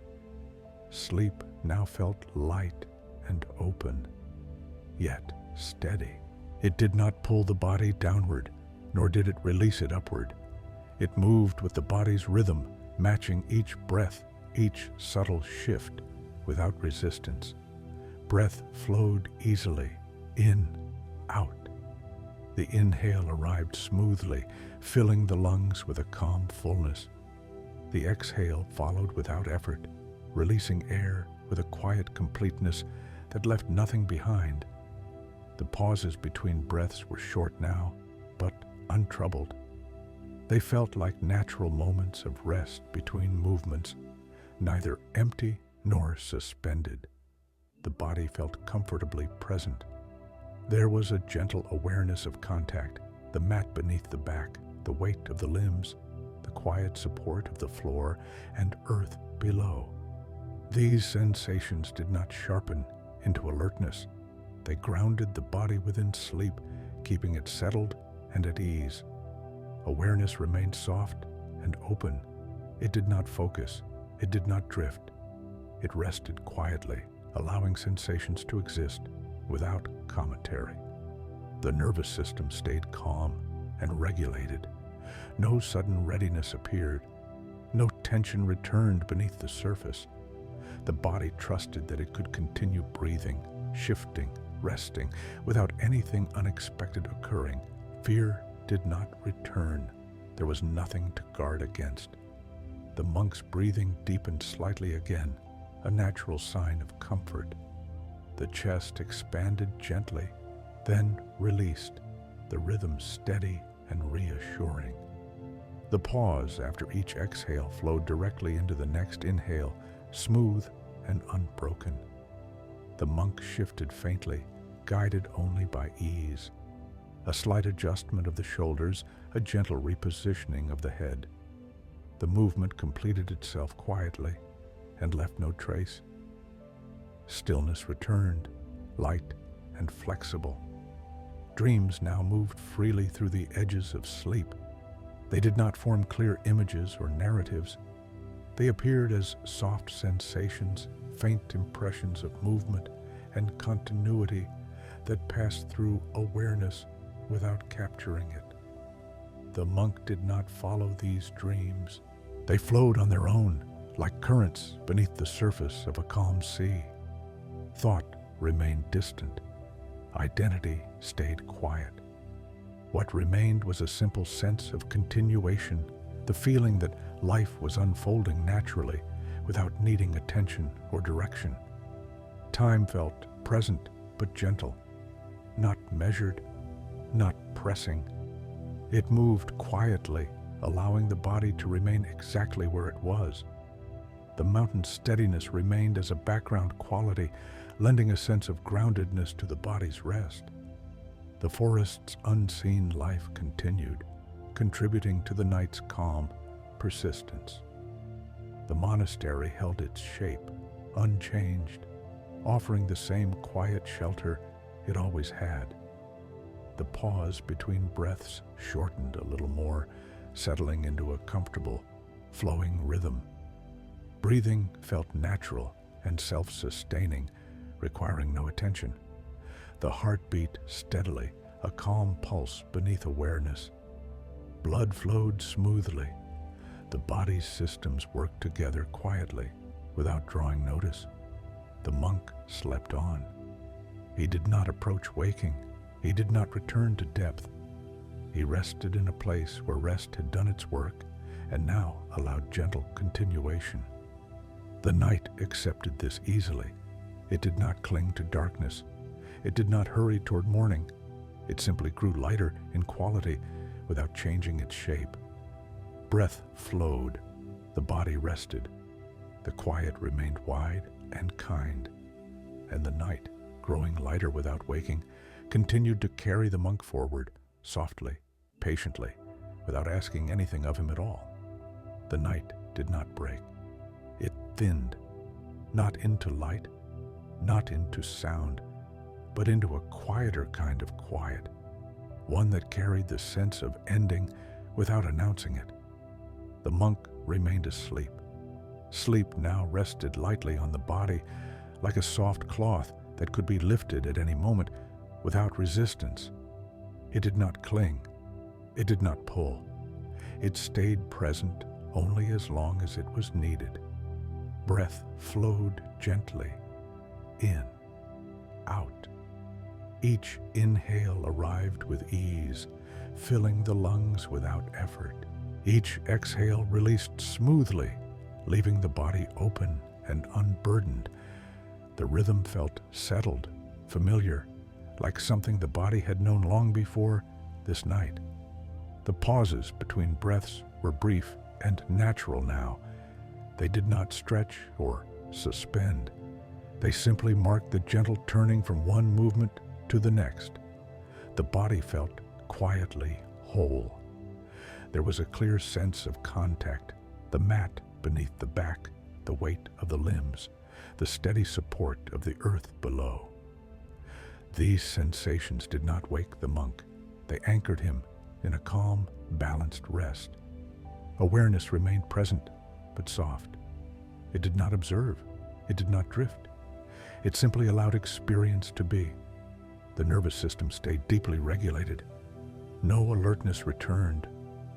Sleep now felt light and open, yet steady. It did not pull the body downward, nor did it release it upward. It moved with the body's rhythm, matching each breath, each subtle shift, without resistance. Breath flowed easily, in, out. The inhale arrived smoothly, filling the lungs with a calm fullness. The exhale followed without effort, releasing air with a quiet completeness that left nothing behind. The pauses between breaths were short now, but untroubled. They felt like natural moments of rest between movements, neither empty nor suspended. The body felt comfortably present. There was a gentle awareness of contact, the mat beneath the back, the weight of the limbs, the quiet support of the floor, and earth below. These sensations did not sharpen into alertness. They grounded the body within sleep, keeping it settled and at ease. Awareness remained soft and open. It did not focus. It did not drift. It rested quietly, allowing sensations to exist without commentary. The nervous system stayed calm and regulated. No sudden readiness appeared. No tension returned beneath the surface. The body trusted that it could continue breathing, shifting, resting, without anything unexpected occurring. Fear did not return. There was nothing to guard against. The monk's breathing deepened slightly again, a natural sign of comfort. The chest expanded gently, then released, the rhythm steady and reassuring. The pause after each exhale flowed directly into the next inhale, smooth and unbroken. The monk shifted faintly, guided only by ease. A slight adjustment of the shoulders, a gentle repositioning of the head. The movement completed itself quietly and left no trace. Stillness returned, light and flexible. Dreams now moved freely through the edges of sleep. They did not form clear images or narratives. They appeared as soft sensations, faint impressions of movement and continuity that passed through awareness without capturing it. The monk did not follow these dreams. They flowed on their own, like currents beneath the surface of a calm sea. Thought remained distant. Identity stayed quiet. What remained was a simple sense of continuation, the feeling that life was unfolding naturally without needing attention or direction. Time felt present but gentle, not measured, not pressing. It moved quietly, allowing the body to remain exactly where it was. The mountain's steadiness remained as a background quality, lending a sense of groundedness to the body's rest. The forest's unseen life continued, contributing to the night's calm persistence. The monastery held its shape, unchanged, offering the same quiet shelter it always had. The pause between breaths shortened a little more, settling into a comfortable, flowing rhythm. Breathing felt natural and self-sustaining, requiring no attention. The heart beat steadily, a calm pulse beneath awareness. Blood flowed smoothly. The body's systems worked together quietly, without drawing notice. The monk slept on. He did not approach waking. He did not return to depth. He rested in a place where rest had done its work and now allowed gentle continuation. The night accepted this easily. It did not cling to darkness. It did not hurry toward morning. It simply grew lighter in quality without changing its shape. Breath flowed. The body rested. The quiet remained wide and kind. And the night, growing lighter without waking, continued to carry the monk forward, softly, patiently, without asking anything of him at all. The night did not break. It thinned, not into light, not into sound, but into a quieter kind of quiet, one that carried the sense of ending without announcing it. The monk remained asleep. Sleep now rested lightly on the body, like a soft cloth that could be lifted at any moment without resistance. It did not cling. It did not pull. It stayed present only as long as it was needed. Breath flowed gently, in, out. Each inhale arrived with ease, filling the lungs without effort. Each exhale released smoothly, leaving the body open and unburdened. The rhythm felt settled, familiar, like something the body had known long before this night. The pauses between breaths were brief and natural now. They did not stretch or suspend. They simply marked the gentle turning from one movement to the next. The body felt quietly whole. There was a clear sense of contact, the mat beneath the back, the weight of the limbs, the steady support of the earth below. These sensations did not wake the monk. They anchored him in a calm, balanced rest. Awareness remained present, but soft. It did not observe. It did not drift. It simply allowed experience to be. The nervous system stayed deeply regulated. No alertness returned.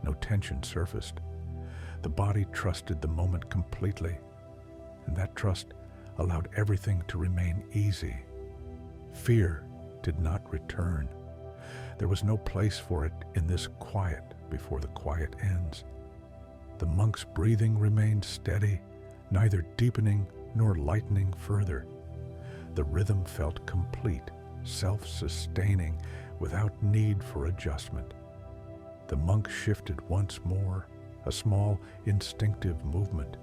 No tension surfaced. The body trusted the moment completely, and that trust allowed everything to remain easy. Fear did not return. There was no place for it in this quiet before the quiet ends. The monk's breathing remained steady, neither deepening nor lightening further. The rhythm felt complete, self-sustaining, without need for adjustment. The monk shifted once more, a small, instinctive movement,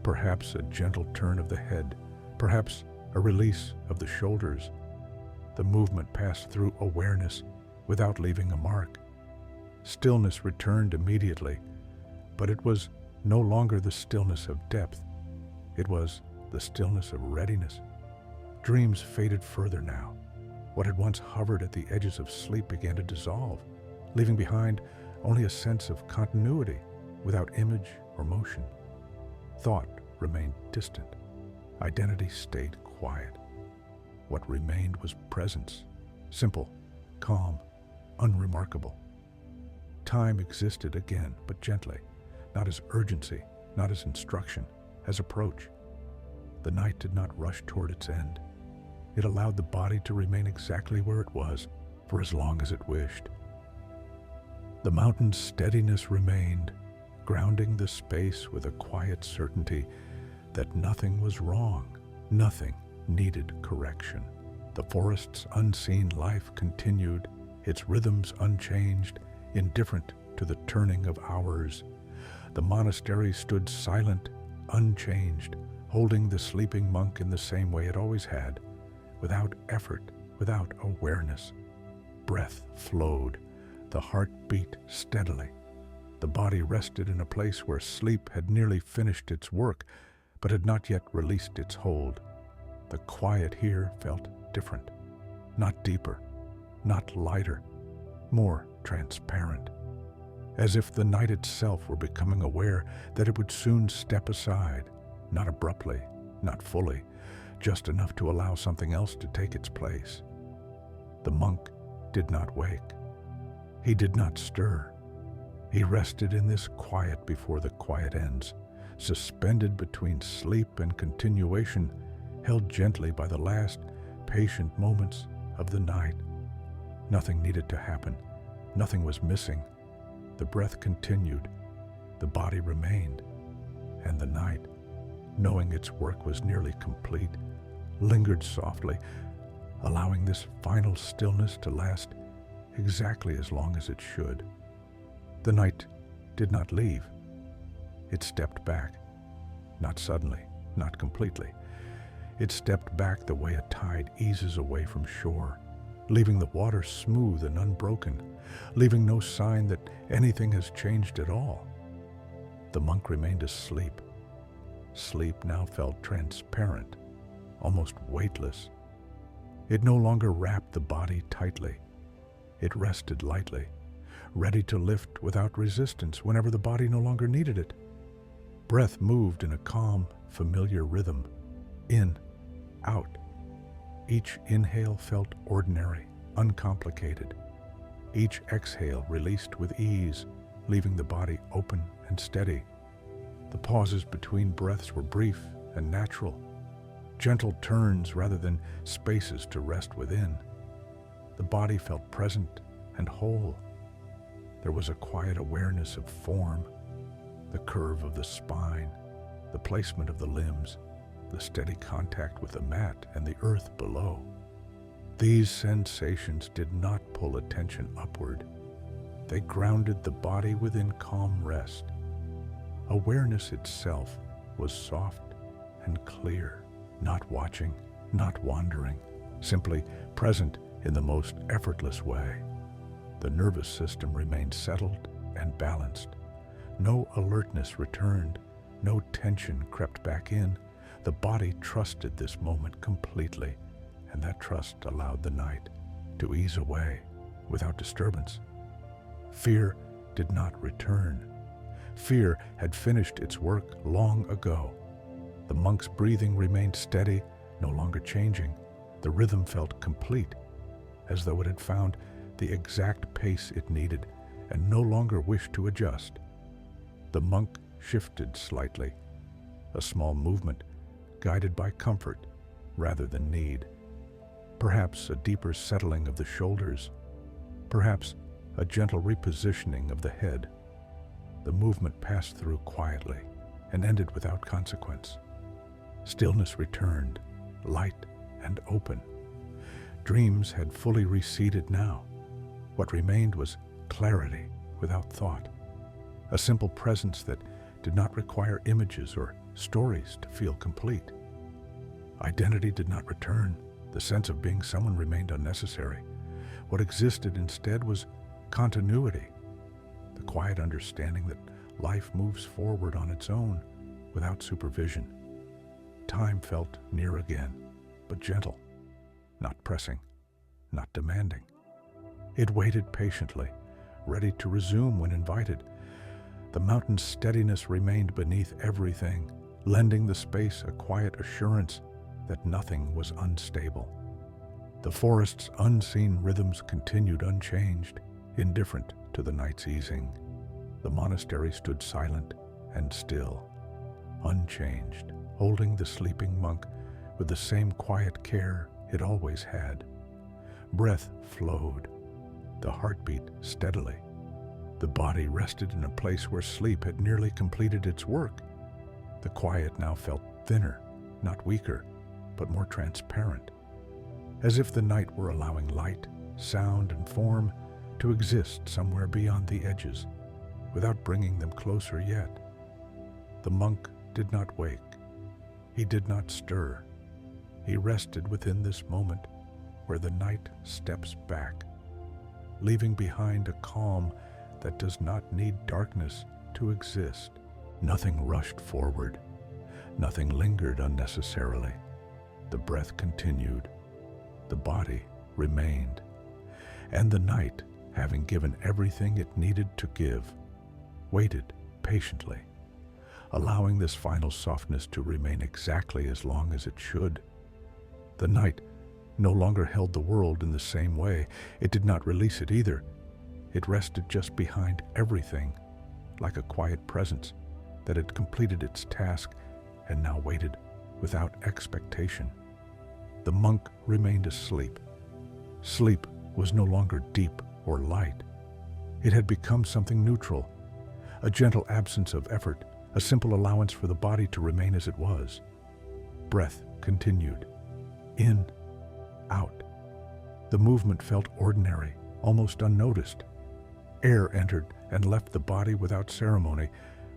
perhaps a gentle turn of the head, perhaps a release of the shoulders. The movement passed through awareness without leaving a mark. Stillness returned immediately, but it was no longer the stillness of depth. It was the stillness of readiness. Dreams faded further now. What had once hovered at the edges of sleep began to dissolve, leaving behind only a sense of continuity without image or motion. Thought remained distant. Identity stayed quiet. What remained was presence, simple, calm, unremarkable. Time existed again, but gently, not as urgency, not as instruction, as approach. The night did not rush toward its end. It allowed the body to remain exactly where it was for as long as it wished. The mountain's steadiness remained, grounding the space with a quiet certainty that nothing was wrong, nothing needed correction. The forest's unseen life continued, its rhythms unchanged, indifferent to the turning of hours. The monastery stood silent, unchanged, holding the sleeping monk in the same way it always had, without effort, without awareness. Breath flowed, the heart beat steadily. The body rested in a place where sleep had nearly finished its work, but had not yet released its hold. The quiet here felt different, not deeper, not lighter, more transparent, as if the night itself were becoming aware that it would soon step aside, not abruptly, not fully, just enough to allow something else to take its place. The monk did not wake. He did not stir. He rested in this quiet before the quiet ends, suspended between sleep and continuation, held gently by the last patient moments of the night. Nothing needed to happen. Nothing was missing. The breath continued. The body remained. And the night, knowing its work was nearly complete, lingered softly, allowing this final stillness to last exactly as long as it should. The night did not leave. It stepped back, not suddenly, not completely. It stepped back the way a tide eases away from shore, leaving the water smooth and unbroken, leaving no sign that anything has changed at all. The monk remained asleep. Sleep now felt transparent, almost weightless. It no longer wrapped the body tightly. It rested lightly, ready to lift without resistance whenever the body no longer needed it. Breath moved in a calm, familiar rhythm. In, out. Each inhale felt ordinary, uncomplicated. Each exhale released with ease, leaving the body open and steady. The pauses between breaths were brief and natural, gentle turns rather than spaces to rest within. The body felt present and whole. There was a quiet awareness of form, the curve of the spine, the placement of the limbs, the steady contact with the mat and the earth below. These sensations did not pull attention upward. They grounded the body within calm rest. Awareness itself was soft and clear, not watching, not wandering, simply present in the most effortless way. The nervous system remained settled and balanced. No alertness returned, no tension crept back in. The body trusted this moment completely, and that trust allowed the night to ease away without disturbance. Fear did not return. Fear had finished its work long ago. The monk's breathing remained steady, no longer changing. The rhythm felt complete, as though it had found the exact pace it needed and no longer wished to adjust. The monk shifted slightly, a small movement guided by comfort rather than need. Perhaps a deeper settling of the shoulders, perhaps a gentle repositioning of the head. The movement passed through quietly and ended without consequence. Stillness returned, light and open. Dreams had fully receded now. What remained was clarity without thought, a simple presence that did not require images or stories to feel complete. Identity did not return. The sense of being someone remained unnecessary. What existed instead was continuity, the quiet understanding that life moves forward on its own without supervision. Time felt near again, but gentle, not pressing, not demanding. It waited patiently, ready to resume when invited. The mountain's steadiness remained beneath everything, lending the space a quiet assurance that nothing was unstable. The forest's unseen rhythms continued unchanged, indifferent to the night's easing. The monastery stood silent and still, unchanged, holding the sleeping monk with the same quiet care it always had. Breath flowed, the heart beat steadily. The body rested in a place where sleep had nearly completed its work. The quiet now felt thinner, not weaker, but more transparent, as if the night were allowing light, sound, and form to exist somewhere beyond the edges, without bringing them closer yet. The monk did not wake. He did not stir. He rested within this moment where the night steps back, leaving behind a calm that does not need darkness to exist. Nothing rushed forward. Nothing lingered unnecessarily. The breath continued. The body remained. And the night, having given everything it needed to give, waited patiently, allowing this final softness to remain exactly as long as it should. The night no longer held the world in the same way. It did not release it either. It rested just behind everything, like a quiet presence that had completed its task and now waited without expectation. The monk remained asleep. Sleep was no longer deep or light. It had become something neutral, a gentle absence of effort, a simple allowance for the body to remain as it was. Breath continued. In, out. The movement felt ordinary, almost unnoticed. Air entered and left the body without ceremony,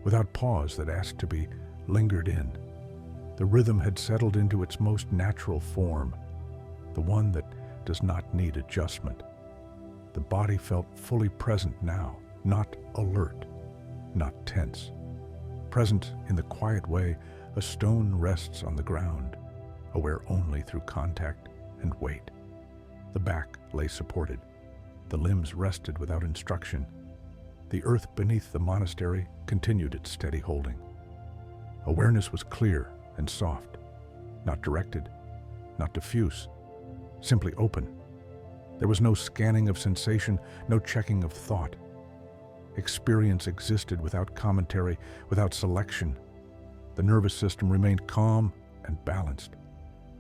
without pause that asked to be lingered in. The rhythm had settled into its most natural form, the one that does not need adjustment. The body felt fully present now, not alert, not tense. Present in the quiet way a stone rests on the ground, aware only through contact and weight. The back lay supported. The limbs rested without instruction. The earth beneath the monastery continued its steady holding. Awareness was clear and soft, not directed, not diffuse, simply open. There was no scanning of sensation, no checking of thought. Experience existed without commentary, without selection. The nervous system remained calm and balanced.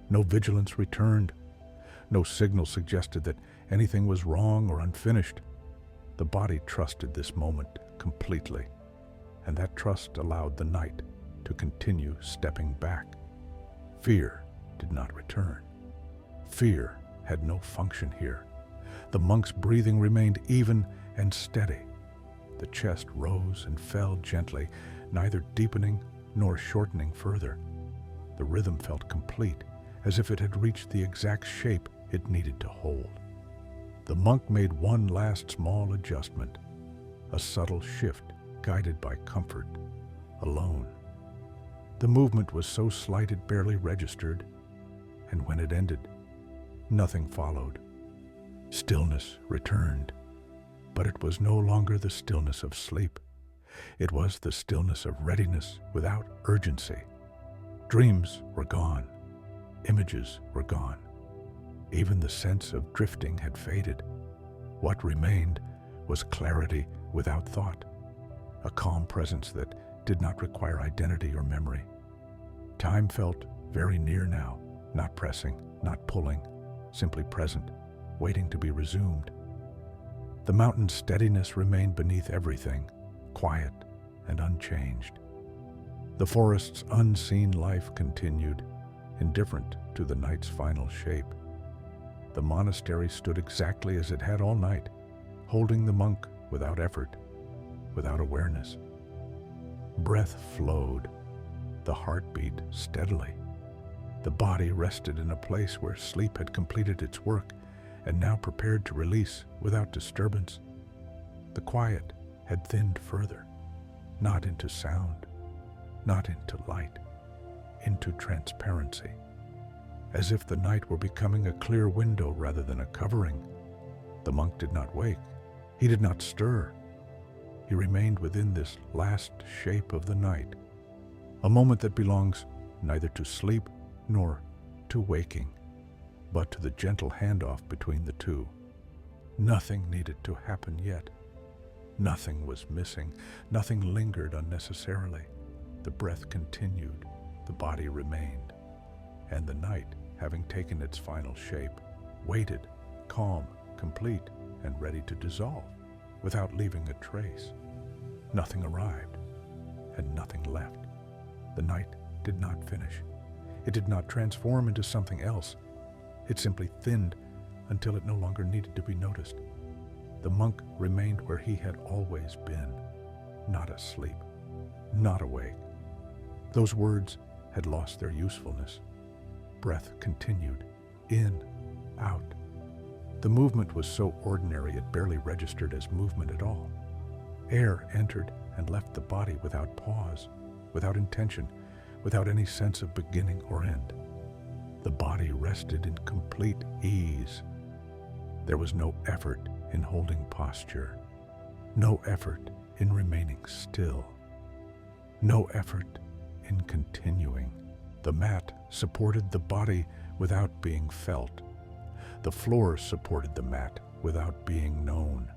No vigilance returned. No signal suggested that anything was wrong or unfinished. The body trusted this moment completely, and that trust allowed the night to continue stepping back. Fear did not return. Fear had no function here. The monk's breathing remained even and steady. The chest rose and fell gently, neither deepening nor shortening further. The rhythm felt complete, as if it had reached the exact shape it needed to hold. The monk made one last small adjustment, a subtle shift guided by comfort, alone. The movement was so slight it barely registered, and when it ended, nothing followed. Stillness returned, but it was no longer the stillness of sleep. It was the stillness of readiness without urgency. Dreams were gone. Images were gone. Even the sense of drifting had faded. What remained was clarity without thought, a calm presence that did not require identity or memory. Time felt very near now, not pressing, not pulling, simply present, waiting to be resumed. The mountain's steadiness remained beneath everything, quiet and unchanged. The forest's unseen life continued, indifferent to the night's final shape. The monastery stood exactly as it had all night, holding the monk without effort, without awareness. Breath flowed, the heart beat steadily. The body rested in a place where sleep had completed its work and now prepared to release without disturbance. The quiet had thinned further, not into sound, not into light, into transparency, as if the night were becoming a clear window rather than a covering. The monk did not wake. He did not stir. He remained within this last shape of the night, a moment that belongs neither to sleep nor to waking, but to the gentle handoff between the two. Nothing needed to happen yet. Nothing was missing. Nothing lingered unnecessarily. The breath continued. The body remained. And the night, having taken its final shape, waited, calm, complete, and ready to dissolve, without leaving a trace. Nothing arrived, and nothing left. The night did not finish. It did not transform into something else. It simply thinned until it no longer needed to be noticed. The monk remained where he had always been, not asleep, not awake. Those words had lost their usefulness. Breath continued, in, out. The movement was so ordinary it barely registered as movement at all. Air entered and left the body without pause, without intention, without any sense of beginning or end. The body rested in complete ease. There was no effort in holding posture, no effort in remaining still, no effort in continuing. The mat supported the body without being felt. The floor supported the mat without being known.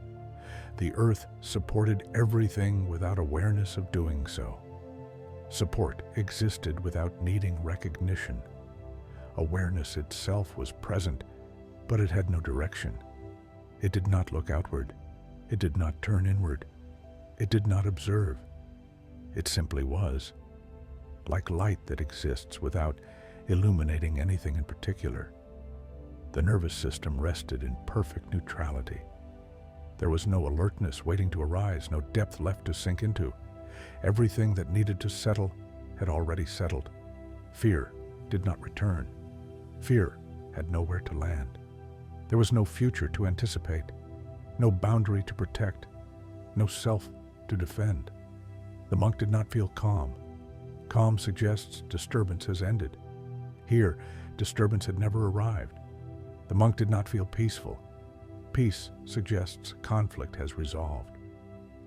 The earth supported everything without awareness of doing so. Support existed without needing recognition. Awareness itself was present, but it had no direction. It did not look outward. It did not turn inward. It did not observe. It simply was, like light that exists without illuminating anything in particular. The nervous system rested in perfect neutrality. There was no alertness waiting to arise, no depth left to sink into. Everything that needed to settle had already settled. Fear did not return. Fear had nowhere to land. There was no future to anticipate, no boundary to protect, no self to defend. The monk did not feel calm. Calm suggests disturbance has ended. Here, disturbance had never arrived. The monk did not feel peaceful. Peace suggests conflict has resolved.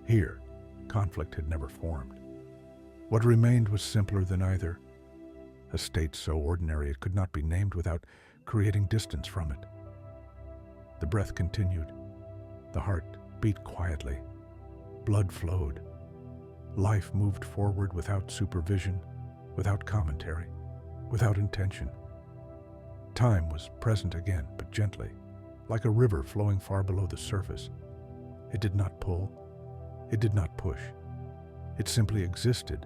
Here, conflict had never formed. What remained was simpler than either, a state so ordinary it could not be named without creating distance from it. The breath continued. The heart beat quietly. Blood flowed. Life moved forward without supervision, without commentary, without intention. Time was present again, but gently, like a river flowing far below the surface. It did not pull. It did not push. It simply existed,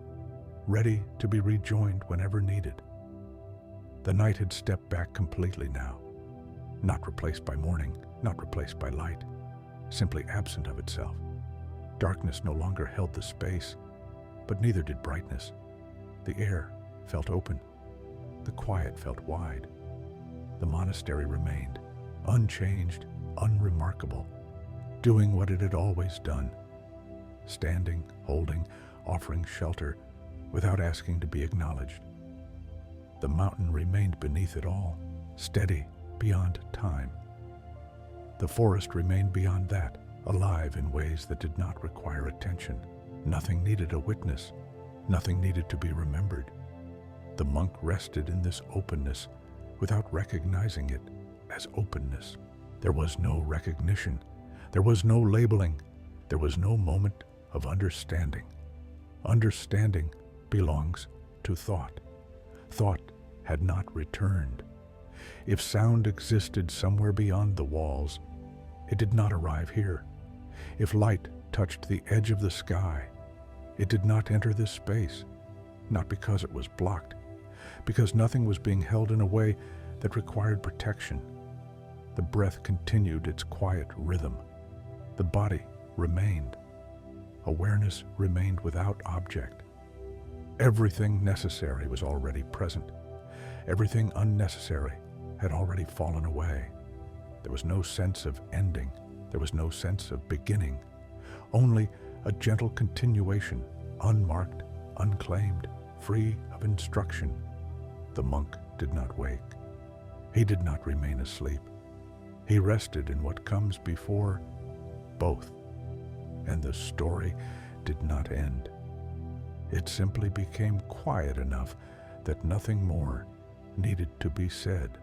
ready to be rejoined whenever needed. The night had stepped back completely now, not replaced by morning, not replaced by light, simply absent of itself. Darkness no longer held the space, but neither did brightness. The air felt open. The quiet felt wide. The monastery remained, unchanged, unremarkable, doing what it had always done, standing, holding, offering shelter, without asking to be acknowledged. The mountain remained beneath it all, steady beyond time. The forest remained beyond that, alive in ways that did not require attention. Nothing needed a witness. Nothing needed to be remembered. The monk rested in this openness without recognizing it as openness. There was no recognition. There was no labeling. There was no moment of understanding. Understanding belongs to thought. Thought had not returned. If sound existed somewhere beyond the walls, it did not arrive here. If light touched the edge of the sky, it did not enter this space, not because it was blocked, because nothing was being held in a way that required protection. The breath continued its quiet rhythm. The body remained. Awareness remained without object. Everything necessary was already present. Everything unnecessary had already fallen away. There was no sense of ending. There was no sense of beginning. Only a gentle continuation, unmarked, unclaimed, free of instruction. The monk did not wake. He did not remain asleep. He rested in what comes before both. And the story did not end. It simply became quiet enough that nothing more needed to be said.